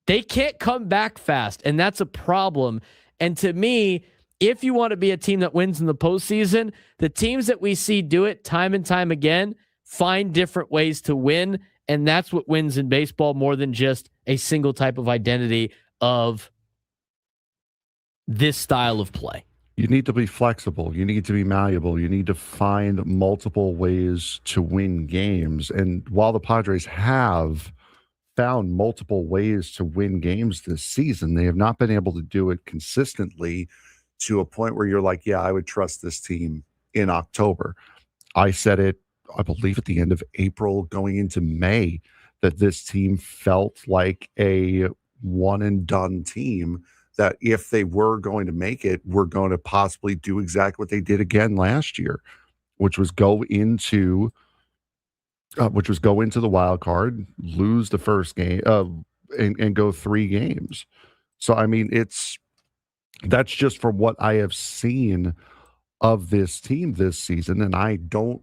they can't come back fast, and that's a problem. And to me, if you want to be a team that wins in the postseason, the teams that we see do it time and time again find different ways to win, and that's what wins in baseball more than just a single type of identity of this style of play. You need to be flexible. You need to be malleable. You need to find multiple ways to win games. And while the Padres have found multiple ways to win games this season, they have not been able to do it consistently to a point where you're like, yeah, I would trust this team in October. I said it, I believe, at the end of April going into May, that this team felt like a one and done team, that if they were going to make it, we're going to possibly do exactly what they did again last year, which was go into the wild card, lose the first game, and go 3 games. So, I mean, that's just from what I have seen of this team this season. And I don't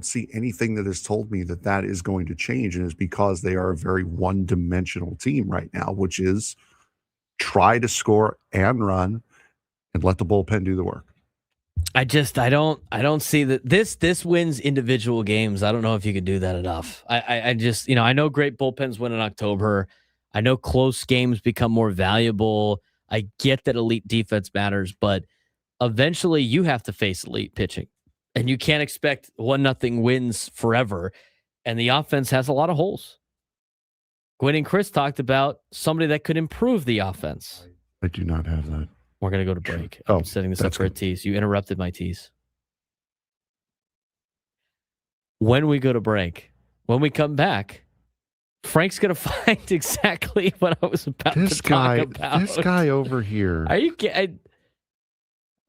see anything that has told me that is going to change. And it's because they are a very one-dimensional team right now, which is try to score and run and let the bullpen do the work. I don't see that this wins individual games. I don't know if you could do that enough. I just, I know great bullpens win in October. I know close games become more valuable. I get that elite defense matters, but eventually you have to face elite pitching, and you can't expect 1-0 wins forever. And the offense has a lot of holes. Gwen and Chris talked about somebody that could improve the offense. I do not have that. We're going to go to break. I'm setting this up for a tease. You interrupted my tease. When we go to break, when we come back, Frank's going to find exactly what I was about to talk about. This guy over here. Are you kidding?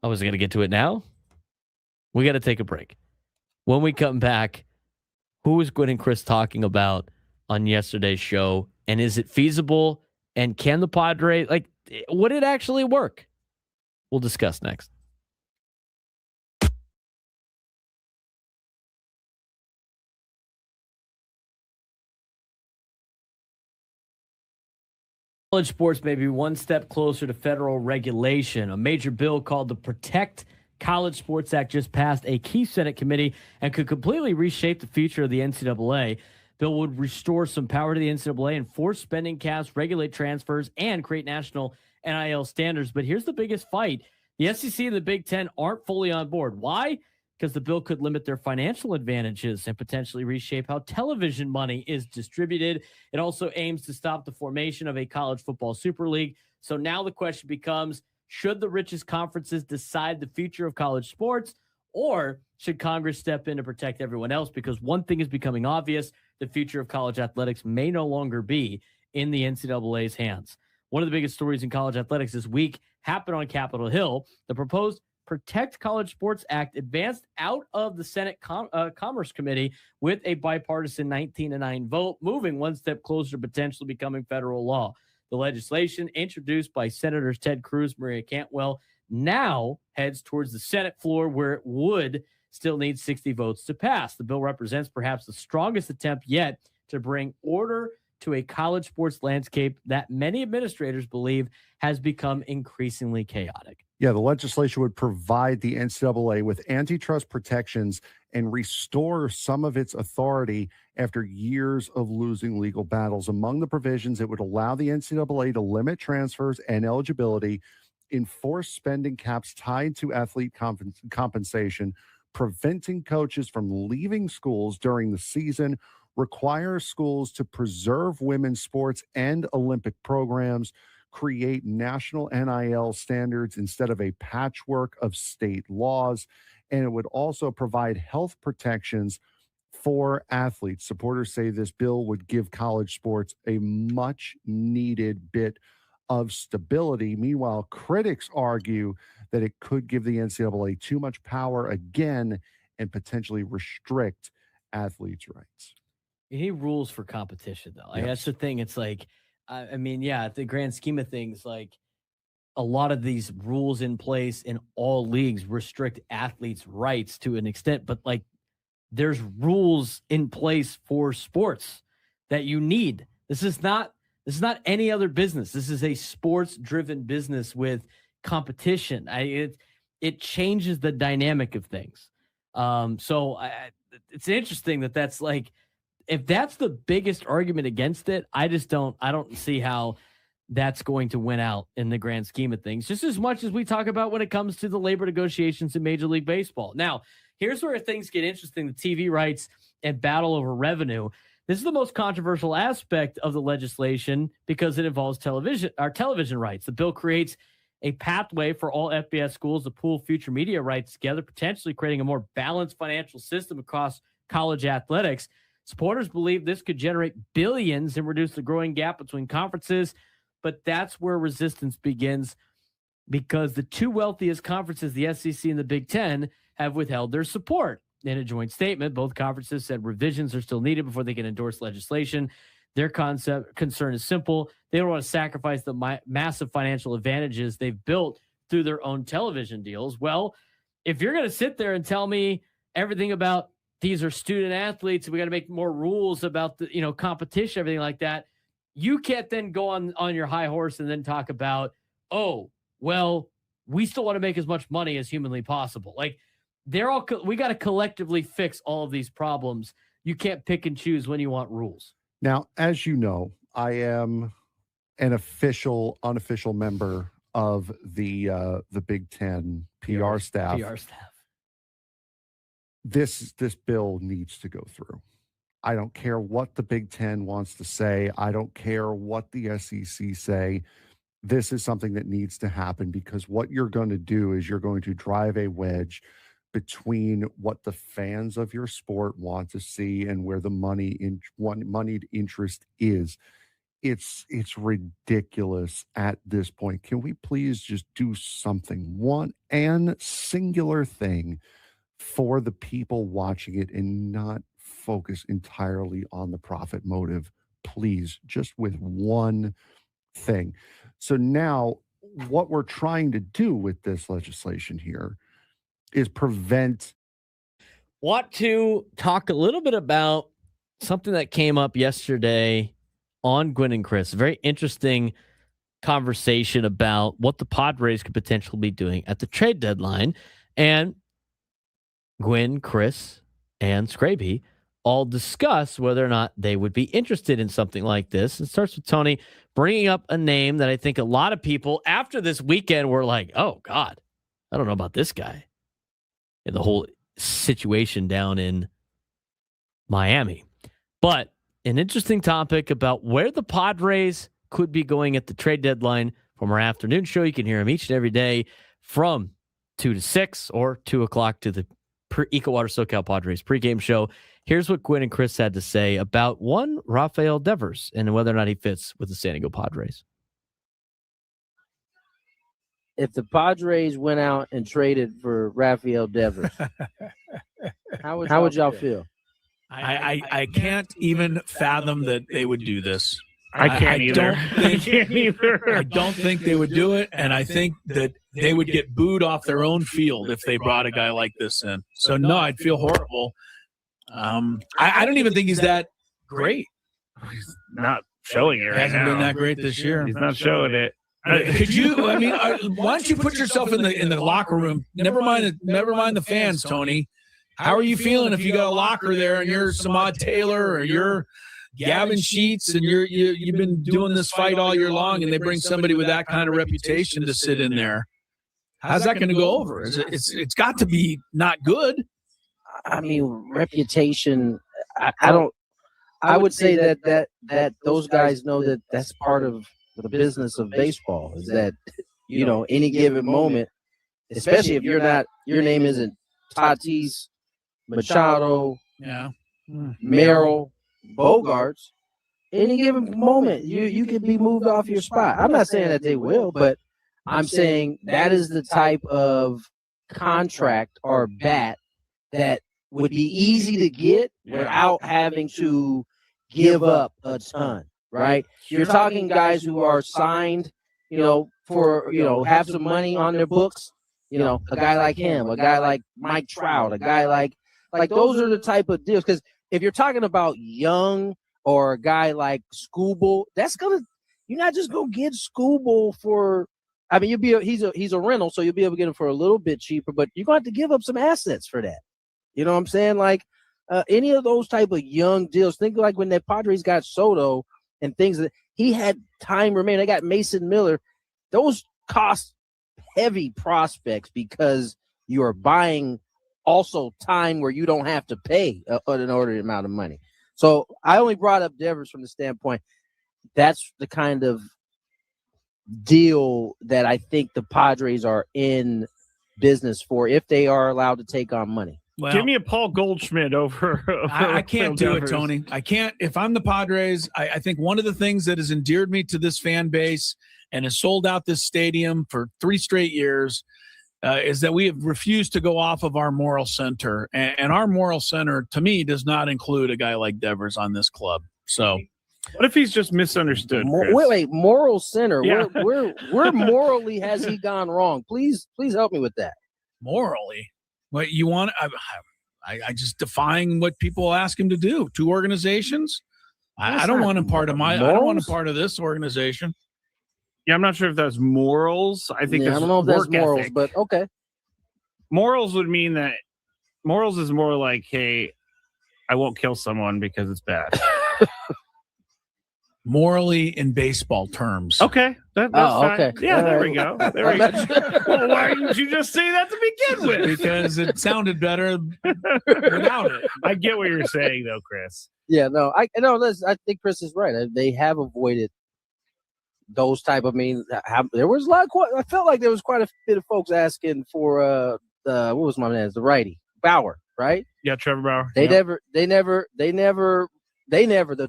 I was going to get to it now. We got to take a break. When we come back, who was Gwen and Chris talking about on yesterday's show, and is it feasible? And can the Padres, would it actually work? We'll discuss next. College sports may be one step closer to federal regulation. A major bill called the Protect College Sports Act just passed a key Senate committee and could completely reshape the future of the NCAA. Bill would restore some power to the NCAA, enforce spending caps, regulate transfers, and create national NIL standards. But here's the biggest fight. The SEC and the Big Ten aren't fully on board. Why? Because the bill could limit their financial advantages and potentially reshape how television money is distributed. It also aims to stop the formation of a college football super league. So now the question becomes, should the richest conferences decide the future of college sports, or should Congress step in to protect everyone else? Because one thing is becoming obvious: the future of college athletics may no longer be in the NCAA's hands. One of the biggest stories in college athletics this week happened on Capitol Hill. The proposed Protect College Sports Act advanced out of the Senate Commerce Committee with a bipartisan 19-9 vote, moving one step closer to potentially becoming federal law. The legislation, introduced by Senators Ted Cruz, Maria Cantwell, now heads towards the Senate floor, where it would still need 60 votes to pass. The bill represents perhaps the strongest attempt yet to bring order to a college sports landscape that many administrators believe has become increasingly chaotic. Yeah, the legislation would provide the NCAA with antitrust protections and restore some of its authority after years of losing legal battles. Among the provisions, it would allow the NCAA to limit transfers and eligibility, enforce spending caps tied to athlete compensation, preventing coaches from leaving schools during the season, require schools to preserve women's sports and Olympic programs, create national NIL standards instead of a patchwork of state laws, and it would also provide health protections for athletes. Supporters say this bill would give college sports a much needed bit of stability. Meanwhile, critics argue that it could give the NCAA too much power again and potentially restrict athletes' rights. You need rules for competition, though. Like, that's the thing. It's like, I mean, yeah, at the grand scheme of things, like a lot of these rules in place in all leagues restrict athletes' rights to an extent, but like there's rules in place for sports that you need. This is not any other business. This is a sports-driven business with competition. It changes the dynamic of things. It's interesting that's like, if that's the biggest argument against it, I don't see how that's going to win out in the grand scheme of things, just as much as we talk about when it comes to the labor negotiations in Major League Baseball. Now, here's where things get interesting, the TV rights and battle over revenue. This is the most controversial aspect of the legislation because it involves television rights. The bill creates a pathway for all FBS schools to pool future media rights together, potentially creating a more balanced financial system across college athletics. Supporters believe this could generate billions and reduce the growing gap between conferences, but that's where resistance begins because the two wealthiest conferences, the SEC and the Big Ten, have withheld their support. In a joint statement, both conferences said revisions are still needed before they can endorse legislation. Their concern is simple. They don't want to sacrifice the massive financial advantages they've built through their own television deals. Well, if you're going to sit there and tell me everything about these are student athletes, we got to make more rules about the competition, everything like that, you can't then go on your high horse and then talk about, oh, well, we still want to make as much money as humanly possible. Like, we got to collectively fix all of these problems. You can't pick and choose when you want rules. Now, as you know, I am an unofficial member of the Big Ten PR staff. This bill needs to go through. I don't care what the Big Ten wants to say. I don't care what the SEC say. This is something that needs to happen because what you're going to do is you're going to drive a wedge between what the fans of your sport want to see and where the moneyed interest is. It's ridiculous at this point. Can we please just do something, one and singular thing for the people watching it and not focus entirely on the profit motive, please, just with one thing. So now what we're trying to do with this legislation here is Want to talk a little bit about something that came up yesterday on Gwynn and Chris. A very interesting conversation about what the Padres could potentially be doing at the trade deadline. And Gwynn, Chris, and Scraby all discuss whether or not they would be interested in something like this. It starts with Tony bringing up a name that I think a lot of people after this weekend were like, oh, God, I don't know about this guy. And the whole situation down in Miami. But an interesting topic about where the Padres could be going at the trade deadline from our afternoon show. You can hear him each and every day from 2 to 6 or 2 o'clock to the EcoWater SoCal Padres pregame show. Here's what Gwynn and Chris had to say about one Rafael Devers and whether or not he fits with the San Diego Padres. If the Padres went out and traded for Rafael Devers, how would y'all feel? I can't even fathom that they would do this. I can't either. I don't think they would do it, and I think that they would get booed off their own field if they brought a guy like this in. So, no, I'd feel horrible. I don't even think he's that great. He's not showing it right now. Hasn't been that great this year. He's not showing it. Could you? I mean, why don't you put yourself in the locker room? Never mind the fans, Tony. How are you feeling if you got a locker there and you're Samad Taylor or you're Gavin Sheets and you've been doing this fight all year long, and they bring somebody with that kind of reputation to sit in there? How's that going to go over? It's got to be not good. I mean, reputation. I would say that those guys know that that's part of the business of baseball. Is that any given moment, especially if your name isn't Tatis, Machado, Merrill, Bogarts. Any given moment, you could be moved off your spot. I'm not saying that they will, but I'm saying that is the type of contract or bat that would be easy to get without having to give up a ton, right? You're talking guys who are signed, for, have some money on their books, a guy like him, a guy like Mike Trout, a guy like those are the type of deals. Because if you're talking about Young or a guy like Skubal, you're not just gonna get Skubal for. I mean, he's a rental, so you'll be able to get him for a little bit cheaper, but you're going to have to give up some assets for that. You know what I'm saying? Like any of those type of young deals. Think like when the Padres got Soto and things that he had time remaining. They got Mason Miller. Those cost heavy prospects because you are buying also time where you don't have to pay an ordinary amount of money. So I only brought up Devers from the standpoint that's the kind of deal that I think the Padres are in business for if they are allowed to take on money. Well, give me a Paul Goldschmidt over I can't do it, Tony. I can't. If I'm the Padres, I think one of the things that has endeared me to this fan base and has sold out this stadium for 3 straight years is that we have refused to go off of our moral center. And our moral center, to me, does not include a guy like Devers on this club. So what if he's just misunderstood? Wait, moral center. Yeah. Where morally has he gone wrong? Please help me with that. Morally? What you want? I just defying what people ask him to do. 2 organizations. I don't want him part of I don't want him part of this organization. Yeah, I'm not sure if that's morals. I think I don't know if that's morals, ethic. but okay. Morals would mean that morals is more like, hey, I won't kill someone because it's bad. Morally in baseball terms. Okay. That's fine. Okay. Yeah, there we go. There we go. Well, why didn't you just say that to begin with? Because it sounded better without it. I get what you're saying, though, Chris. Yeah, no, I think Chris is right. They have avoided those type of there was a lot. I felt like there was quite a bit of folks asking for what was my name? The righty Bauer, right? Yeah, Trevor Bauer. The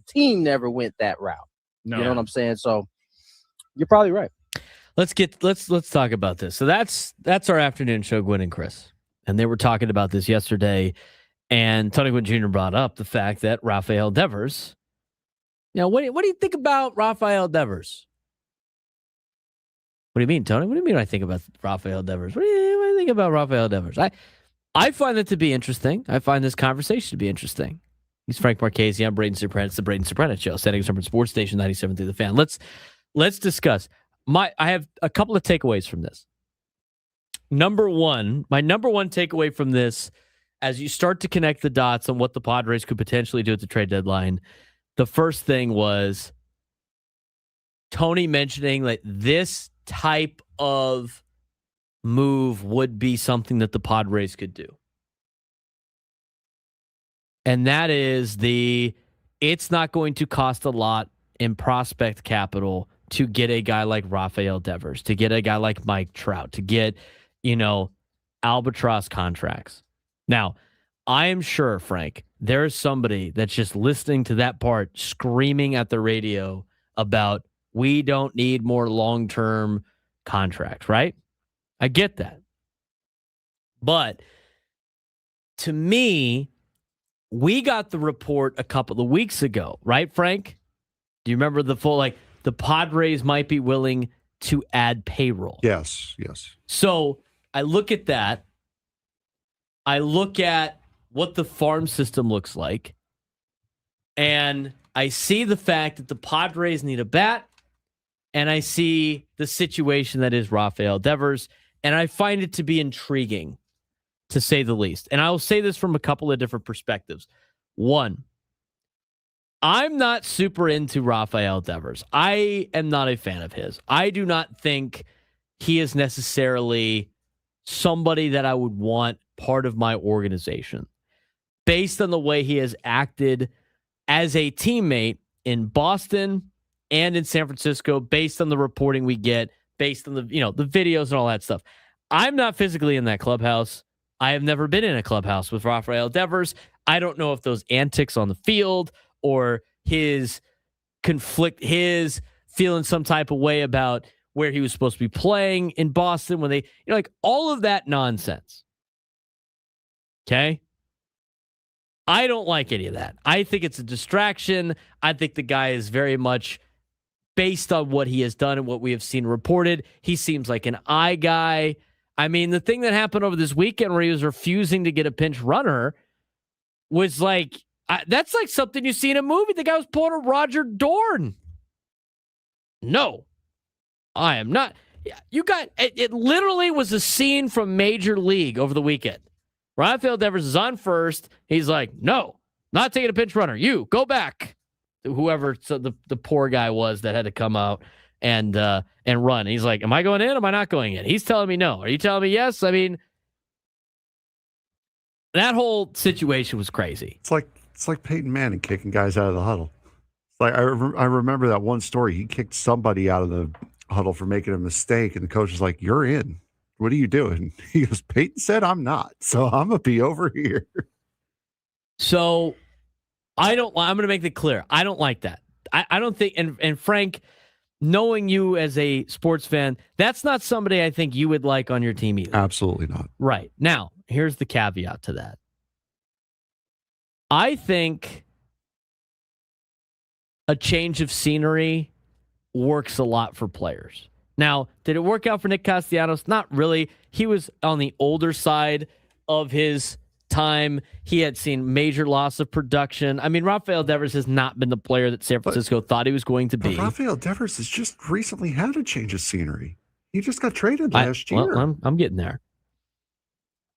team never went that route. No. You know what I'm saying? So you're probably right. Let's talk about this. So that's our afternoon show, Gwynn and Chris. And they were talking about this yesterday. And Tony Gwynn Jr. brought up the fact that Rafael Devers. Now, what do you think about Rafael Devers? What do you mean, Tony? What do you mean I think about Rafael Devers? What do you think about Rafael Devers? I find it to be interesting. I find this conversation to be interesting. He's Frank Marchese. I'm Braden Surprenant. It's the Braden Surprenant Show, Setting Sun Sports Station 97 through the Fan. Let's discuss. I have a couple of takeaways from this. My number one takeaway from this, as you start to connect the dots on what the Padres could potentially do at the trade deadline, the first thing was Tony mentioning that this type of move would be something that the Padres could do. And that is it's not going to cost a lot in prospect capital to get a guy like Rafael Devers, to get a guy like Mike Trout, to get, albatross contracts. Now, I am sure, Frank, there is somebody that's just listening to that part screaming at the radio about we don't need more long-term contracts, right? I get that. But to me, we got the report a couple of weeks ago, right, Frank? Do you remember the Padres might be willing to add payroll? Yes. So I look at that. I look at what the farm system looks like, and I see the fact that the Padres need a bat and I see the situation that is Rafael Devers, and I find it to be intriguing, to say the least. And I will say this from a couple of different perspectives. One, I'm not super into Rafael Devers. I am not a fan of his. I do not think he is necessarily somebody that I would want part of my organization based on the way he has acted as a teammate in Boston and in San Francisco, based on the reporting we get, based on the videos and all that stuff. I'm not physically in that clubhouse. I have never been in a clubhouse with Rafael Devers. I don't know if those antics on the field or his feeling some type of way about where he was supposed to be playing in Boston when they, like all of that nonsense. Okay. I don't like any of that. I think it's a distraction. I think the guy is very much, based on what he has done and what we have seen reported, he seems like an eye guy. I mean, the thing that happened over this weekend where he was refusing to get a pinch runner was like, that's like something you see in a movie. The guy was pulling a Roger Dorn. No, I am not. It literally was a scene from Major League over the weekend. Rafael Devers is on first. He's like, no, not taking a pinch runner. You go back. Whoever the poor guy was that had to come out and run. He's like, am I going in? Am I not going in? He's telling me no. Are you telling me yes? I mean, that whole situation was crazy. It's like Peyton Manning kicking guys out of the huddle. It's like I remember that one story. He kicked somebody out of the huddle for making a mistake, and the coach was like, "You're in. What are you doing?" He goes, "Peyton said I'm not, so I'm gonna be over here." So I'm going to make it clear. I don't like that. I don't think, and Frank, knowing you as a sports fan, that's not somebody I think you would like on your team either. Absolutely not. Right. Now, here's the caveat to that. I think a change of scenery works a lot for players. Now, did it work out for Nick Castellanos? Not really. He was on the older side of his time. He had seen major loss of production. I mean, Rafael Devers has not been the player that San Francisco thought he was going to be. Rafael Devers has just recently had a change of scenery. He just got traded last year. Well, I'm getting there.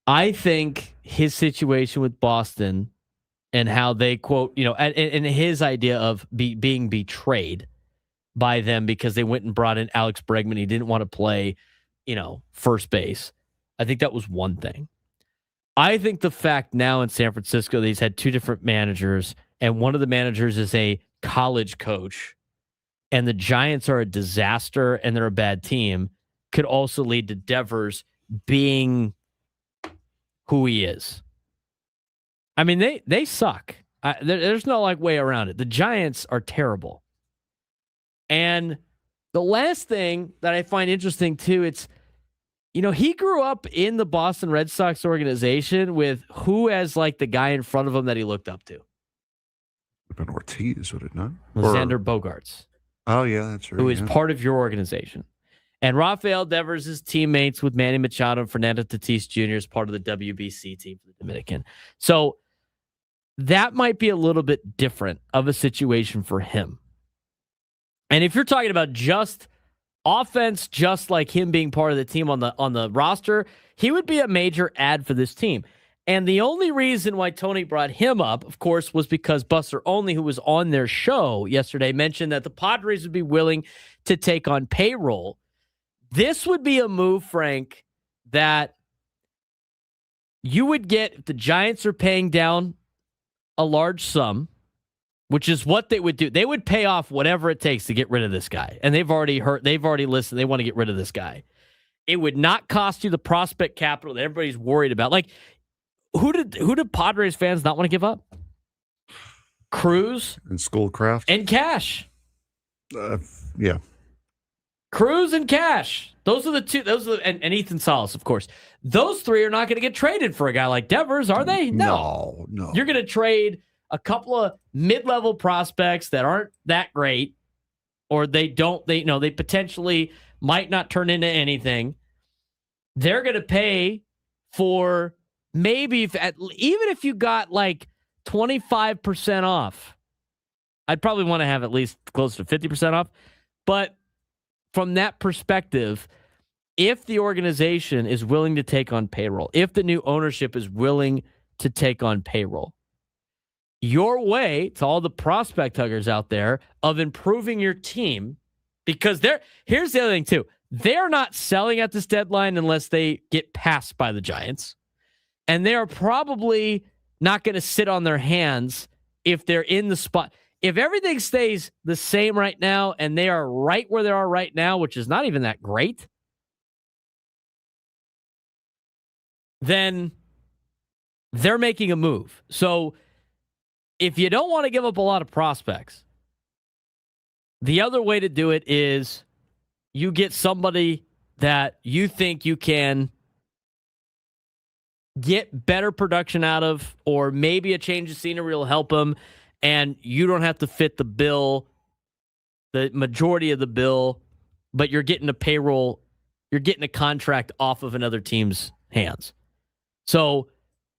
I think his situation with Boston and how they quote, and his idea of being betrayed by them because they went and brought in Alex Bregman. He didn't want to play, first base. I think that was one thing. I think the fact now in San Francisco that he's had two different managers, and one of the managers is a college coach, and the Giants are a disaster and they're a bad team, could also lead to Devers being who he is. I mean, they suck. There's no way around it. The Giants are terrible. And the last thing that I find interesting too, it's, he grew up in the Boston Red Sox organization with who as the guy in front of him that he looked up to. Been Ortiz, would it not? Xander Bogaerts. Oh yeah, that's right. Who is part of your organization. And Rafael Devers is teammates with Manny Machado and Fernando Tatis Jr. as part of the WBC team for the Dominican. So that might be a little bit different of a situation for him. And if you're talking about just offense, just like him being part of the team on the roster, he would be a major add for this team. And the only reason why Tony brought him up, of course, was because Buster Olney, who was on their show yesterday, mentioned that the Padres would be willing to take on payroll. This would be a move, Frank, that you would get if the Giants are paying down a large sum, which is what they would do. They would pay off whatever it takes to get rid of this guy. And they've already listened. They want to get rid of this guy. It would not cost you the prospect capital that everybody's worried about. Who did Padres fans not want to give up? Cruz and Schoolcraft and Cash. Yeah. Cruz and Cash. Those are the two. And Ethan Salas, of course. Those three are not going to get traded for a guy like Devers, are they? No. You're going to trade a couple of mid-level prospects that aren't that great, or they potentially might not turn into anything. They're going to pay for maybe even if you got 25% off. I'd probably want to have at least close to 50% off, but from that perspective, if the organization is willing to take on payroll, if the new ownership is willing to take on payroll, your way to all the prospect huggers out there of improving your team, because here's the other thing too. They're not selling at this deadline unless they get passed by the Giants. And they are probably not going to sit on their hands if they're in the spot. If everything stays the same right now and they are right where they are right now, which is not even that great, then they're making a move. So if you don't want to give up a lot of prospects, the other way to do it is you get somebody that you think you can get better production out of, or maybe a change of scenery will help them, and you don't have to fit the bill, the majority of the bill, but you're getting a payroll, you're getting a contract off of another team's hands. So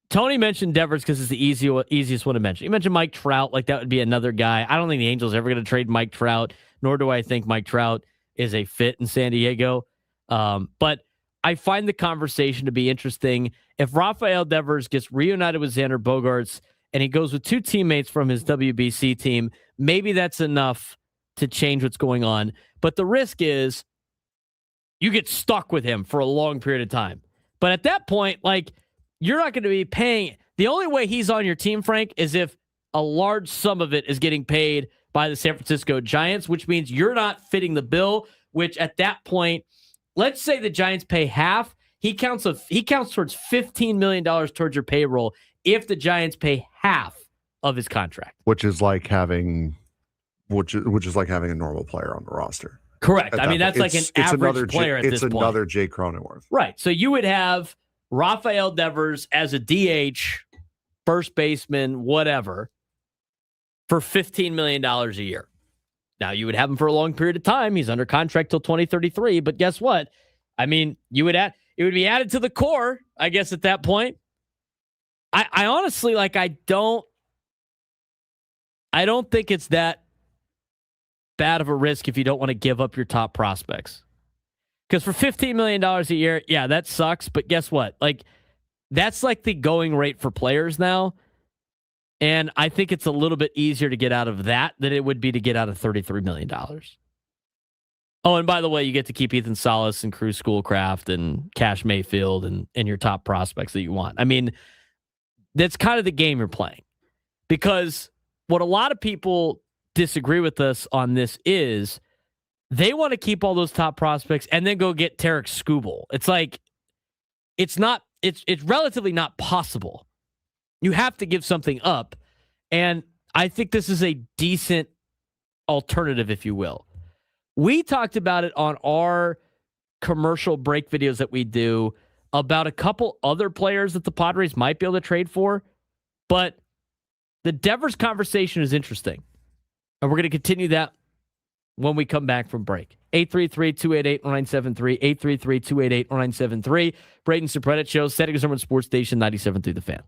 Tony mentioned Devers because it's the easiest one to mention. He mentioned Mike Trout, like that would be another guy. I don't think the Angels are ever going to trade Mike Trout, nor do I think Mike Trout is a fit in San Diego. But I find the conversation to be interesting. If Rafael Devers gets reunited with Xander Bogaerts and he goes with two teammates from his WBC team, maybe that's enough to change what's going on. But the risk is you get stuck with him for a long period of time. But at that point, like, you're not going to be paying. The only way he's on your team, Frank, is if a large sum of it is getting paid by the San Francisco Giants, which means you're not fitting the bill, which at that point, let's say the Giants pay half. He counts towards $15 million towards your payroll if the Giants pay half of his contract. Which is like having a normal player on the roster. Correct. I mean, that's like an average player at this point. It's another Jay Cronenworth. Right. So you would have Rafael Devers as a DH, first baseman, whatever, for $15 million a year. Now, you would have him for a long period of time. He's under contract till 2033. But guess what? I mean, it would be added to the core, I guess, at that point. I honestly, like, I don't think it's that bad of a risk if you don't want to give up your top prospects. Because for $15 million a year, yeah, that sucks. But guess what? Like, that's like the going rate for players now. And I think it's a little bit easier to get out of that than it would be to get out of $33 million. Oh, and by the way, you get to keep Ethan Salas and Cruz Schoolcraft and Cash Mayfield and your top prospects that you want. I mean, that's kind of the game you're playing. Because what a lot of people disagree with us on this is they want to keep all those top prospects and then go get Tarek Skubal. It's like, it's relatively not possible. You have to give something up. And I think this is a decent alternative, if you will. We talked about it on our commercial break videos that we do about a couple other players that the Padres might be able to trade for. But the Devers conversation is interesting. And we're going to continue that when we come back from break. 833-288-0973, 833-288-0973. Braden Surprenant Show, Setting Summer Sports Station 97.3 The Fan.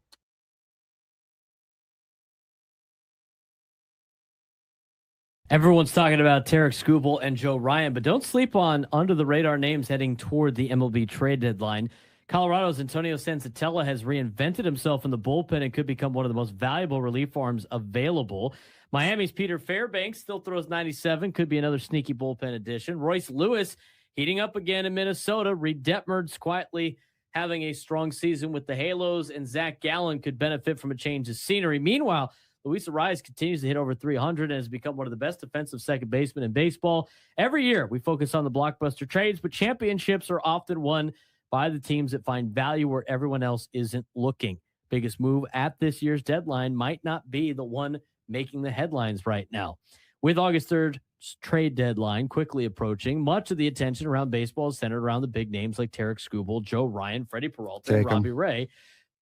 Everyone's talking about Tarek Skubal and Joe Ryan, but don't sleep on under-the-radar names heading toward the MLB trade deadline. Colorado's Antonio Senzatella has reinvented himself in the bullpen and could become one of the most valuable relief arms available. Miami's Peter Fairbanks still throws 97, could be another sneaky bullpen addition. Royce Lewis heating up again in Minnesota. Reed Detmerd's quietly having a strong season with the Halos, and Zach Gallen could benefit from a change of scenery. Meanwhile, Luis Arraez continues to hit over 300 and has become one of the best defensive second basemen in baseball. Every year, we focus on the blockbuster trades, but championships are often won by the teams that find value where everyone else isn't looking. Biggest move at this year's deadline might not be the one making the headlines right now. With August 3rd trade deadline quickly approaching, much of the attention around baseball is centered around the big names like Tarek Skubal, Joe Ryan, Freddie Peralta, and Robbie Ray.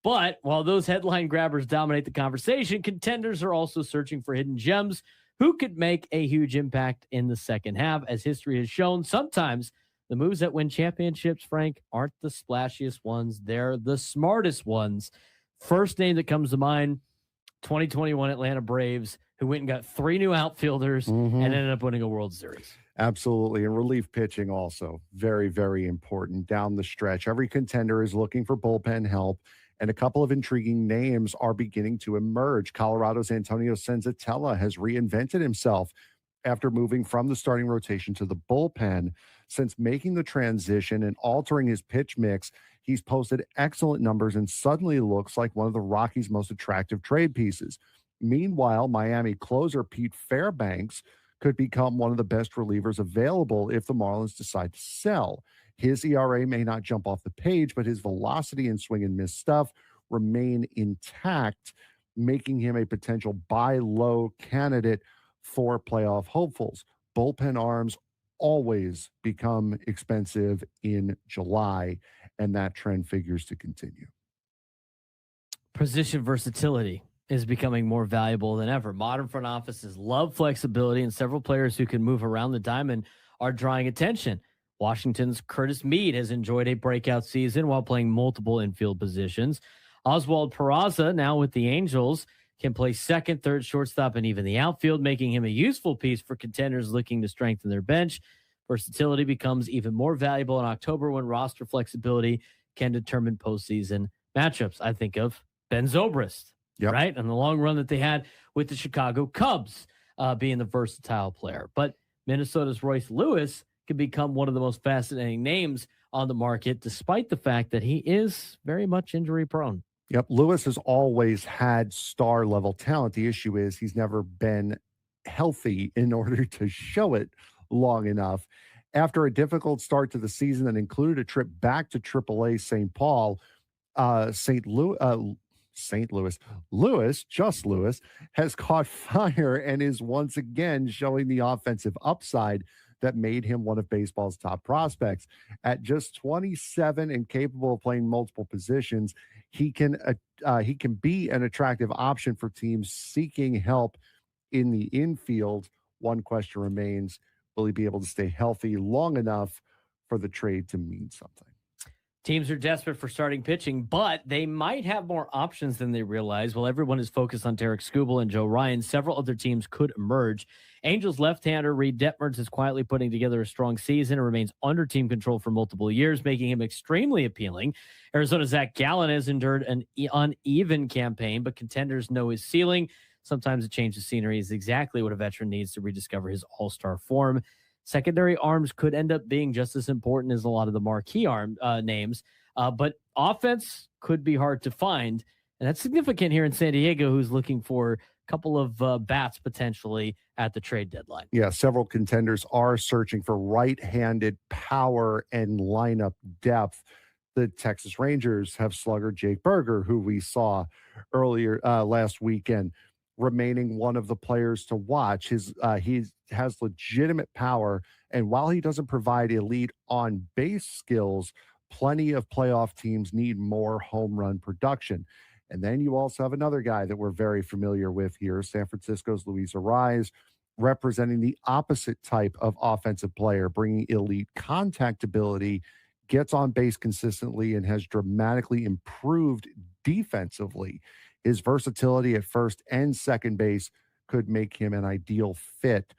But while those headline grabbers dominate the conversation, contenders are also searching for hidden gems who could make a huge impact in the second half. As history has shown, sometimes the moves that win championships, Frank, aren't the splashiest ones. They're the smartest ones. First name that comes to mind, 2021 Atlanta Braves, who went and got 3 new outfielders and ended up winning a World Series. Absolutely. And relief pitching also very, very important down the stretch. Every contender is looking for bullpen help, and a couple of intriguing names are beginning to emerge. Colorado's Antonio Senzatella has reinvented himself after moving from the starting rotation to the bullpen. Since making the transition and altering his pitch mix, he's posted excellent numbers and suddenly looks like one of the Rockies' most attractive trade pieces. Meanwhile, Miami closer Pete Fairbanks could become one of the best relievers available if the Marlins decide to sell. His ERA may not jump off the page, but his velocity and swing and miss stuff remain intact, making him a potential buy low candidate for playoff hopefuls. Bullpen arms always become expensive in July, and that trend figures to continue. Position versatility is becoming more valuable than ever. Modern front offices love flexibility, and several players who can move around the diamond are drawing attention. Washington's Curtis Mead has enjoyed a breakout season while playing multiple infield positions. Oswald Peraza, now with the Angels, can play second, third, shortstop, and even the outfield, making him a useful piece for contenders looking to strengthen their bench. Versatility becomes even more valuable in October when roster flexibility can determine postseason matchups. I think of Ben Zobrist, right? And the long run that they had with the Chicago Cubs being the versatile player. But Minnesota's Royce Lewis could become one of the most fascinating names on the market, despite the fact that he is very much injury prone. Yep. Lewis has always had star level talent. The issue is he's never been healthy in order to show it long enough. After a difficult start to the season that included a trip back to AAA St. Paul, Lewis has caught fire and is once again showing the offensive upside that made him one of baseball's top prospects. At just 27 and capable of playing multiple positions, he can be an attractive option for teams seeking help in the infield. One question remains: will he be able to stay healthy long enough for the trade to mean something? Teams are desperate for starting pitching, but they might have more options than they realize. While everyone is focused on Tarek Skubal and Joe Ryan, several other teams could emerge. Angels left-hander Reed Detmers is quietly putting together a strong season and remains under team control for multiple years, making him extremely appealing. Arizona's Zach Gallen has endured an uneven campaign, but contenders know his ceiling. Sometimes a change of scenery is exactly what a veteran needs to rediscover his all-star form. Secondary arms could end up being just as important as a lot of the marquee names, but offense could be hard to find, and that's significant here in San Diego, who's looking for a couple of bats potentially at the trade deadline. Yeah, several contenders are searching for right-handed power and lineup depth. The Texas Rangers have slugger Jake Berger, who we saw earlier last weekend, remaining one of the players to watch. He has legitimate power, and while he doesn't provide elite on-base skills, plenty of playoff teams need more home run production. And then you also have another guy that we're very familiar with here, San Francisco's Luis Arraez, representing the opposite type of offensive player, bringing elite contact ability, gets on base consistently, and has dramatically improved defensively. His versatility at first and second base could make him an ideal fit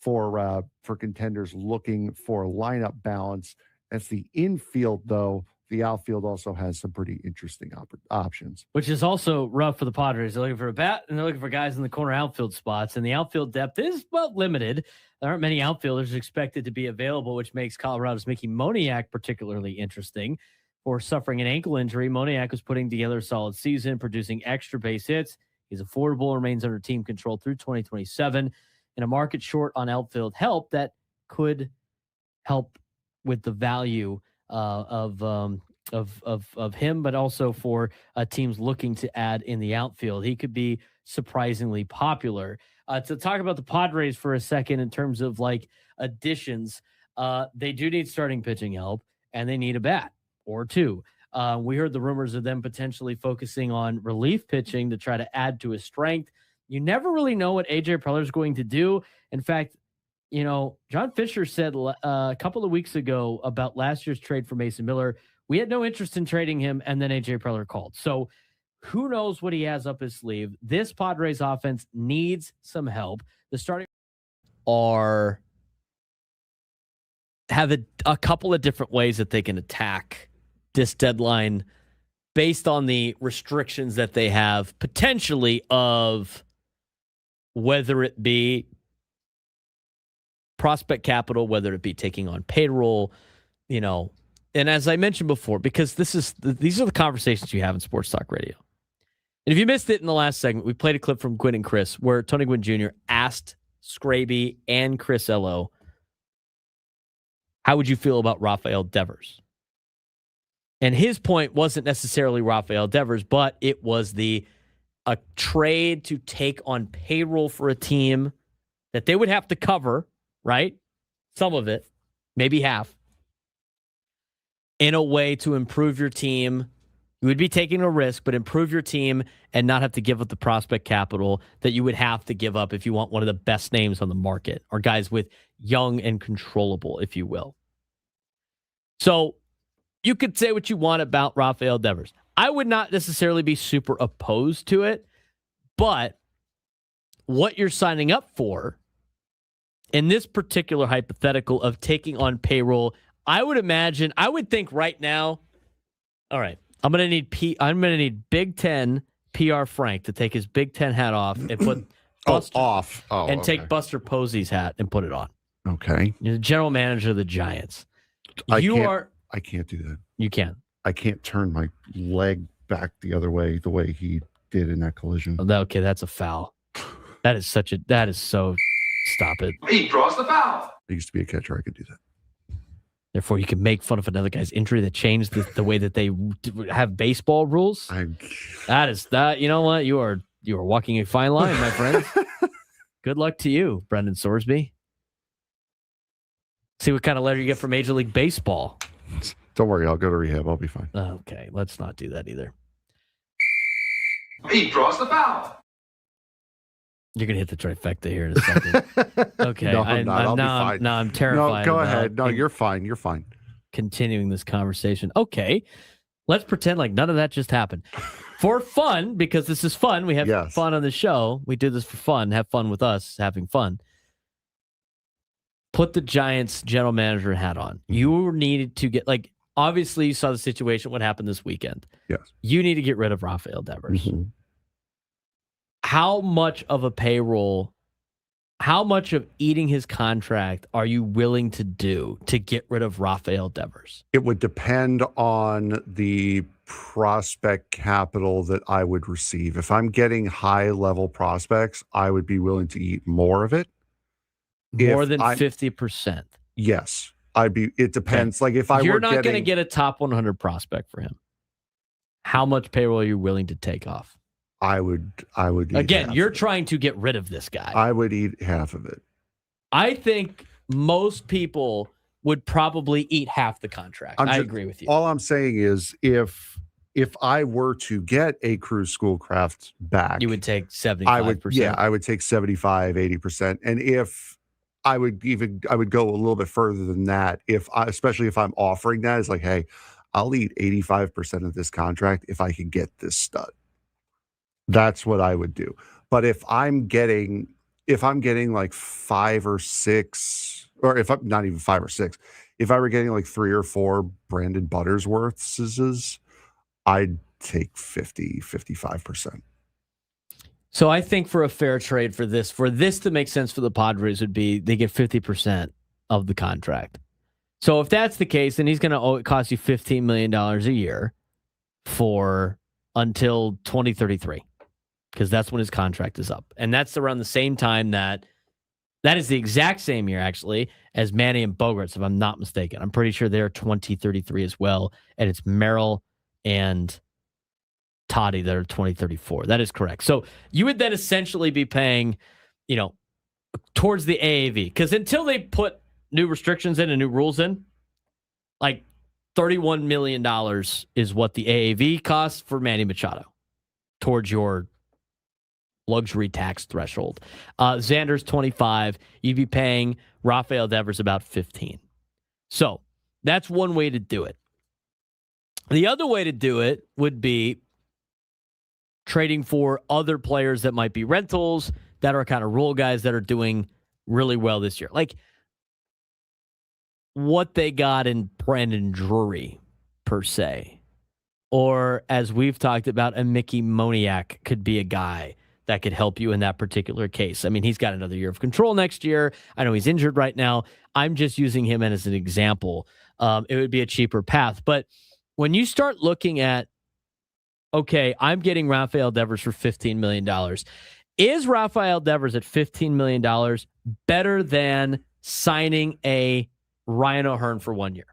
for contenders looking for lineup balance. That's the infield, though. The outfield also has some pretty interesting options. Which is also rough for the Padres. They're looking for a bat, and they're looking for guys in the corner outfield spots. And the outfield depth is, well, limited. There aren't many outfielders expected to be available, which makes Colorado's Mickey Moniak particularly interesting. For suffering an ankle injury, Moniak was putting together a solid season, producing extra base hits. He's affordable, remains under team control through 2027, in a market short on outfield help that could help with the value of him, but also for teams looking to add in the outfield. He could be surprisingly popular. To talk about the Padres for a second in terms of like additions, they do need starting pitching help, and they need a bat or two. We heard the rumors of them potentially focusing on relief pitching to try to add to his strength. You never really know what AJ Preller is going to do. In fact, you know, John Fisher said a couple of weeks ago about last year's trade for Mason Miller, we had no interest in trading him, and then AJ Preller called. So Who knows what he has up his sleeve? This Padres offense needs some help. The starting have a couple of different ways that they can attack this deadline based on the restrictions that they have, potentially, of whether it be prospect capital, whether it be taking on payroll, and as I mentioned before, because these are the conversations you have in Sports Talk Radio. And if you missed it in the last segment, we played a clip from Gwynn and Chris where Tony Gwynn Jr. asked Scraby and Chris Ello, how would you feel about Rafael Devers? And his point wasn't necessarily Rafael Devers, but it was a trade to take on payroll for a team that they would have to cover, right? Some of it, maybe half, in a way to improve your team. You would be taking a risk, but improve your team and not have to give up the prospect capital that you would have to give up if you want one of the best names on the market, or guys with young and controllable, if you will. So you could say what you want about Rafael Devers. I would not necessarily be super opposed to it, but what you're signing up for in this particular hypothetical of taking on payroll, I would think right now, all right, I'm gonna need Big Ten PR Frank to take his Big Ten hat off and put take Buster Posey's hat and put it on. Okay. You're the general manager of the Giants. I can't do that. You can. I can't turn my leg back the other way the way he did in that collision. Okay, that's a foul. That is so. Stop it. He draws the foul. I used to be a catcher. I could do that. Therefore, you can make fun of another guy's injury that changed the way that they have baseball rules. That. You know what? You are walking a fine line, my friend. Good luck to you, Brendan Sorsby. See what kind of letter you get from Major League Baseball. Don't worry, I'll go to rehab. I'll be fine. Okay, let's not do that either. He draws the foul. You're gonna hit the trifecta here in a second. Okay, no, I'm not. I'll be fine. I'm terrified. No, go ahead. No, you're fine. You're fine. Continuing this conversation. Okay, let's pretend like none of that just happened. For fun, because this is fun. We have fun on the show. We do this for fun. Have fun with us having fun. Put the Giants general manager hat on. You needed to get, obviously you saw the situation, what happened this weekend. Yes. You need to get rid of Rafael Devers. Mm-hmm. How much of a payroll, how much of eating his contract are you willing to do to get rid of Rafael Devers? It would depend on the prospect capital that I would receive. If I'm getting high-level prospects, I would be willing to eat more of it. More than 50%. Yes. It depends. Okay. You're not going to get a top 100 prospect for him. How much payroll are you willing to take off? I would Again, you're trying to get rid of this guy. I would eat half of it. I think most people would probably eat half the contract. I agree with you. All I'm saying is if I were to get a Cruz Schoolcraft back, you would take 75%. I would take 75, 80%. And if I would go a little bit further than that, especially if I'm offering that, it's like, hey, I'll eat 85% of this contract if I can get this stud. That's what I would do. But if I'm getting like 5 or 6, or if I'm not even 5 or 6, if I were getting like 3 or 4 Brandon Buttersworths, I'd take 55%. So I think for a fair trade for this to make sense for the Padres would be they get 50% of the contract. So if that's the case, then he's going to cost you $15 million a year for until 2033, because that's when his contract is up. And that's around the same time that is the exact same year, actually, as Manny and Bogarts, if I'm not mistaken. I'm pretty sure they're 2033 as well. And it's Merrill and Toddy that are 2034. That is correct. So you would then essentially be paying, towards the AAV, because until they put new restrictions in and new rules in, like $31 million is what the AAV costs for Manny Machado towards your luxury tax threshold. Xander's 25. You'd be paying Rafael Devers about 15. So that's one way to do it. The other way to do it would be trading for other players that might be rentals, that are kind of role guys that are doing really well this year. Like what they got in Brandon Drury, per se. Or as we've talked about, a Mickey Moniak could be a guy that could help you in that particular case. I mean, he's got another year of control next year. I know he's injured right now. I'm just using him as an example. It would be a cheaper path. But when you start looking at, okay, I'm getting Rafael Devers for $15 million. Is Rafael Devers at $15 million better than signing a Ryan O'Hearn for 1 year?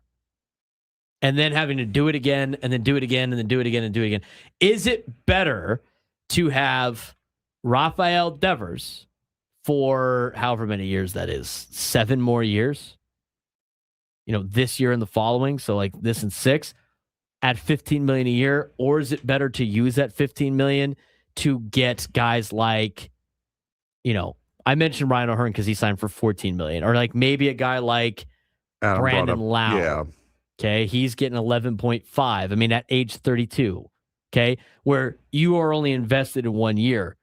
And then having to do it again, and then do it again, and then do it again, and do it again. Is it better to have Rafael Devers for however many years that is, 7 more years? This year and the following, so like this and 6, at $15 million a year, or is it better to use that $15 million to get guys like, I mentioned Ryan O'Hearn because he signed for $14 million, or like maybe a guy like Brandon Lau. Yeah. Okay, he's getting 11.5. I mean, at age 32. Okay, where you are only invested in 1 year.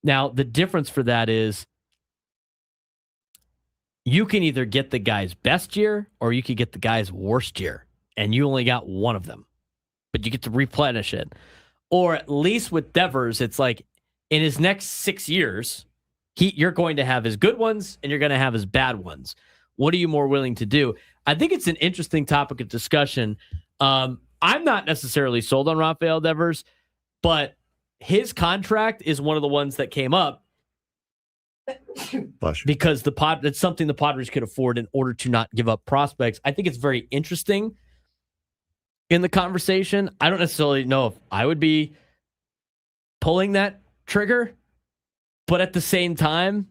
Now, the difference for that is you can either get the guy's best year or you could get the guy's worst year, and you only got one of them, but you get to replenish it. Or at least with Devers, it's like in his next 6 years, you're going to have his good ones and you're going to have his bad ones. What are you more willing to do? I think it's an interesting topic of discussion. I'm not necessarily sold on Rafael Devers, but his contract is one of the ones that came up because it's something the Padres could afford in order to not give up prospects. I think it's very interesting in the conversation. I don't necessarily know if I would be pulling that trigger, but at the same time,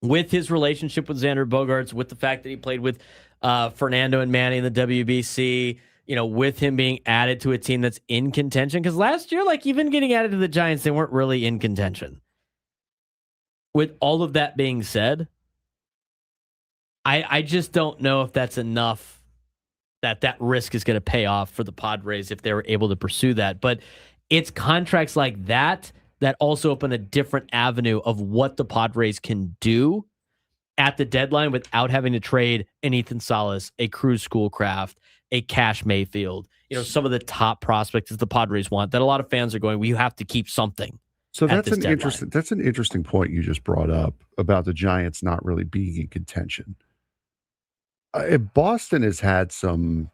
with his relationship with Xander Bogaerts, with the fact that he played with Fernando and Manny in the WBC, with him being added to a team that's in contention, because last year, like even getting added to the Giants, they weren't really in contention. With all of that being said, I just don't know if that's enough, that risk is going to pay off for the Padres if they were able to pursue that. But it's contracts like that also open a different avenue of what the Padres can do at the deadline without having to trade an Ethan Salas, a Cruz Schoolcraft, a Cash Mayfield, some of the top prospects that the Padres want, that a lot of fans are going, well, you have to keep something. So that's an interesting point you just brought up about the Giants not really being in contention. Boston has had some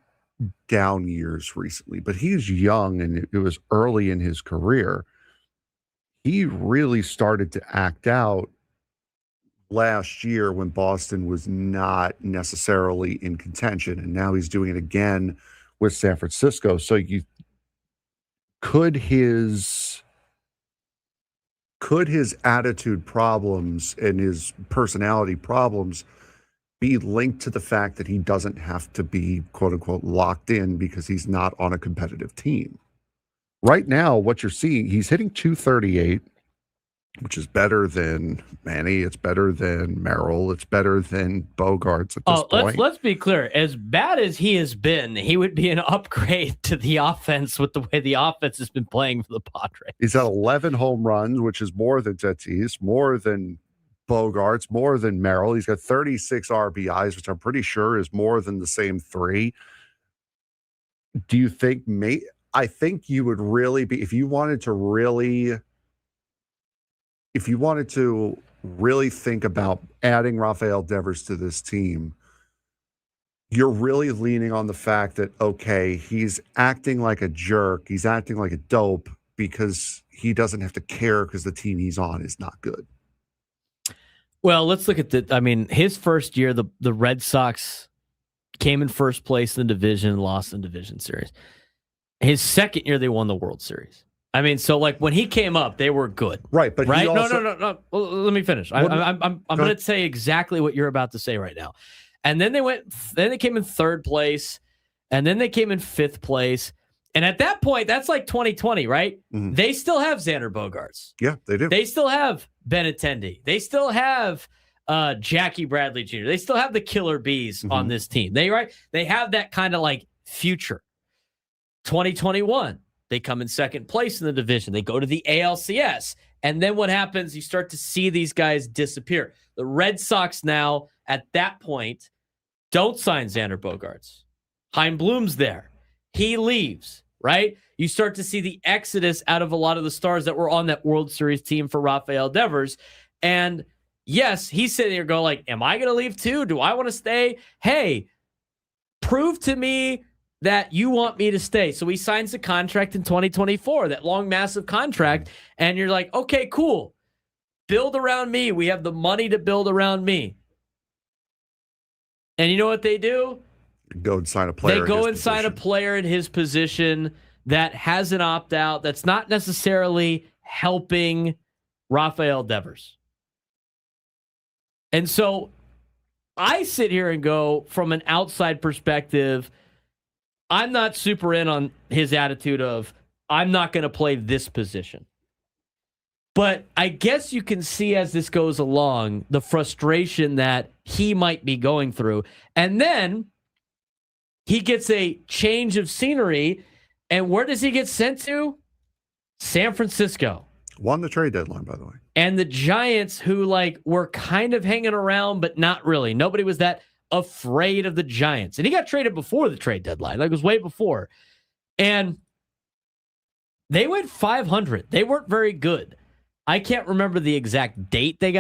down years recently, but he's young and it was early in his career. He really started to act out last year when Boston was not necessarily in contention, and now he's doing it again with San Francisco. So could his attitude problems and his personality problems be linked to the fact that he doesn't have to be, quote unquote, locked in because he's not on a competitive team? Right now, what you're seeing, he's hitting .238, which is better than Manny. It's better than Merrill. It's better than Bogaerts at this point. Let's be clear. As bad as he has been, he would be an upgrade to the offense with the way the offense has been playing for the Padres. He's at 11 home runs, which is more than Tatis, more than Bogaerts, more than Merrill. He's got 36 RBIs, which I'm pretty sure is more than the same 3. Do you think I think you would really be, if you wanted to really think about adding Rafael Devers to this team, you're really leaning on the fact that, okay, he's acting like a jerk, he's acting like a dope because he doesn't have to care because the team he's on is not good. Well, let's look at his first year, the Red Sox came in first place in the division and lost in the division series. His second year, they won the World Series. I mean, so like when he came up, they were good, right? But right? Also, no. Well, let me finish. I'm going to say exactly what you're about to say right now. And then they came in third place, and then they came in fifth place. And at that point, that's like 2020, right? Mm-hmm. They still have Xander Bogaerts. Yeah, they do. They still have Benintendi. They still have Jackie Bradley Jr. They still have the killer bees on this team. They have that kind of like future. 2021, They come in second place in the division. They go to the ALCS. And then what happens? You start to see these guys disappear. The Red Sox now, at that point, don't sign Xander Bogaerts. Chaim Bloom's there. He leaves, right? You start to see the exodus out of a lot of the stars that were on that World Series team for Rafael Devers. And yes, he's sitting there going like, am I going to leave too? Do I want to stay? Hey, prove to me that you want me to stay. So he signs the contract in 2024, that long, massive contract. And you're like, okay, cool. Build around me. We have the money to build around me. And you know what they do? Go and sign a player. They go and sign a player in his position that has an opt-out that's not necessarily helping Rafael Devers. And so I sit here and go, from an outside perspective, I'm not super in on his attitude of, I'm not going to play this position. But I guess you can see as this goes along the frustration that he might be going through. And then he gets a change of scenery. And where does he get sent to? San Francisco. Won the trade deadline, by the way. And the Giants, who were kind of hanging around, but not really. Nobody was that afraid of the Giants. And he got traded before the trade deadline. It was way before. And they went 500. They weren't very good. I can't remember the exact date he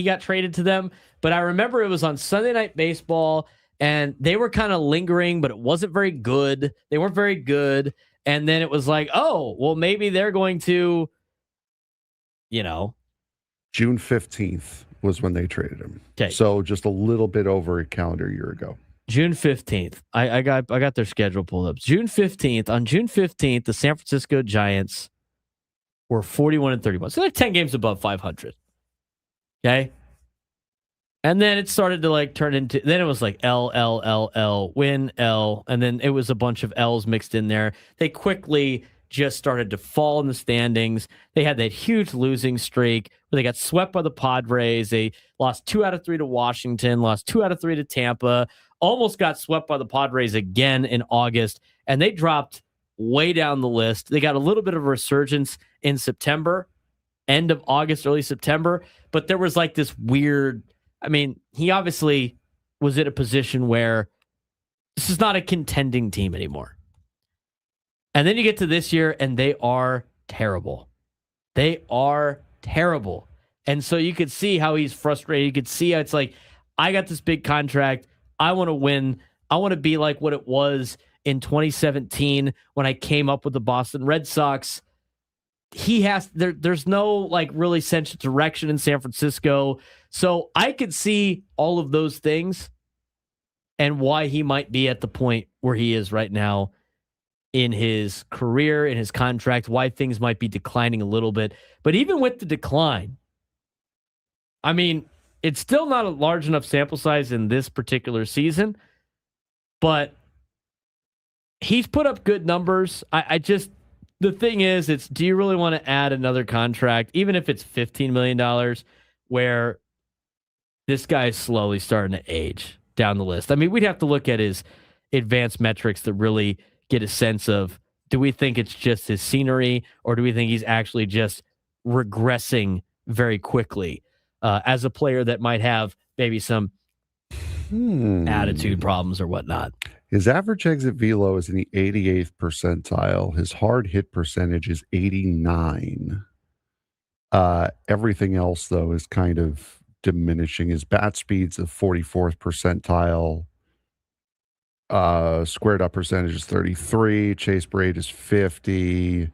got traded to them, but I remember it was on Sunday Night Baseball, and they were kind of lingering, but it wasn't very good. They weren't very good. And then it was like, oh, well, maybe they're going to, June 15th was when they traded him. Okay. So just a little bit over a calendar year ago. June 15th. I got their schedule pulled up. June 15th. On June 15th, the San Francisco Giants were 41-31. So they're 10 games above 500. Okay. And then it started to turn into, then it was like L, win, L. And then it was a bunch of L's mixed in there. They quickly just started to fall in the standings. They had that huge losing streak where they got swept by the Padres. They lost 2 out of 3 to Washington, lost 2 out of 3 to Tampa, almost got swept by the Padres again in August. And they dropped way down the list. They got a little bit of a resurgence in September, end of August, early September. But there was this weird, he obviously was in a position where this is not a contending team anymore. And then you get to this year, and they are terrible. They are terrible. And so you could see how he's frustrated. You could see how it's like, I got this big contract. I want to win. I want to be like what it was in 2017 when I came up with the Boston Red Sox. There's no really sense of direction in San Francisco. So I could see all of those things and why he might be at the point where he is right now in his career, in his contract, why things might be declining a little bit. But even with the decline, it's still not a large enough sample size in this particular season, but he's put up good numbers. The thing is, do you really want to add another contract, even if it's $15 million, where this guy is slowly starting to age down the list? We'd have to look at his advanced metrics to really get a sense of, do we think it's just his scenery, or do we think he's actually just regressing very quickly as a player that might have maybe some attitude problems or whatnot? His average exit velo is in the 88th percentile. His hard hit percentage is 89. Everything else, though, is kind of diminishing. His bat speed's the 44th percentile. Squared up percentage is 33. Chase rate is 50.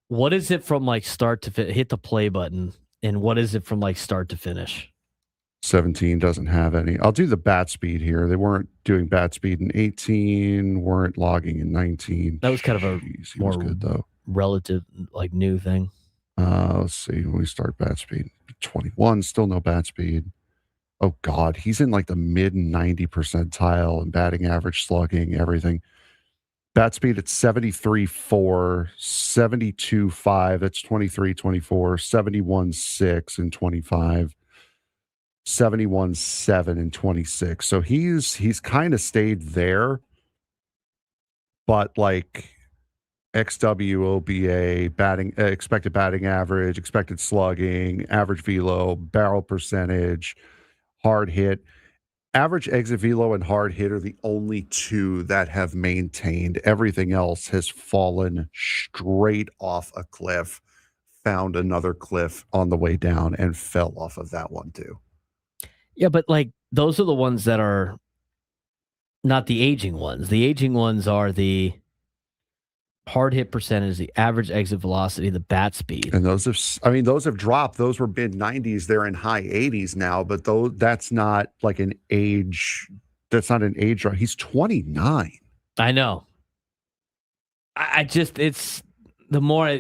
What is it from start to finish? Hit the play button. And what is it from start to finish? 17 doesn't have any. I'll do the bat speed here. They weren't doing bat speed in 18, weren't logging in 19. That was kind of a more good, though. Relative, new thing. Let's see. When we start bat speed, 21, still no bat speed. Oh, God. He's in the mid 90 percentile and batting average, slugging, everything. Bat speed at 73.4, 72.5. That's 23, 24, 71.6 and 25. 71.7 and 26. So he's kind of stayed there, but XWOBA, batting, expected batting average, expected slugging, average velo, barrel percentage, hard hit. Average exit velo and hard hit are the only two that have maintained. Everything else has fallen straight off a cliff, found another cliff on the way down, and fell off of that one too. Yeah, but like those are the ones that are not the aging ones. The aging ones are the hard hit percentage, the average exit velocity, the bat speed. And those have dropped. Those were mid 90s. They're in high 80s now, but that's not like an age. That's not an age drop. He's 29. I know. I just, it's the more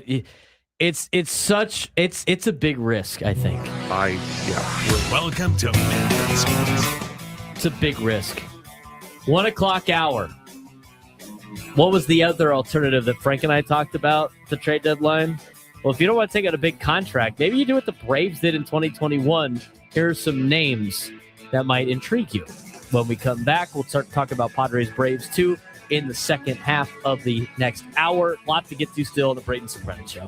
it's a big risk, I think. Welcome to Manny Sports. It's a big risk. 1 o'clock hour. What was the other alternative that Frank and I talked about, the trade deadline? Well, if you don't want to take out a big contract, maybe you do what the Braves did in 2021. Here are some names that might intrigue you. When we come back, we'll start talking about Padres Braves too in the second half of the next hour. Lots to get to still on the Braden Surprenant Show.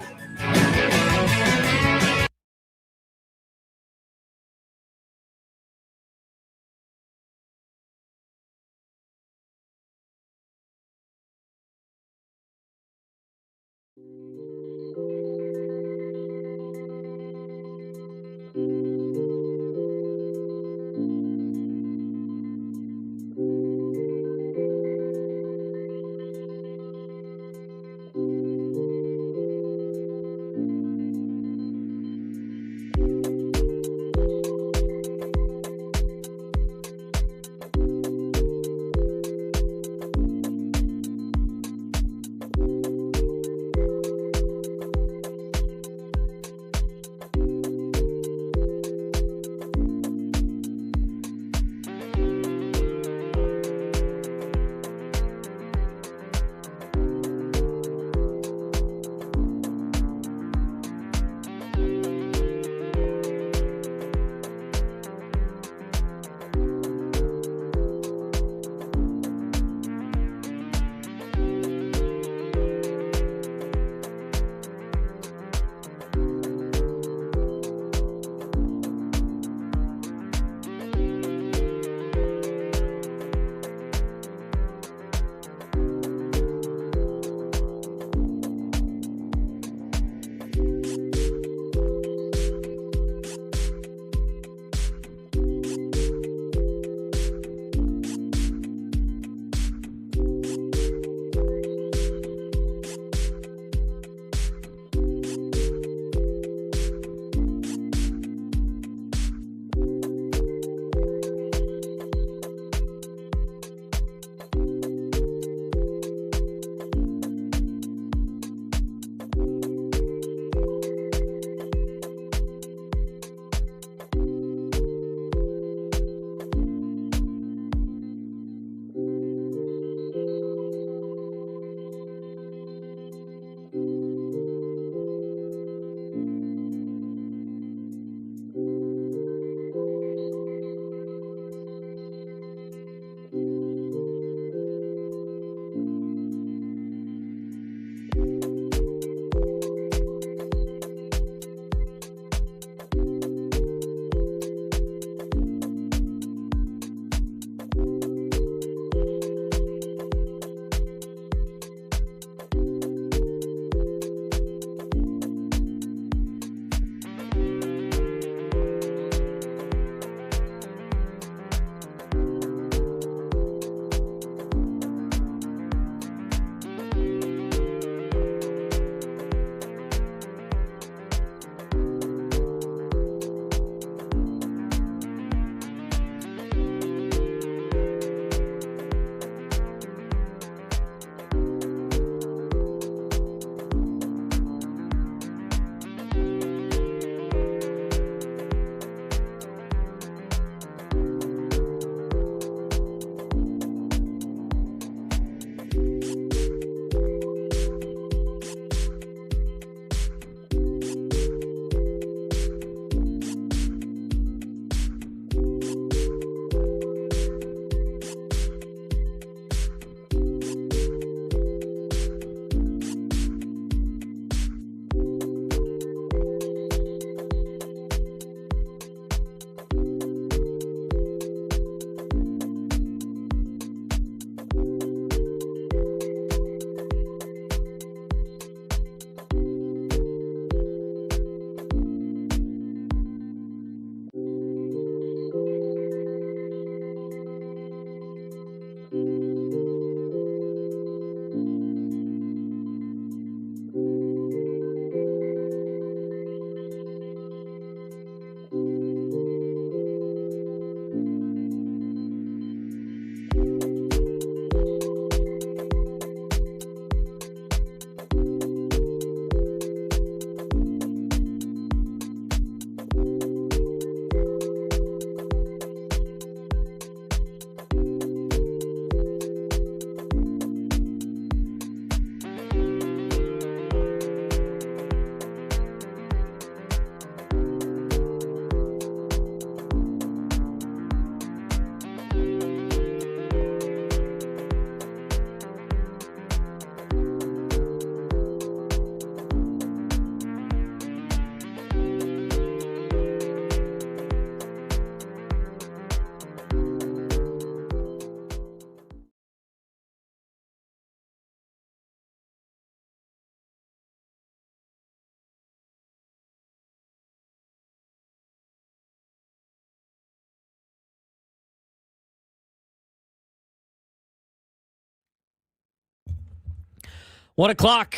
1 o'clock.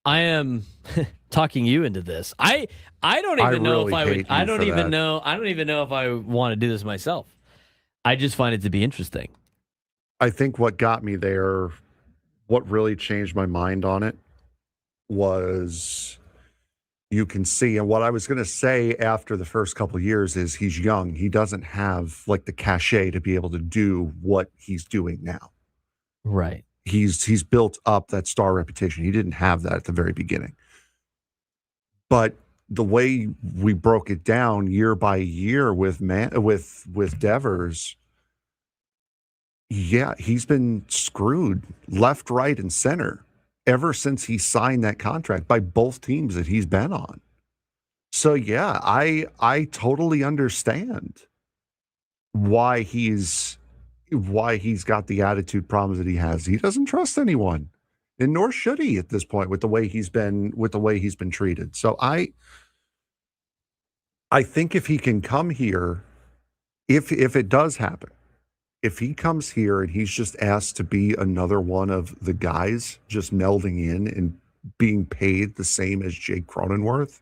I am talking you into this. I don't even know if I would. I don't even know. I don't even know if I want to do this myself. I just find it to be interesting. I think what got me there, what really changed my mind on it, was you can see, and what I was going to say after the first couple of years is he's young. He doesn't have like the cachet to be able to do what he's doing now. Right. He's built up that star reputation. He didn't have that at the very beginning. But the way we broke it down year by year with Devers, yeah, he's been screwed left, right, and center ever since he signed that contract by both teams that he's been on. So yeah, I totally understand why he's got the attitude problems that he has. He doesn't trust anyone, and nor should he at this point with the way he's been treated. So I think if he can come here, if it does happen, if he comes here and he's just asked to be another one of the guys just melding in and being paid the same as Jake Cronenworth,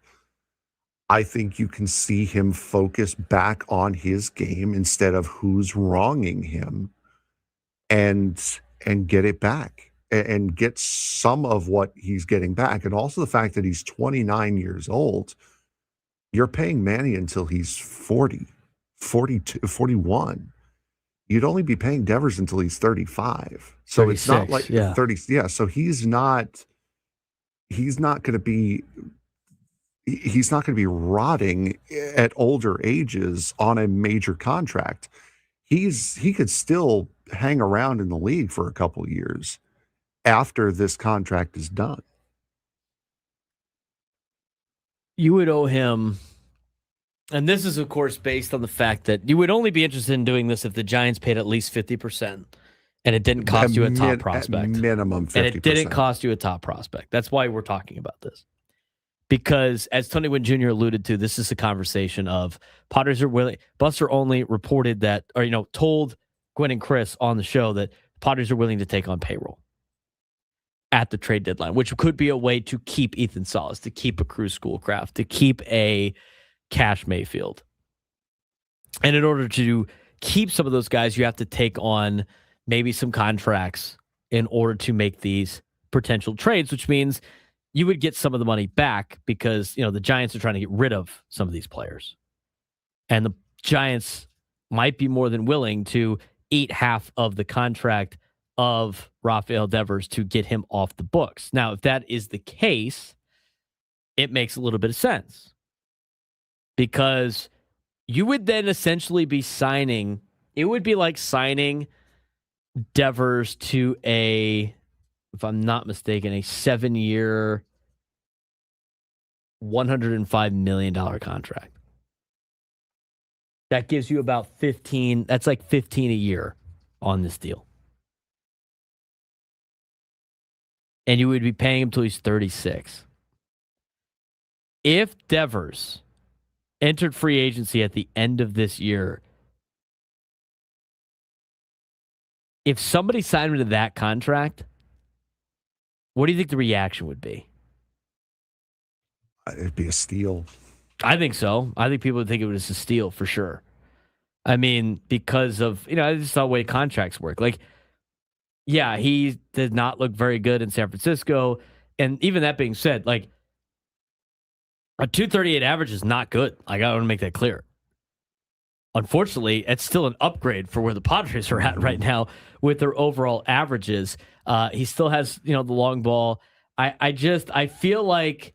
I think you can see him focus back on his game instead of who's wronging him, and get it back and get some of what he's getting back. And also the fact that he's 29 years old. You're paying Manny until he's 40, 42, 41. You'd only be paying Devers until he's 35. So it's not like 30. Yeah. So he's not going to be rotting at older ages on a major contract. He could still hang around in the league for a couple of years after this contract is done. You would owe him, and this is, of course, based on the fact that you would only be interested in doing this if the Giants paid at least 50%, and it didn't cost you a top prospect. Minimum 50%. And it didn't cost you a top prospect. That's why we're talking about this. Because, as Tony Gwynn Jr. alluded to, this is a conversation of Padres are willing. Buster Olney reported that, or, told Gwen and Chris on the show that Padres are willing to take on payroll at the trade deadline, which could be a way to keep Ethan Salas, to keep a Cruz Schoolcraft, to keep a Cash Mayfield. And in order to keep some of those guys, you have to take on maybe some contracts in order to make these potential trades, which means you would get some of the money back because, the Giants are trying to get rid of some of these players. And the Giants might be more than willing to eat half of the contract of Rafael Devers to get him off the books. Now, if that is the case, it makes a little bit of sense because you would then essentially be signing, it would be like signing Devers to if I'm not mistaken, a 7-year, $105 million contract. That gives you about 15. That's like 15 a year on this deal. And you would be paying him till he's 36. If Devers entered free agency at the end of this year, if somebody signed him to that contract, what do you think the reaction would be? It'd be a steal. I think so. I think people would think it was a steal for sure. I mean, because of, I just saw the way contracts work. Like, yeah, he did not look very good in San Francisco. And even that being said, like, a 238 average is not good. Like, I want to make that clear. Unfortunately, it's still an upgrade for where the Padres are at right now with their overall averages. He still has, the long ball. I feel like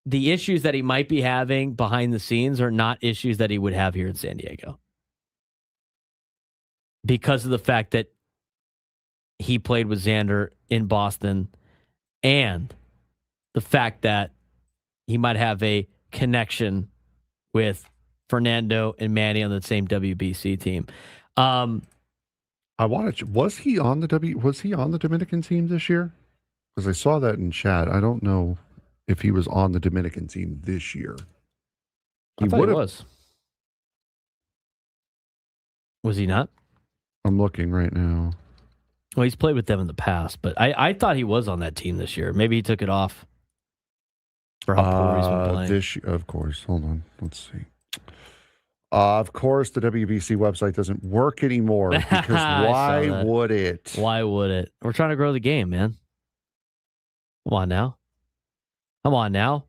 the issues that he might be having behind the scenes are not issues that he would have here in San Diego. Because of the fact that he played with Xander in Boston and the fact that he might have a connection with Fernando and Manny on the same WBC team. I wanted to, was he on the Dominican team this year? Because I saw that in chat. I don't know if he was on the Dominican team this year. I thought he was. Was he not? I'm looking right now. Well, he's played with them in the past, but I thought he was on that team this year. Maybe he took it off for how poor he's been playing. Of course. Hold on. Let's see. Of course, the WBC website doesn't work anymore because why would it? Why would it? We're trying to grow the game, man. Come on now.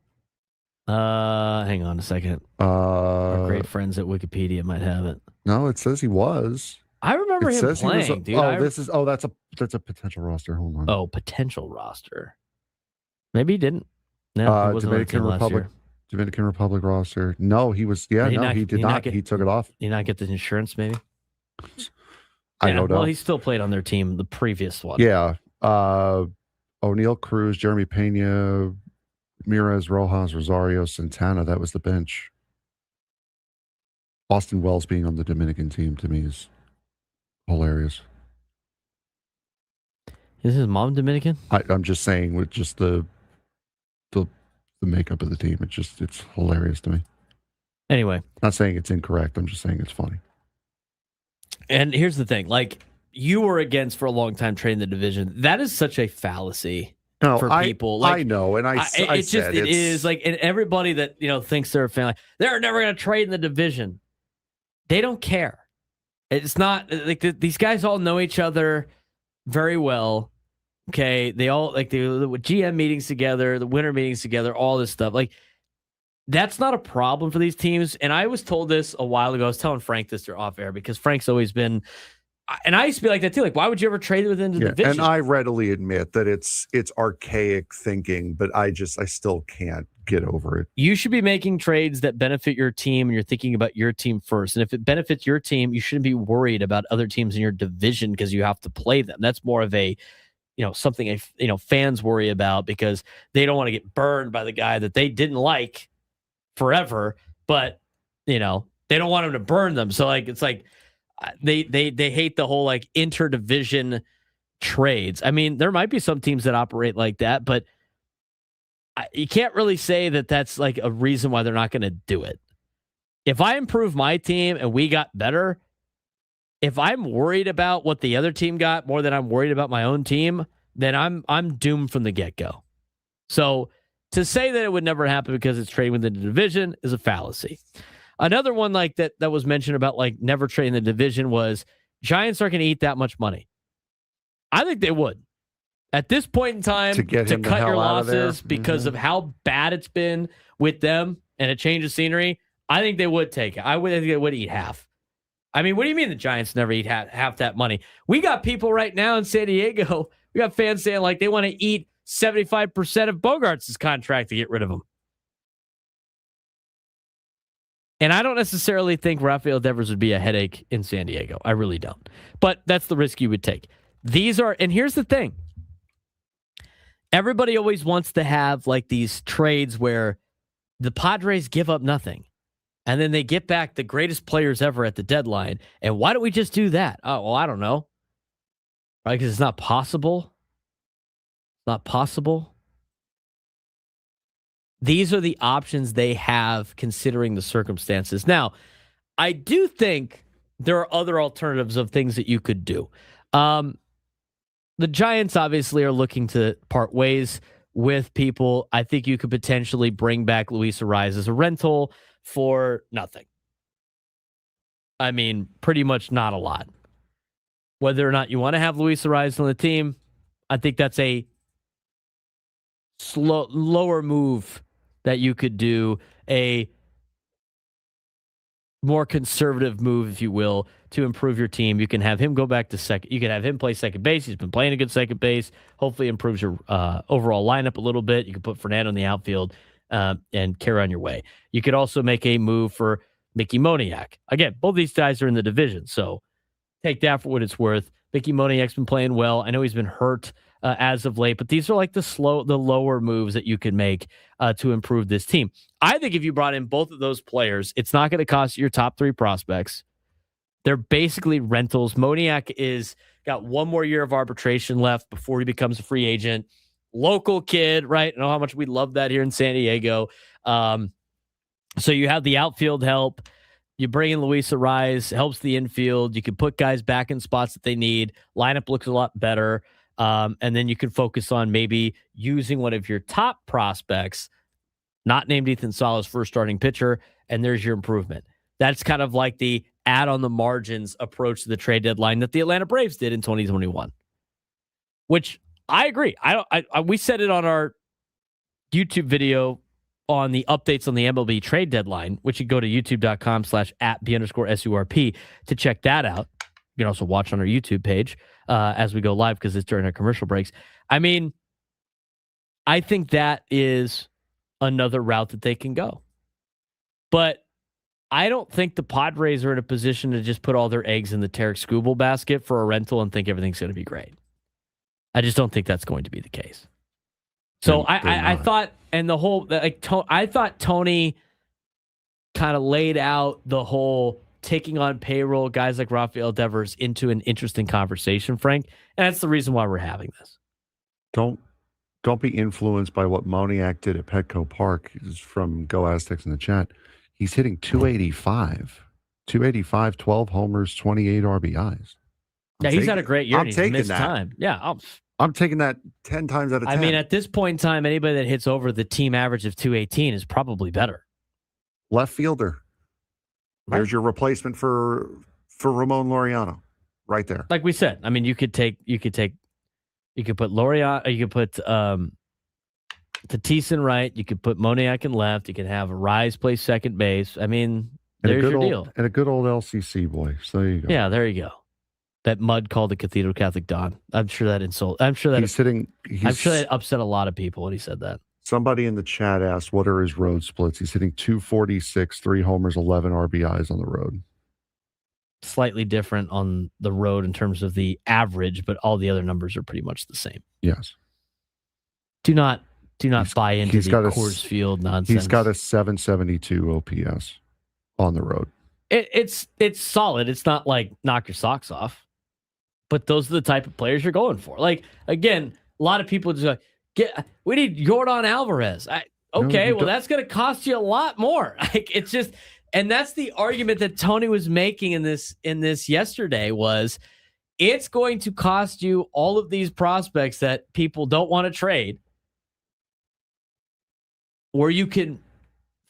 Hang on a second. Our great friends at Wikipedia might have it. No, it says he was. I remember him playing, dude. That's a potential roster. Hold on. Oh, potential roster. Maybe he didn't. No, he wasn't on the team last year. Dominican Republic roster. No, he was. Yeah, he did not. He took it off. Did he not get the insurance, maybe? I don't know. Well, he still played on their team, the previous one. Yeah. O'Neal, Cruz, Jeremy Pena, Mirez, Rojas, Rosario, Santana. That was the bench. Austin Wells being on the Dominican team to me is hilarious. Is his mom Dominican? I'm just saying with just the makeup of the team. It's hilarious to me. Anyway. Not saying it's incorrect. I'm just saying it's funny. And here's the thing. Like, you were against for a long time trading the division. That is such a fallacy for people. Like, I know. And it is like, and everybody that, thinks they're a fan, like, they're never going to trade in the division. They don't care. It's not like these guys all know each other very well. Okay, they all the GM meetings together, the winter meetings together, all this stuff. Like, that's not a problem for these teams. And I was told this a while ago. I was telling Frank this off air because Frank's always been, and I used to be like that too. Like, why would you ever trade within the division? And I readily admit that it's archaic thinking, but I still can't get over it. You should be making trades that benefit your team, and you're thinking about your team first. And if it benefits your team, you shouldn't be worried about other teams in your division because you have to play them. That's more of a something fans worry about because they don't want to get burned by the guy that they didn't like forever, but they don't want him to burn them. So it's like they hate the whole like interdivision trades. I mean, there might be some teams that operate like that, but you can't really say that that's like a reason why they're not going to do it. If I improve my team and we got better, if I'm worried about what the other team got more than I'm worried about my own team, then I'm doomed from the get-go. So to say that it would never happen because it's trading within the division is a fallacy. Another one like that was mentioned about like never trading the division was Giants aren't going to eat that much money. I think they would. At this point in time, to cut your losses because of how bad it's been with them and a change of scenery, I think they would take it. I think they would eat half. I mean, what do you mean the Giants never eat half that money? We got people right now in San Diego. We got fans saying like they want to eat 75% of Bogarts' contract to get rid of him. And I don't necessarily think Rafael Devers would be a headache in San Diego. I really don't. But that's the risk you would take. And here's the thing. Everybody always wants to have like these trades where the Padres give up nothing. And then they get back the greatest players ever at the deadline. And why don't we just do that? Oh, well, I don't know. Right? Because it's not possible. It's not possible. These are the options they have considering the circumstances. Now, I do think there are other alternatives of things that you could do. The Giants obviously are looking to part ways with people. I think you could potentially bring back Luis Arraez as a rental for nothing. I mean, pretty much not a lot. Whether or not you want to have Luis Arraez on the team, I think that's a lower move that you could do, a more conservative move, if you will, to improve your team. You can have him go back to second. You can have him play second base. He's been playing a good second base. Hopefully improves your overall lineup a little bit. You can put Fernando in the outfield and carry on your way. You could also make a move for Mickey Moniak. Again, both these guys are in the division, so take that for what it's worth. Mickey Moniak's been playing well. I know he's been hurt as of late, but these are like the lower moves that you can make to improve this team. I think if you brought in both of those players, it's not going to cost you your top three prospects. They're basically rentals. Moniak is got one more year of arbitration left before he becomes a free agent. Local kid, right? I know how much we love that here in San Diego. So you have the outfield help. You bring in Luis Arraez, helps the infield. You can put guys back in spots that they need. Lineup looks a lot better. And then you can focus on maybe using one of your top prospects, not named Ethan Sala's first starting pitcher, and there's your improvement. That's kind of like the add on the margins approach to the trade deadline that the Atlanta Braves did in 2021, which I agree. We said it on our YouTube video on the updates on the MLB trade deadline, which you go to youtube.com/@B_SURP to check that out. You can also watch on our YouTube page as we go live because it's during our commercial breaks. I mean, I think that is another route that they can go. But I don't think the Padres are in a position to just put all their eggs in the Tarek Skubal basket for a rental and think everything's going to be great. I just don't think that's going to be the case. So I thought, and the whole, I thought Tony kind of laid out the whole taking on payroll guys like Rafael Devers into an interesting conversation, Frank. And that's the reason why we're having this. Don't be influenced by what Moniak did at Petco Park. This is from Go Aztecs in the chat. He's hitting 285, 12 homers, 28 RBIs. Yeah, he's had a great year. I'm he's taking missed that. time. Yeah, I'm taking that 10 times out of 10. I mean, at this point in time, anybody that hits over the team average of 218 is probably better. Left fielder. There's your replacement for Ramon Laureano, right there. Like we said, I mean, you could put Laureano, you could put Tatis in right, you could put Moniak in left, you could have Arraez play second base. I mean, there's your deal. And a good old LCC boy. So there you go. Yeah, there you go. That Mud called the Cathedral Catholic Don. I'm sure that upset a lot of people when he said that. Somebody in the chat asked, what are his road splits? He's hitting 246, 3 homers, 11 RBIs on the road. Slightly different on the road in terms of the average, but all the other numbers are pretty much the same. Yes. Do not buy into the Coors Field nonsense. He's got a 772 OPS on the road. It's solid. It's not like knock your socks off. But those are the type of players you're going for. Like, again, a lot of people just we need Yordan Alvarez. That's going to cost you a lot more. Like, it's just, and that's the argument that Tony was making in this yesterday was it's going to cost you all of these prospects that people don't want to trade, where you can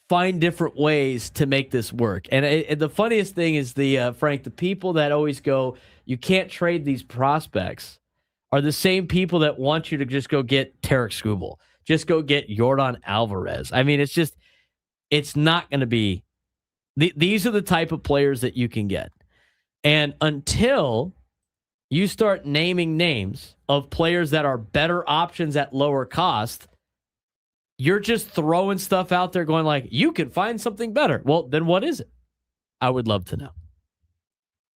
find different ways to make this work. And the funniest thing is Frank, the people that always go, you can't trade these prospects are the same people that want you to just go get Tarek Skubal. Just go get Yordan Alvarez. I mean, it's not going to be, these are the type of players that you can get. And until you start naming names of players that are better options at lower cost, you're just throwing stuff out there going like, you can find something better. Well, then what is it? I would love to know.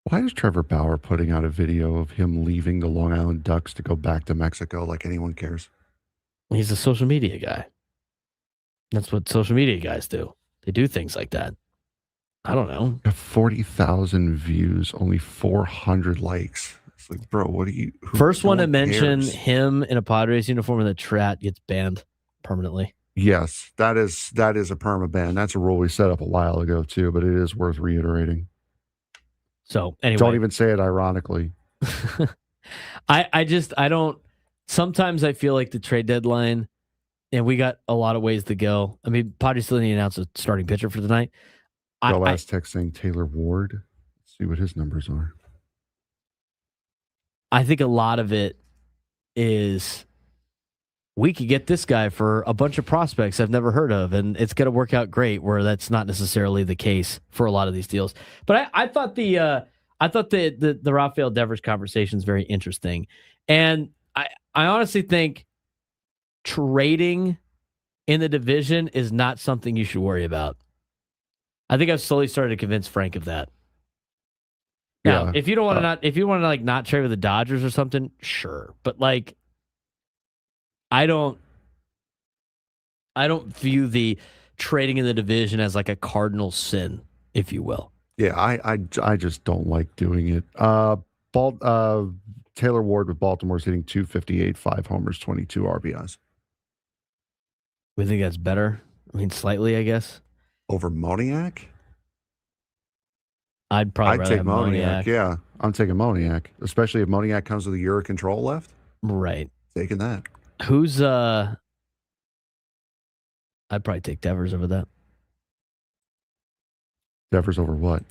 Why is Trevor Bauer putting out a video of him leaving the Long Island Ducks to go back to Mexico like anyone cares? He's a social media guy. That's what social media guys do. They do things like that. I don't know. 40,000 views, only 400 likes. It's like, bro, what do you... First one to mention him in a Padres uniform in the chat gets banned permanently. Yes, that is a perma ban. That's a rule we set up a while ago too, but it is worth reiterating. So anyway, don't even say it ironically. I don't. Sometimes I feel like the trade deadline, and we got a lot of ways to go. I mean, Padres still need to announce a starting pitcher for tonight. Last text saying Taylor Ward. Let's see what his numbers are. I think a lot of it is we could get this guy for a bunch of prospects I've never heard of, and it's going to work out great, where that's not necessarily the case for a lot of these deals. But I thought the Rafael Devers conversation is very interesting. And I honestly think trading in the division is not something you should worry about. I think I've slowly started to convince Frank of that. Now, if you don't want to not trade with the Dodgers or something, sure. But like, I don't view the trading in the division as like a cardinal sin, if you will. Yeah, I just don't like doing it. Taylor Ward with Baltimore's hitting 258, 5 homers, 22 RBIs. We think that's better. I mean, slightly, I guess. Over Moniak? I'd probably take have Moniak. Yeah, I'm taking Moniak, especially if Moniak comes with a year of control left. Right. Taking that. Who's I'd probably take Devers over that. Devers over what?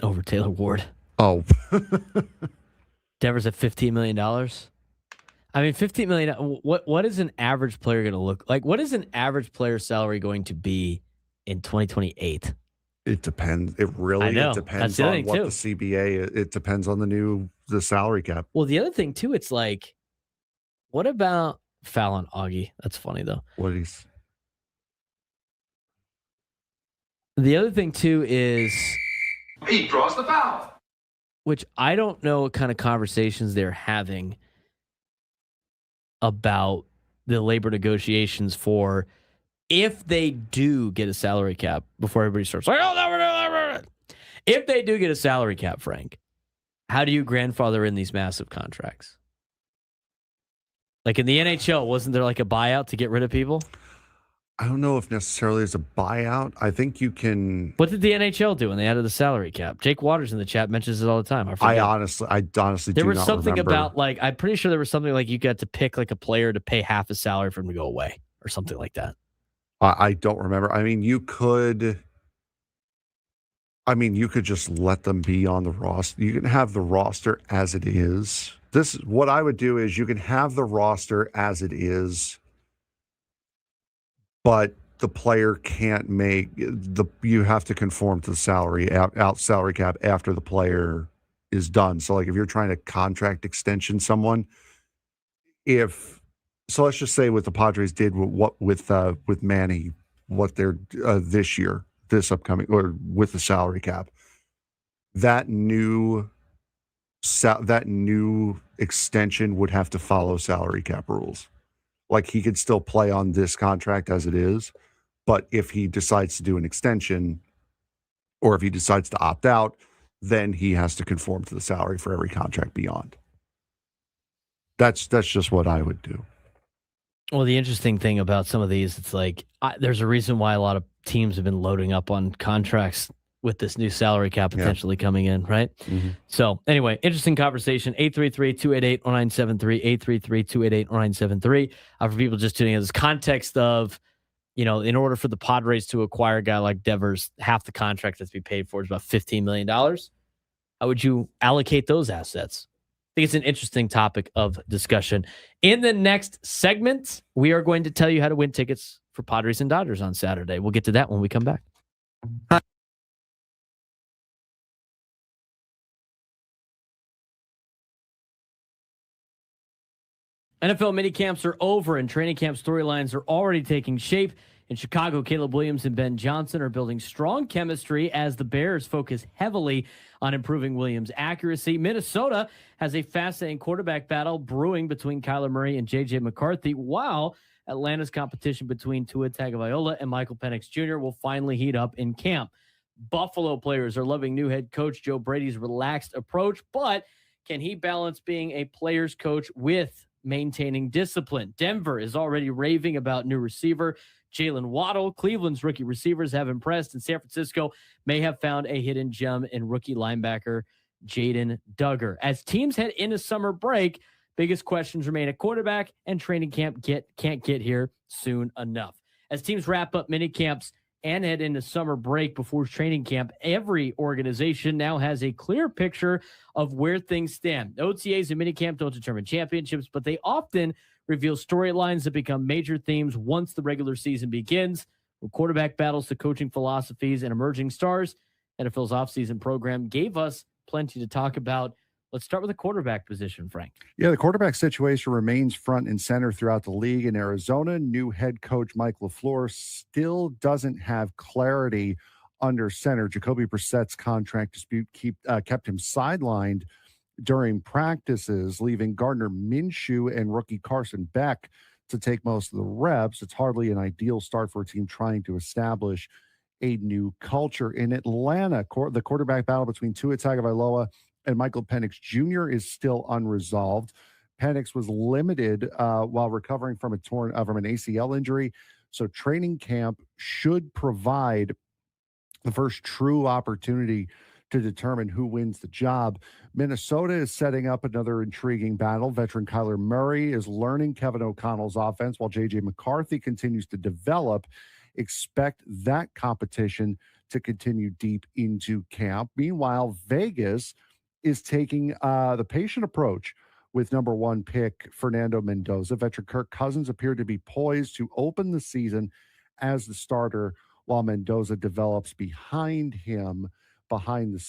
Over Taylor Ward. Oh. Devers at $15 million. I mean, $15 million. What is an average player going to look like? What is an average player salary going to be in 2028? It depends. It really it depends on what the CBA. It depends on the salary cap. Well, the other thing too, it's like, what about Fallon Augie? That's funny though. The other thing too is he draws the foul, which I don't know what kind of conversations they're having about the labor negotiations for if they do get a salary cap before everybody starts like, oh, never. If they do get a salary cap, Frank, how do you grandfather in these massive contracts? Like in the NHL, wasn't there like a buyout to get rid of people? I don't know if necessarily it's a buyout. I think you can. What did the NHL do when they added the salary cap? Jake Waters in the chat mentions it all the time. I honestly there do was not something remember. about like I'm pretty sure there was something like you got to pick like a player to pay half his salary for him to go away or something like that. I don't remember. I mean, you could just let them be on the roster. You can have the roster as it is. What I would do is you can have the roster as it is, but the player can't you have to conform to the salary cap after the player is done. So like if you're trying to contract extension someone, so let's just say what the Padres did with Manny, what they're this upcoming, or with the salary cap, that new extension would have to follow salary cap rules. Like he could still play on this contract as it is, but if he decides to do an extension or if he decides to opt out, then he has to conform to the salary for every contract beyond. That's just what I would do. Well, the interesting thing about some of these, it's like there's a reason why a lot of teams have been loading up on contracts with this new salary cap potentially coming in, right? Mm-hmm. So anyway, interesting conversation. 833-288-0973, 833-288-0973. For people just tuning in, this context of, in order for the Padres to acquire a guy like Devers, half the contract that's to be paid for is about $15 million. How would you allocate those assets? I think it's an interesting topic of discussion. In the next segment, we are going to tell you how to win tickets for Padres and Dodgers on Saturday. We'll get to that when we come back. NFL minicamps are over and training camp storylines are already taking shape. In Chicago, Caleb Williams and Ben Johnson are building strong chemistry as the Bears focus heavily on improving Williams' accuracy. Minnesota has a fascinating quarterback battle brewing between Kyler Murray and J.J. McCarthy, while Atlanta's competition between Tua Tagovailoa and Michael Penix Jr. will finally heat up in camp. Buffalo players are loving new head coach Joe Brady's relaxed approach, but can he balance being a player's coach with maintaining discipline? Denver is already raving about new receiver Jalen Waddle. Cleveland's rookie receivers have impressed, and San Francisco may have found a hidden gem in rookie linebacker Jaden Duggar. As teams head into summer break, biggest questions remain at quarterback, and training camp can't get here soon enough. As teams wrap up mini camps and head into summer break before training camp, every organization now has a clear picture of where things stand. OTAs and minicamp don't determine championships, but they often reveal storylines that become major themes once the regular season begins. From quarterback battles to coaching philosophies and emerging stars, NFL's offseason program gave us plenty to talk about. Let's start with the quarterback position, Frank. Yeah, the quarterback situation remains front and center throughout the league. In Arizona, new head coach Mike LaFleur still doesn't have clarity under center. Jacoby Brissett's contract dispute kept him sidelined during practices, leaving Gardner Minshew and rookie Carson Beck to take most of the reps. It's hardly an ideal start for a team trying to establish a new culture. In Atlanta, the quarterback battle between Tua Tagovailoa and Michael Penix Jr. is still unresolved. Penix was limited while recovering from an ACL injury, so training camp should provide the first true opportunity to determine who wins the job. Minnesota is setting up another intriguing battle. Veteran Kyler Murray is learning Kevin O'Connell's offense while J.J. McCarthy continues to develop. Expect that competition to continue deep into camp. Meanwhile, Vegas is taking the patient approach with number 1 pick Fernando Mendoza. Veteran Kirk Cousins appeared to be poised to open the season as the starter while Mendoza develops behind him, behind the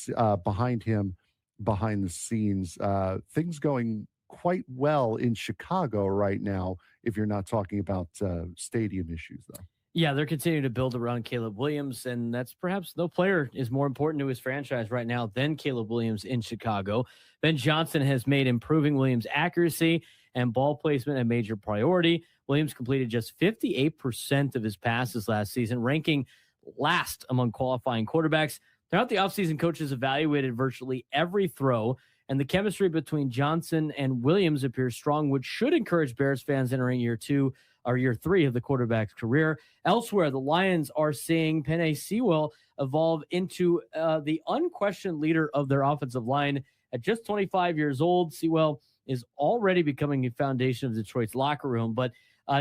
scenes. Things going quite well in Chicago right now, if you're not talking about stadium issues, though. Yeah, they're continuing to build around Caleb Williams, and that's perhaps no player is more important to his franchise right now than Caleb Williams in Chicago. Ben Johnson has made improving Williams' accuracy and ball placement a major priority. Williams completed just 58% of his passes last season, ranking last among qualifying quarterbacks. Throughout the offseason, coaches evaluated virtually every throw, and the chemistry between Johnson and Williams appears strong, which should encourage Bears fans entering year 3 of the quarterback's career. Elsewhere, the Lions are seeing Penei Sewell evolve into the unquestioned leader of their offensive line. At just 25 years old, Sewell is already becoming a foundation of Detroit's locker room, but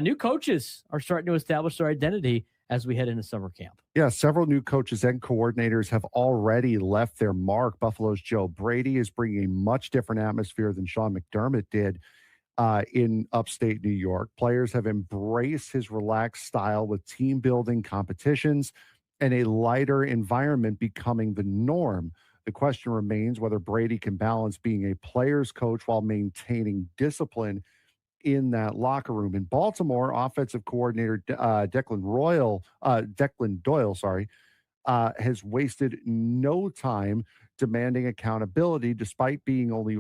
new coaches are starting to establish their identity as we head into summer camp. Yeah, several new coaches and coordinators have already left their mark. Buffalo's Joe Brady is bringing a much different atmosphere than Sean McDermott did in upstate New York. Players have embraced his relaxed style with team building competitions and a lighter environment becoming the norm. The question remains whether Brady can balance being a player's coach while maintaining discipline in that locker room. In Baltimore, offensive coordinator Declan Doyle, has wasted no time demanding accountability, despite being only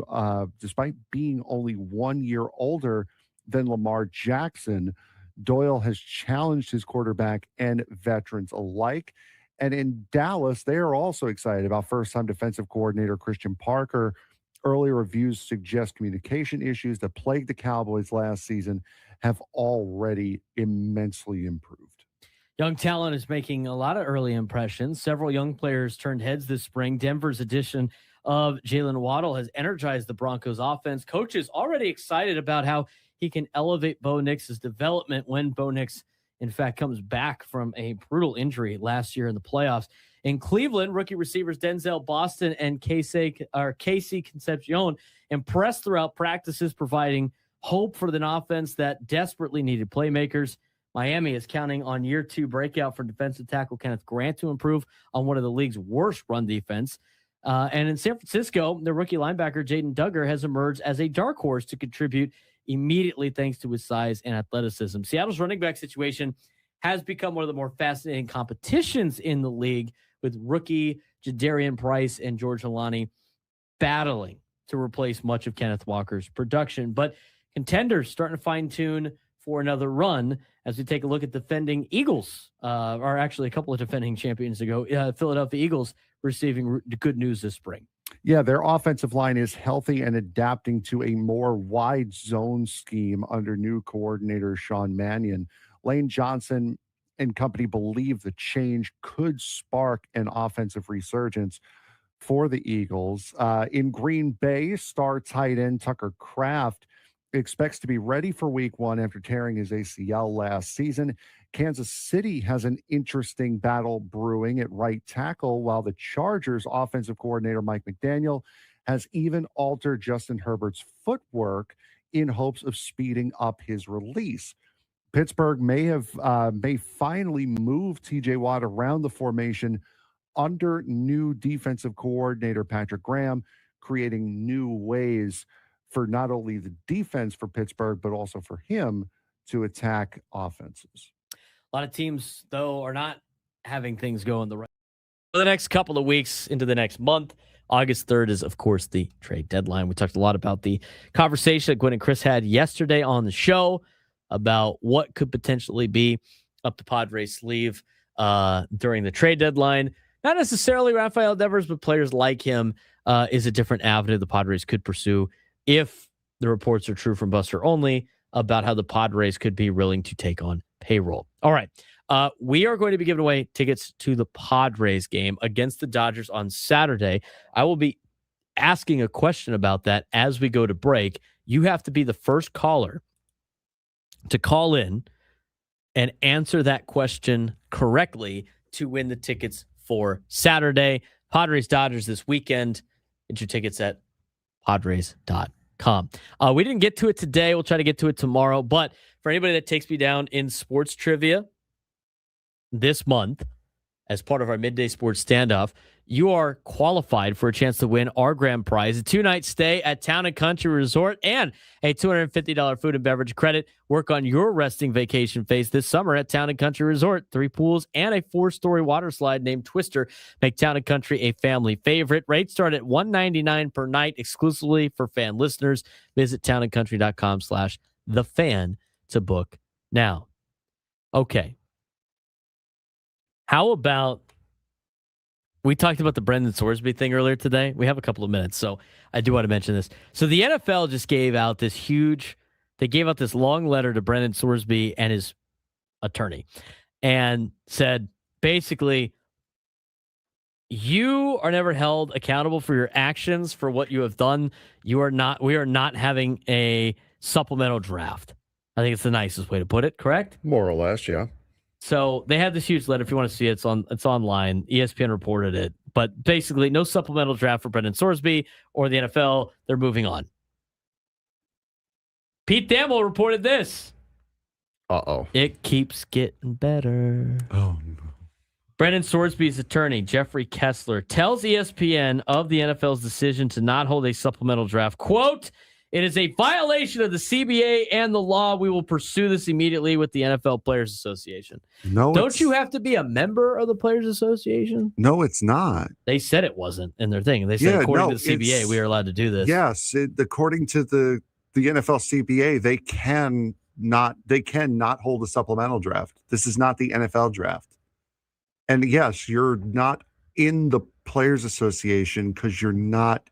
1 year older than Lamar Jackson. Doyle has challenged his quarterback and veterans alike. And in Dallas, they are also excited about first-time defensive coordinator Christian Parker. Early reviews suggest communication issues that plagued the Cowboys last season have already immensely improved. Young talent is making a lot of early impressions. Several young players turned heads this spring. Denver's addition of Jalen Waddle has energized the Broncos offense. Coaches already excited about how he can elevate Bo Nix's development when Bo Nix, in fact, comes back from a brutal injury last year in the playoffs. In Cleveland, rookie receivers Denzel Boston and Casey Concepcion impressed throughout practices, providing hope for an offense that desperately needed playmakers. Miami is counting on year 2 breakout for defensive tackle Kenneth Grant to improve on one of the league's worst run defense. And in San Francisco, the rookie linebacker Jaden Duggar has emerged as a dark horse to contribute immediately thanks to his size and athleticism. Seattle's running back situation has become one of the more fascinating competitions in the league, with rookie Jadarian Price and George Holani battling to replace much of Kenneth Walker's production. But contenders starting to fine-tune for another run as we take a look at defending Eagles, or actually a couple of defending champions ago, Philadelphia Eagles receiving good news this spring. Yeah, their offensive line is healthy and adapting to a more wide zone scheme under new coordinator Sean Mannion. Lane Johnson and company believe the change could spark an offensive resurgence for the Eagles. In Green Bay, star tight end Tucker Kraft expects to be ready for week 1 after tearing his ACL last season. Kansas City has an interesting battle brewing at right tackle, while the Chargers offensive coordinator Mike McDaniel has even altered Justin Herbert's footwork in hopes of speeding up his release. Pittsburgh may finally move TJ Watt around the formation under new defensive coordinator Patrick Graham, creating new ways for not only the defense for Pittsburgh, but also for him to attack offenses. A lot of teams, though, are not having things go in the right for the next couple of weeks into the next month. August 3rd is, of course, the trade deadline. We talked a lot about the conversation that Gwen and Chris had yesterday on the show about what could potentially be up the Padres' sleeve during the trade deadline. Not necessarily Rafael Devers, but players like him is a different avenue the Padres could pursue if the reports are true from Buster Olney about how the Padres could be willing to take on payroll. All right. We are going to be giving away tickets to the Padres game against the Dodgers on Saturday. I will be asking a question about that as we go to break. You have to be the first caller to call in and answer that question correctly to win the tickets for Saturday. Padres Dodgers this weekend. Get your tickets at Padres.com. We didn't get to it today. We'll try to get to it tomorrow. But for anybody that takes me down in sports trivia this month, as part of our midday sports standoff, you are qualified for a chance to win our grand prize, a 2-night stay at Town & Country Resort and a $250 food and beverage credit. Work on your resting vacation phase this summer at Town & Country Resort. 3 pools and a 4-story water slide named Twister make Town & Country a family favorite. Rates start at $199 per night exclusively for fan listeners. Visit townandcountry.com/thefan to book now. Okay. How about, we talked about the Brendan Sorsby thing earlier today. We have a couple of minutes, so I do want to mention this. So the NFL just gave out this long letter to Brendan Sorsby and his attorney and said, basically, you are never held accountable for your actions, for what you have done. We are not having a supplemental draft. I think it's the nicest way to put it, correct? More or less, yeah. So they had this huge letter. If you want to see it, it's online. ESPN reported it. But basically, no supplemental draft for Brendan Sorsby or the NFL. They're moving on. Pete Thamel reported this. Uh-oh. It keeps getting better. Oh, no. Brendan Sorsby's attorney, Jeffrey Kessler, tells ESPN of the NFL's decision to not hold a supplemental draft. Quote, "It is a violation of the CBA and the law. We will pursue this immediately with the NFL Players Association." No, don't you have to be a member of the Players Association? No, it's not. They said it wasn't in their thing. They said according to the CBA, we are allowed to do this. Yes, according to the NFL CBA, they cannot hold a supplemental draft. This is not the NFL draft. And yes, you're not in the Players Association because you're not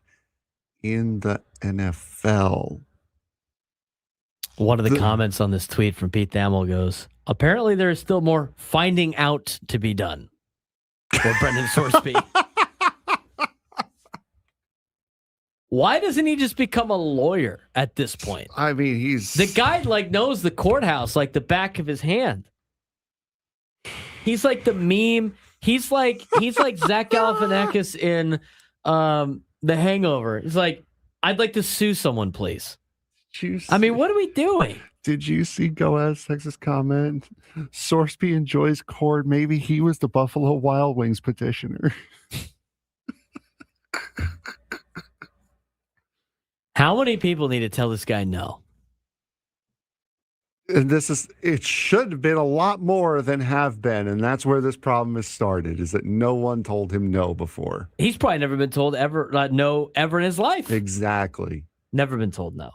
in the NFL. One of the comments on this tweet from Pete Thamel goes, "Apparently there is still more finding out to be done for Brendan Sorsby." Why doesn't he just become a lawyer at this point? I mean, the guy knows the courthouse like the back of his hand. He's like the meme. He's like Zach Galifianakis in The Hangover. He's like, "I'd like to sue someone, please." I mean, what are we doing? Did you see Goaz Texas comment? Sorsby enjoys court. Maybe he was the Buffalo Wild Wings petitioner. How many people need to tell this guy no? And it should have been a lot more than have been. And that's where this problem has started, is that no one told him no before. He's probably never been told no ever in his life. Exactly. Never been told no.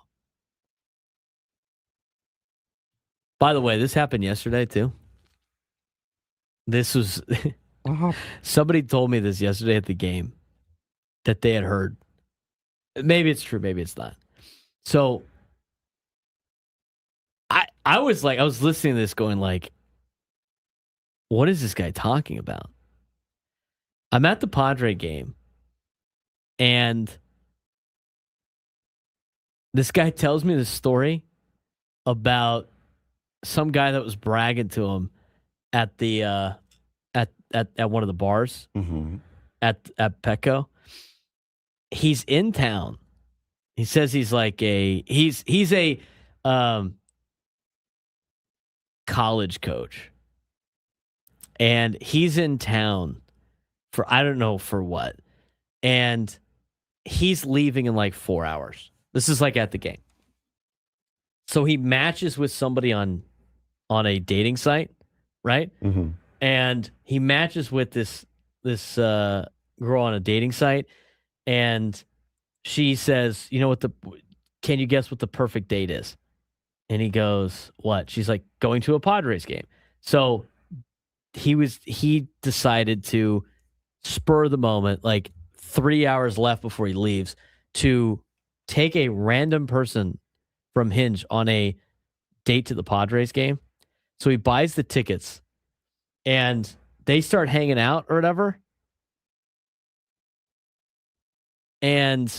By the way, this happened yesterday too. This was, somebody told me this yesterday at the game that they had heard. Maybe it's true, maybe it's not. So I was listening to this going like, what is this guy talking about? I'm at the Padre game and this guy tells me this story about some guy that was bragging to him at the at one of the bars at Petco. He's in town. He says he's like he's a college coach. And he's in town for I don't know for what. And he's leaving in like 4 hours. This is like at the game. So he matches with somebody on a dating site, right? Mm-hmm. And he matches with this girl on a dating site, and she says, "You know what can you guess what the perfect date is?" And he goes, "What?" She's like, "Going to a Padres game." So he decided to spur the moment, like 3 hours left before he leaves, to take a random person from Hinge on a date to the Padres game. So he buys the tickets and they start hanging out or whatever. And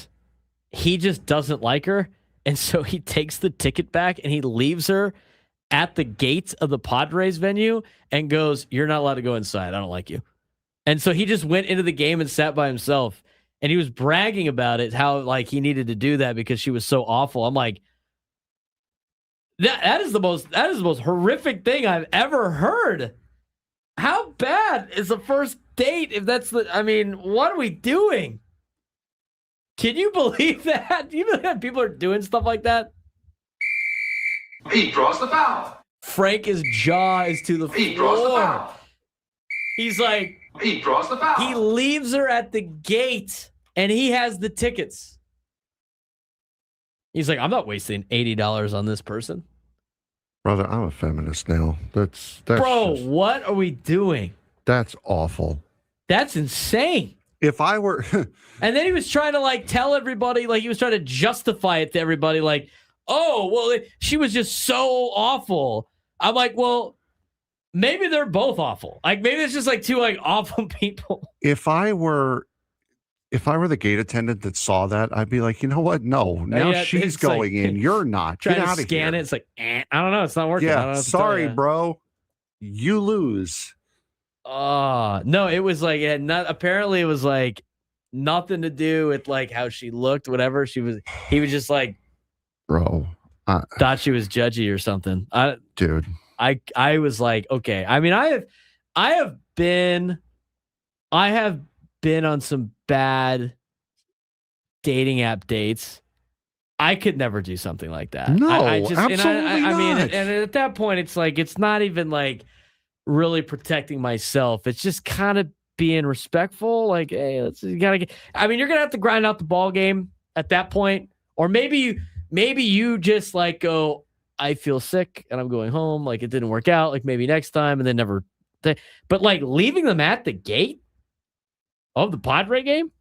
he just doesn't like her. And so he takes the ticket back and he leaves her at the gate of the Padres venue and goes, "You're not allowed to go inside. I don't like you." And so he just went into the game and sat by himself. And he was bragging about it, how like he needed to do that because she was so awful. I'm like, that is the most horrific thing I've ever heard. How bad is the first date if that's the, I mean, what are we doing? Can you believe that? Do you believe that people are doing stuff like that? He draws the foul. Frank's jaw is to the floor. He draws the foul. He's like, he draws the foul. He leaves her at the gate and he has the tickets. He's like, I'm not wasting $80 on this person. Brother, I'm a feminist now. That's Bro, just, what are we doing? that's awful. That's insane. If I were And then he was trying to like tell everybody, like he was trying to justify it to everybody, like, oh, well, she was just so awful. I'm like, well, maybe they're both awful. Like maybe it's just like two like awful people. if I were the gate attendant that saw that, I'd be like, you know what? No, now Yeah, she's it's going like- in. You're not. Get Trying to out of scan here. it. It's like, I don't know. It's not working. I don't know Yeah, what to tell sorry, ya. bro. You lose. No, it was like it had not. Apparently, it was like nothing to do with like how she looked, whatever. He was just like, Bro. thought she was judgy or something. Dude. I was like, okay. I mean, I have been on some bad dating app dates. I could never do something like that. No, I just, absolutely I mean, not. and at that point, it's like it's not even like really protecting myself. It's just kind of being respectful. Like, hey, you gotta get. I mean, you're gonna have to grind out the ball game at that point, or maybe you just like go, I feel sick and I'm going home. Like it didn't work out. Like maybe next time, and then never. But like leaving them at the gate of the Padre game.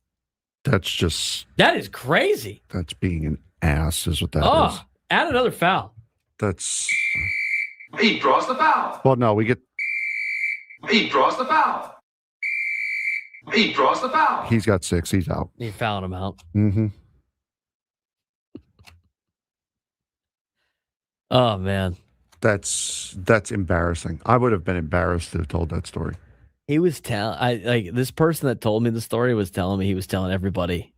That is crazy. That's being an ass, is what that is. Add another foul. That's. He draws the foul. Well, no, we get. He draws the foul. He draws the foul. He's got 6. He's out. He fouled him out. Mm-hmm. Oh man, That's embarrassing. I would have been embarrassed to have told that story. he was telling. This person that told me the story was telling me he was telling everybody,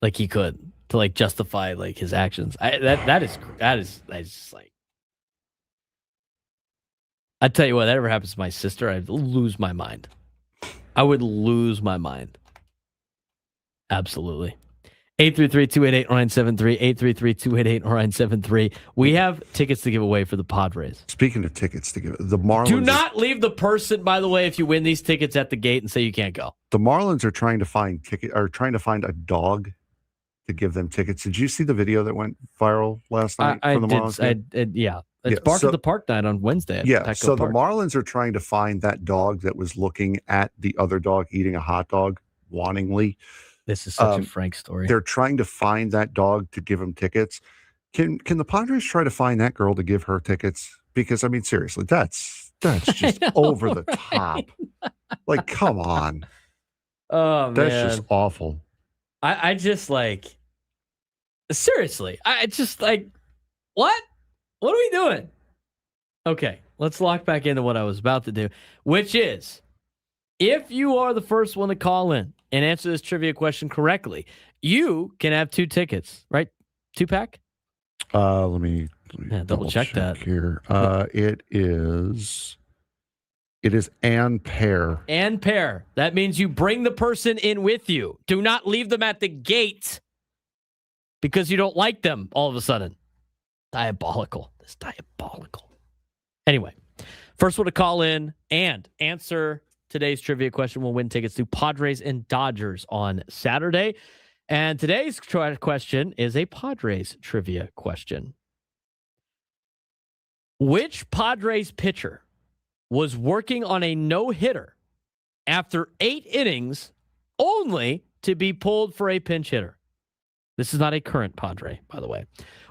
like he could to like justify like his actions. That is just like. I tell you what, that ever happens to my sister, I'd lose my mind. I would lose my mind. Absolutely. 833-288-0973, 833-288-0973. We have tickets to give away for the Padres. Speaking of tickets to give, the Marlins. Do not leave the person, by the way, if you win these tickets at the gate and say you can't go. The Marlins are trying to find a dog to give them tickets. Did you see the video that went viral last night from the Marlins? Yeah. It's Bark at the Park night on Wednesday. At Petco so Park. the Marlins are trying to find that dog that was looking at the other dog eating a hot dog wanningly. This is such a Frank story. They're trying to find that dog to give him tickets. Can the Padres try to find that girl to give her tickets? Because I mean, seriously, that's just over the top. Like, come on. Oh, that's man. just awful. I just like, seriously, I just like, what? What are we doing? Okay, let's lock back into what I was about to do, which is if you are the first one to call in and answer this trivia question correctly, you can have 2 tickets, right? 2-pack? Let me double check that. Here. It is and pair. And pair. That means you bring the person in with you. Do not leave them at the gate because you don't like them all of a sudden. Diabolical. This diabolical. Anyway, first one to call in and answer today's trivia question will win tickets to Padres and Dodgers on Saturday. And today's question is a Padres trivia question. Which Padres pitcher was working on a no-hitter after 8 innings only to be pulled for a pinch hitter? This is not a current Padre, by the way.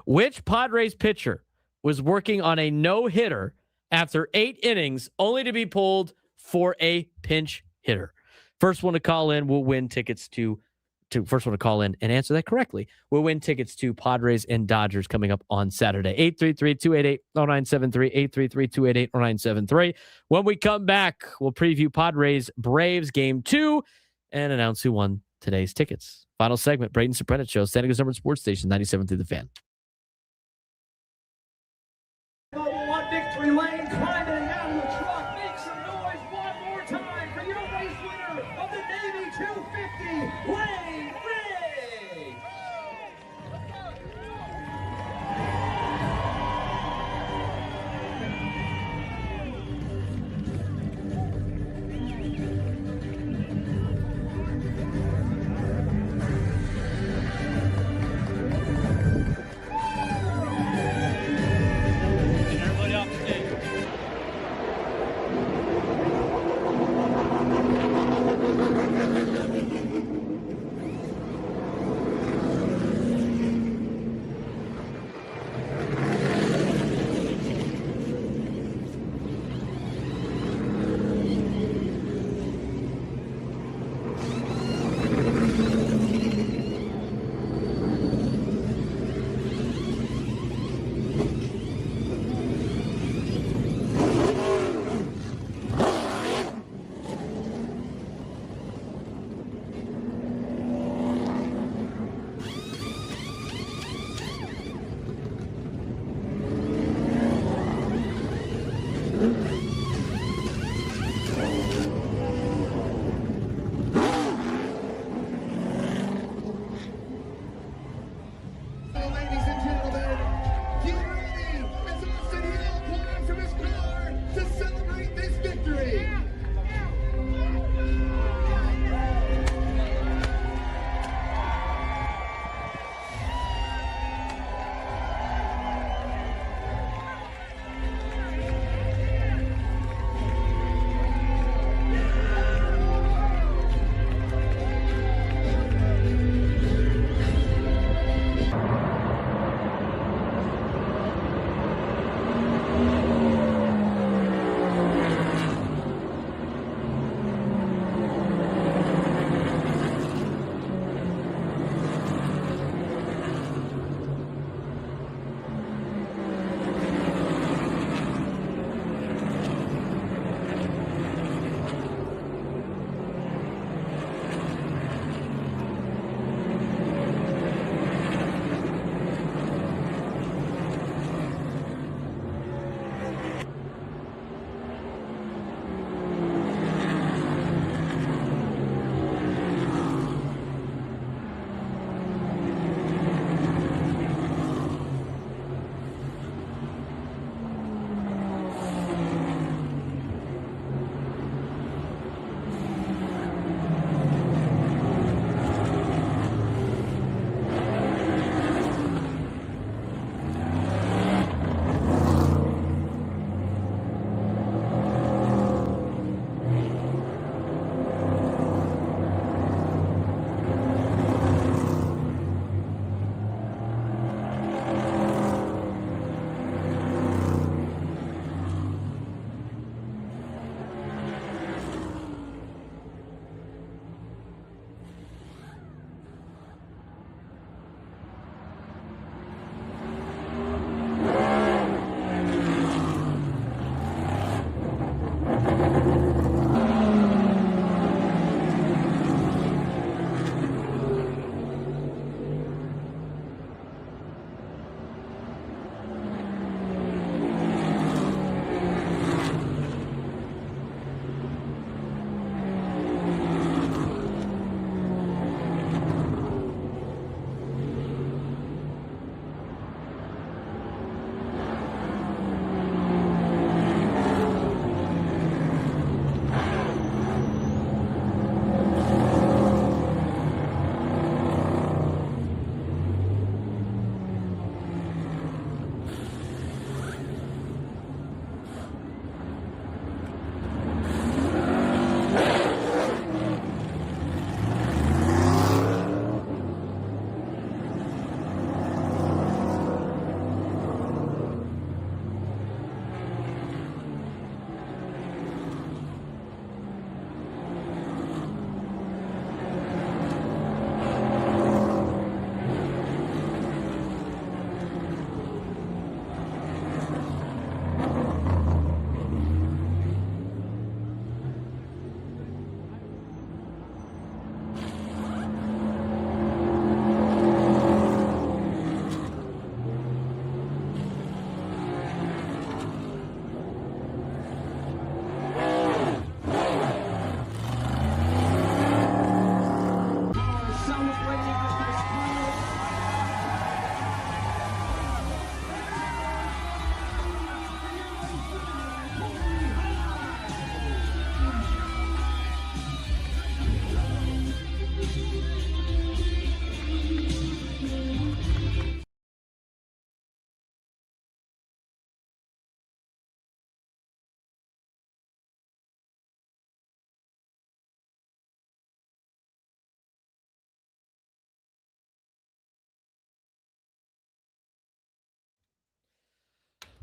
Which Padres pitcher was working on a no-hitter after 8 innings, only to be pulled for a pinch hitter. First one to call in will win tickets to first one to call in and answer that correctly. We'll win tickets to Padres and Dodgers coming up on Saturday. 833-288-0973, 833-288-0973. When we come back, we'll preview Padres Braves Game 2 and announce who won today's tickets. Final segment, Braden Surprenant Show, San Diego's number 1 sports station, 97 through the Fan. On victory lane, climbing out of the truck, make some noise one more time for your race winner of the Navy 250, Wayne Ray. Everybody off the stage.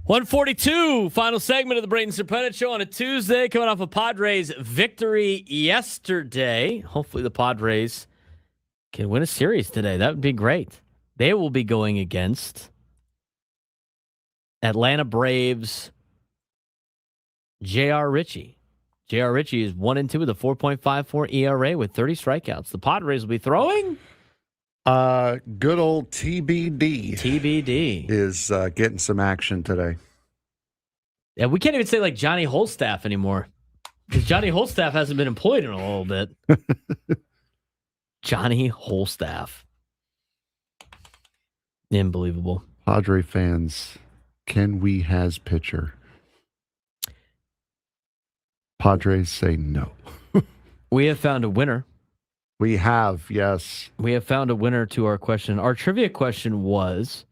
142, final segment of the Braden Surprenant Show on a Tuesday, coming off a Padres victory yesterday. Hopefully the Padres can win a series today. That would be great. They will be going against Atlanta Braves' J.R. Ritchie. J.R. Ritchie is 1-2 with a 4.54 ERA with 30 strikeouts. The Padres will be throwing. Good old TBD. TBD is getting some action today. Yeah, we can't even say like Johnny Holstaff anymore because Johnny Holstaff hasn't been employed in a little bit. Johnny Holstaff. Unbelievable. Padre fans, can we has pitcher? Padres say no. We have found a winner. We have, yes. We have found a winner to our question. Our trivia question was,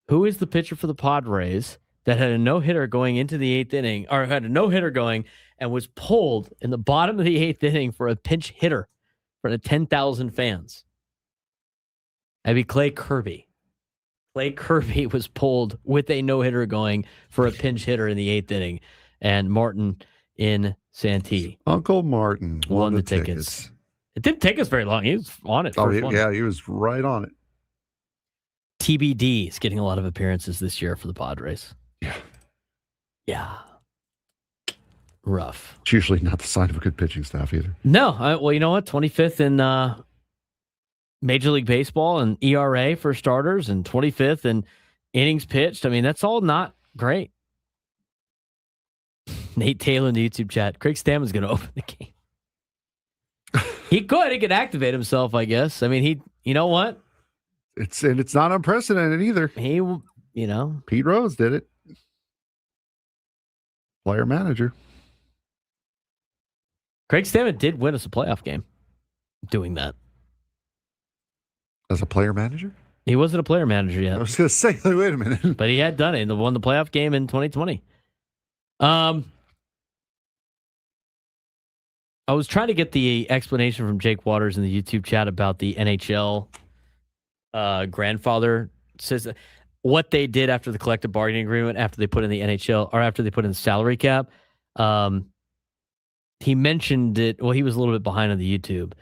who is the pitcher for the Padres that had a no-hitter going into the eighth inning, or had a no-hitter going and was pulled in the bottom of the eighth inning for a pinch hitter in front of 10,000 fans? That'd be Clay Kirby. Clay Kirby was pulled with a no-hitter going for a pinch hitter in the eighth inning, and Martin in Santee. Uncle Martin won the tickets. It didn't take us very long. He was on it. Yeah, he was right on it. TBD is getting a lot of appearances this year for the Padres. Yeah. Yeah. Rough. It's usually not the sign of a good pitching staff either. No. Well, you know what? 25th in Major League Baseball and ERA for starters and 25th in innings pitched. I mean, that's all not great. Nate Taylor in the YouTube chat. Craig Stammen is going to open the game. He could activate himself, I guess. I mean, you know what? It's not unprecedented either. Pete Rose did it. Player manager. Craig Stammen did win us a playoff game doing that. As a player manager? He wasn't a player manager yet. I was going to say, wait a minute. But he had done it and won the playoff game in 2020. I was trying to get the explanation from Jake Waters in the YouTube chat about the NHL grandfather says what they did after the collective bargaining agreement, after they put in the NHL or after they put in the salary cap. He mentioned it. Well, he was a little bit behind on the YouTube.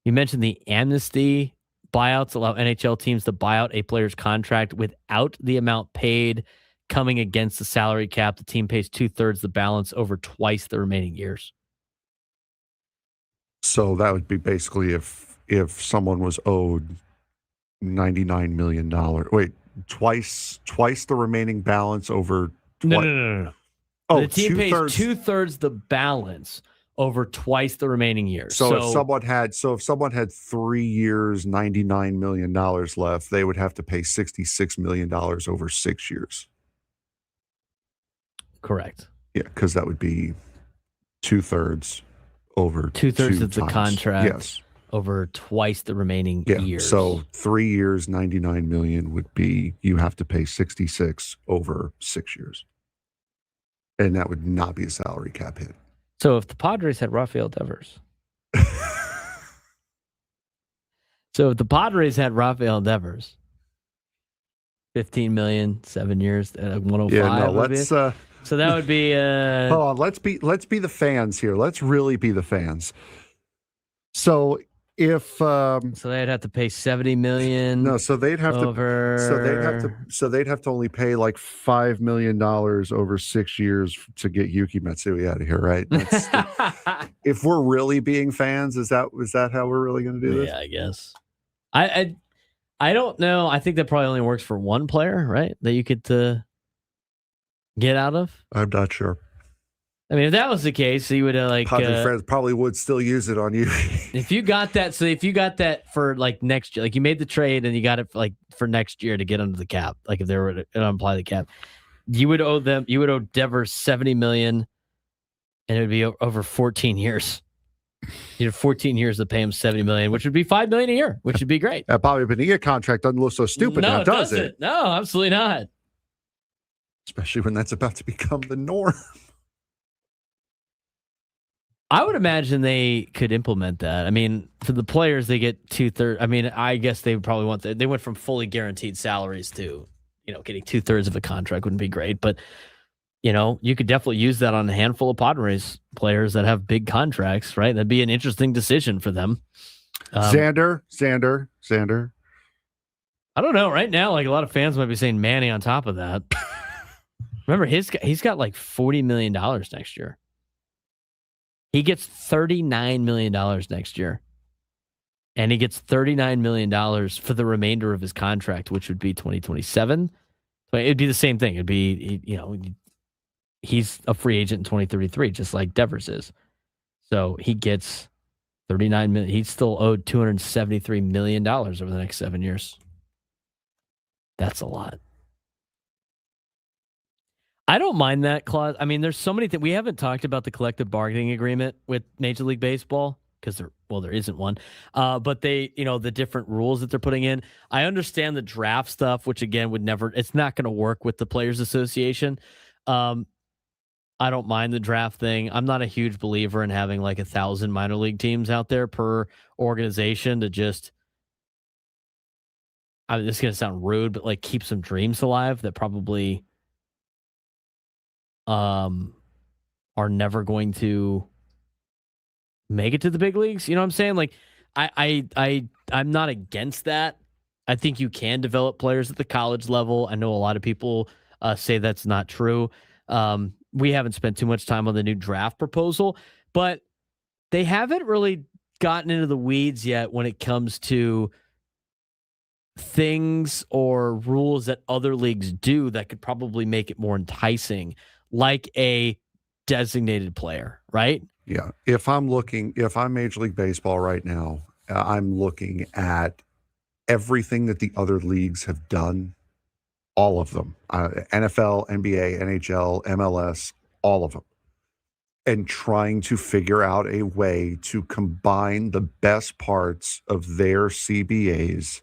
He mentioned the amnesty buyouts allow NHL teams to buy out a player's contract without the amount paid coming against the salary cap. The team pays 2/3 the balance over twice the remaining years. So that would be basically if someone was owed $99 million. Wait, twice the remaining balance over. No. Oh, the team pays 2/3 the balance over twice the remaining years. So if someone had 3 years, $99 million left, they would have to pay $66 million over 6 years. Correct. Yeah, because that would be 2/3 over 2/3 of the times. contract. Yes. Over twice the remaining years. So 3 years, $99 million would be, you have to pay 66 over 6 years. And that would not be a salary cap hit. So if the Padres had Rafael Devers. $15 million, 7 years, 105. Yeah, no, let's so that would be hold on, let's be the fans here. Let's really be the fans. So if so they'd have to pay $70 million. No, so they'd have over... so they'd have to only pay like $5 million over 6 years to get Yuki Matsui out of here, right? If we're really being fans, is that how we're really going to do this? Yeah, I guess. I don't know. I think that probably only works for one player, right? That you could get out of. I'm not sure. I mean, if that was the case, you would Padre friends probably would still use it on you. If you got that for like next year, like you made the trade and you got it for next year to get under the cap, like if they were to apply the cap, you would owe Devers $70 million, and it would be over 14 years. You have 14 years to pay him $70 million, which would be $5 million a year, which would be great. That Bobby Bonilla contract doesn't look so stupid now, does it? No, absolutely not. Especially when that's about to become the norm. I would imagine they could implement that. I mean, for the players, they get 2/3. I mean, I guess they would probably want that. They went from fully guaranteed salaries to getting 2/3 of a contract wouldn't be great, but you could definitely use that on a handful of Padres players that have big contracts, right? That'd be an interesting decision for them. Xander. I don't know. Right now, like a lot of fans might be saying Manny on top of that. Remember, he's got like $40 million next year. He gets $39 million next year. And he gets $39 million for the remainder of his contract, which would be 2027. But it'd be the same thing. It'd be, he's a free agent in 2033, just like Devers is. So he gets $39 million. He's still owed $273 million over the next 7 years. That's a lot. I don't mind that clause. I mean, there's so many things. We haven't talked about the collective bargaining agreement with Major League Baseball because there isn't one. But they, the different rules that they're putting in. I understand the draft stuff, which again it's not going to work with the Players Association. I don't mind the draft thing. I'm not a huge believer in having like 1,000 minor league teams out there per organization to just, this is going to sound rude, but like keep some dreams alive that probably are never going to make it to the big leagues. You know what I'm saying? Like I'm not against that. I think you can develop players at the college level. I know a lot of people say that's not true. We haven't spent too much time on the new draft proposal, but they haven't really gotten into the weeds yet when it comes to things or rules that other leagues do that could probably make it more enticing, like a designated player, right? Yeah. If I'm Major League Baseball right now, I'm looking at everything that the other leagues have done, all of them, NFL, NBA, NHL, MLS, all of them, and trying to figure out a way to combine the best parts of their CBAs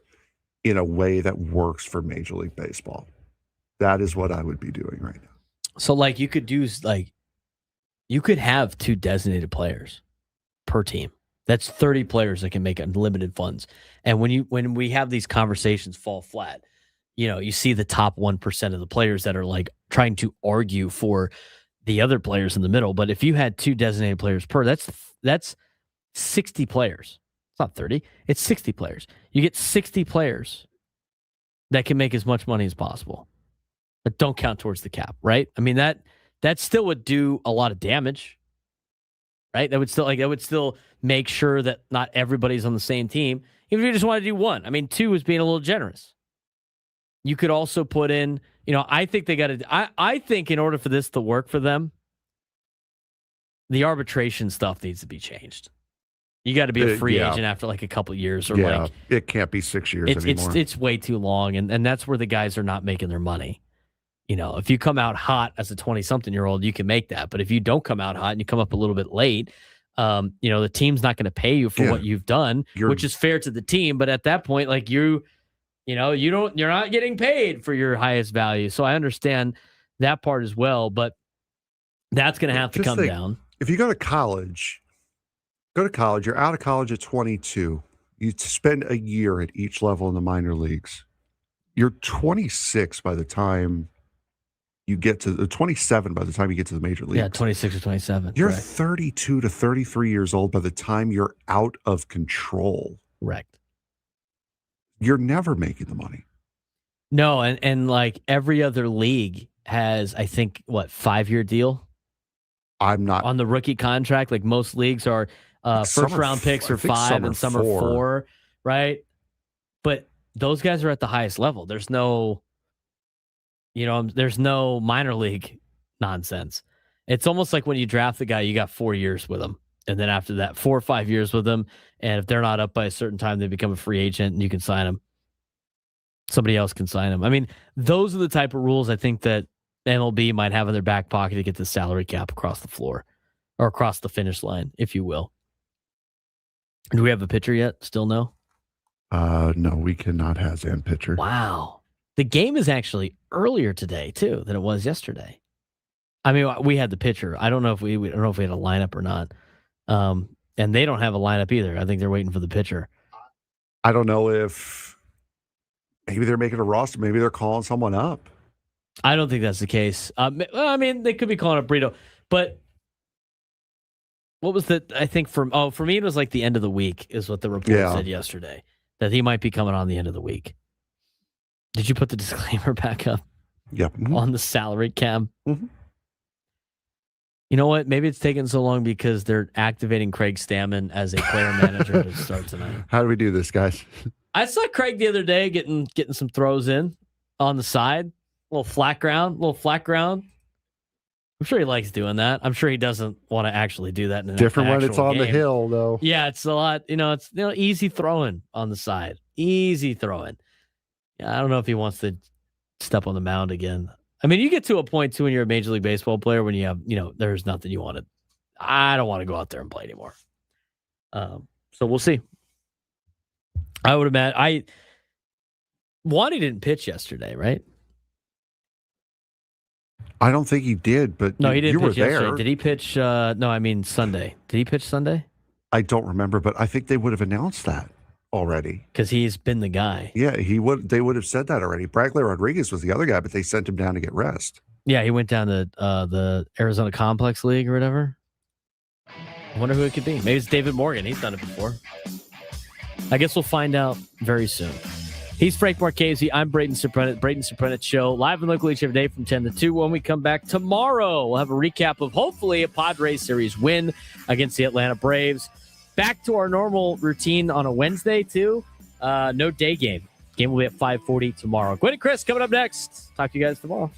in a way that works for Major League Baseball. That is what I would be doing right now. So like you could have 2 designated players per team. That's 30 players that can make unlimited funds. And when we have these conversations fall flat, you see the top 1% of the players that are like trying to argue for the other players in the middle. But if you had 2 designated players per, that's 60 players. It's not 30. It's 60 players. You get 60 players that can make as much money as possible, but don't count towards the cap, right? I mean, that still would do a lot of damage, right? That would still make sure that not everybody's on the same team. Even if you just want to do 1, I mean, 2 is being a little generous. You could also put in, I think they got to. I think in order for this to work for them, the arbitration stuff needs to be changed. You got to be a free agent after like a couple years, or it can't be 6 years anymore. It's way too long, and that's where the guys are not making their money. If you come out hot as a 20-something-year-old, you can make that. But if you don't come out hot and you come up a little bit late, the team's not going to pay you for what you've done, which is fair to the team. But at that point, like you're not getting paid for your highest value. So I understand that part as well, but that's going to have to come down. If you go to college, you're out of college at 22. You spend a year at each level in the minor leagues. You're 26 by the time you get to 27 by the time you get to the major leagues. Yeah, 26 or 27. You're correct. 32 to 33 years old by the time you're out of control. Correct. You're never making the money. No, and like every other league has, I think, 5-year deal? I'm not on the rookie contract. Like most leagues are first round picks are 5 and some are 4, right? But those guys are at the highest level. There's no minor league nonsense. It's almost like when you draft the guy, you got 4 years with him. And then after that, 4 or 5 years with them. And if they're not up by a certain time, they become a free agent and you can sign them. Somebody else can sign them. I mean, those are the type of rules I think that MLB might have in their back pocket to get the salary cap across the floor or across the finish line, if you will. Do we have a pitcher yet? Still no? No, we cannot have Zan pitcher. Wow. The game is actually earlier today, too, than it was yesterday. I mean, we had the pitcher. I don't know if we had a lineup or not. And they don't have a lineup either. I think they're waiting for the pitcher. I don't know if Maybe they're making a roster. Maybe they're calling someone up. I don't think that's the case. I mean, they could be calling up Brito, but what was the? I think for me, it was like the end of the week is what the report said yesterday, that he might be coming on the end of the week. Did you put the disclaimer back up? Yep. Mm-hmm. On the salary cap. Mm-hmm. You know what? Maybe it's taking so long because they're activating Craig Stammen as a player manager to start tonight. How do we do this, guys? I saw Craig the other day getting some throws in on the side, a little flat ground. I'm sure he likes doing that. I'm sure he doesn't want to actually do that in an different when it's on game. the hill, though. Yeah, it's a lot. It's easy throwing on the side. Easy throwing. Yeah, I don't know if he wants to step on the mound again. I mean, you get to a point too when you're a Major League Baseball player when you have, there's nothing you want to. I don't want to go out there and play anymore. So we'll see. I would imagine. Wandy didn't pitch yesterday, right? I don't think he did, but no, he didn't pitch yesterday. There. Did he pitch? No, I mean Sunday. Did he pitch Sunday? I don't remember, but I think they would have announced that already because he's been the guy. Yeah, he would. They would have said that already. Bradley Rodriguez was the other guy, but they sent him down to get rest. Yeah, he went down to the Arizona Complex League or whatever. I wonder who it could be. Maybe it's David Morgan. He's done it before. I guess we'll find out very soon. He's Frank Marchese. I'm Braden Surprenant. Braden Surprenant Show, live and local each every day from 10 to 2. When we come back tomorrow, we'll have a recap of hopefully a Padres series win against the Atlanta Braves. Back to our normal routine on a Wednesday, too. No day game. Game will be at 5:40 tomorrow. Gwen and Chris coming up next. Talk to you guys tomorrow.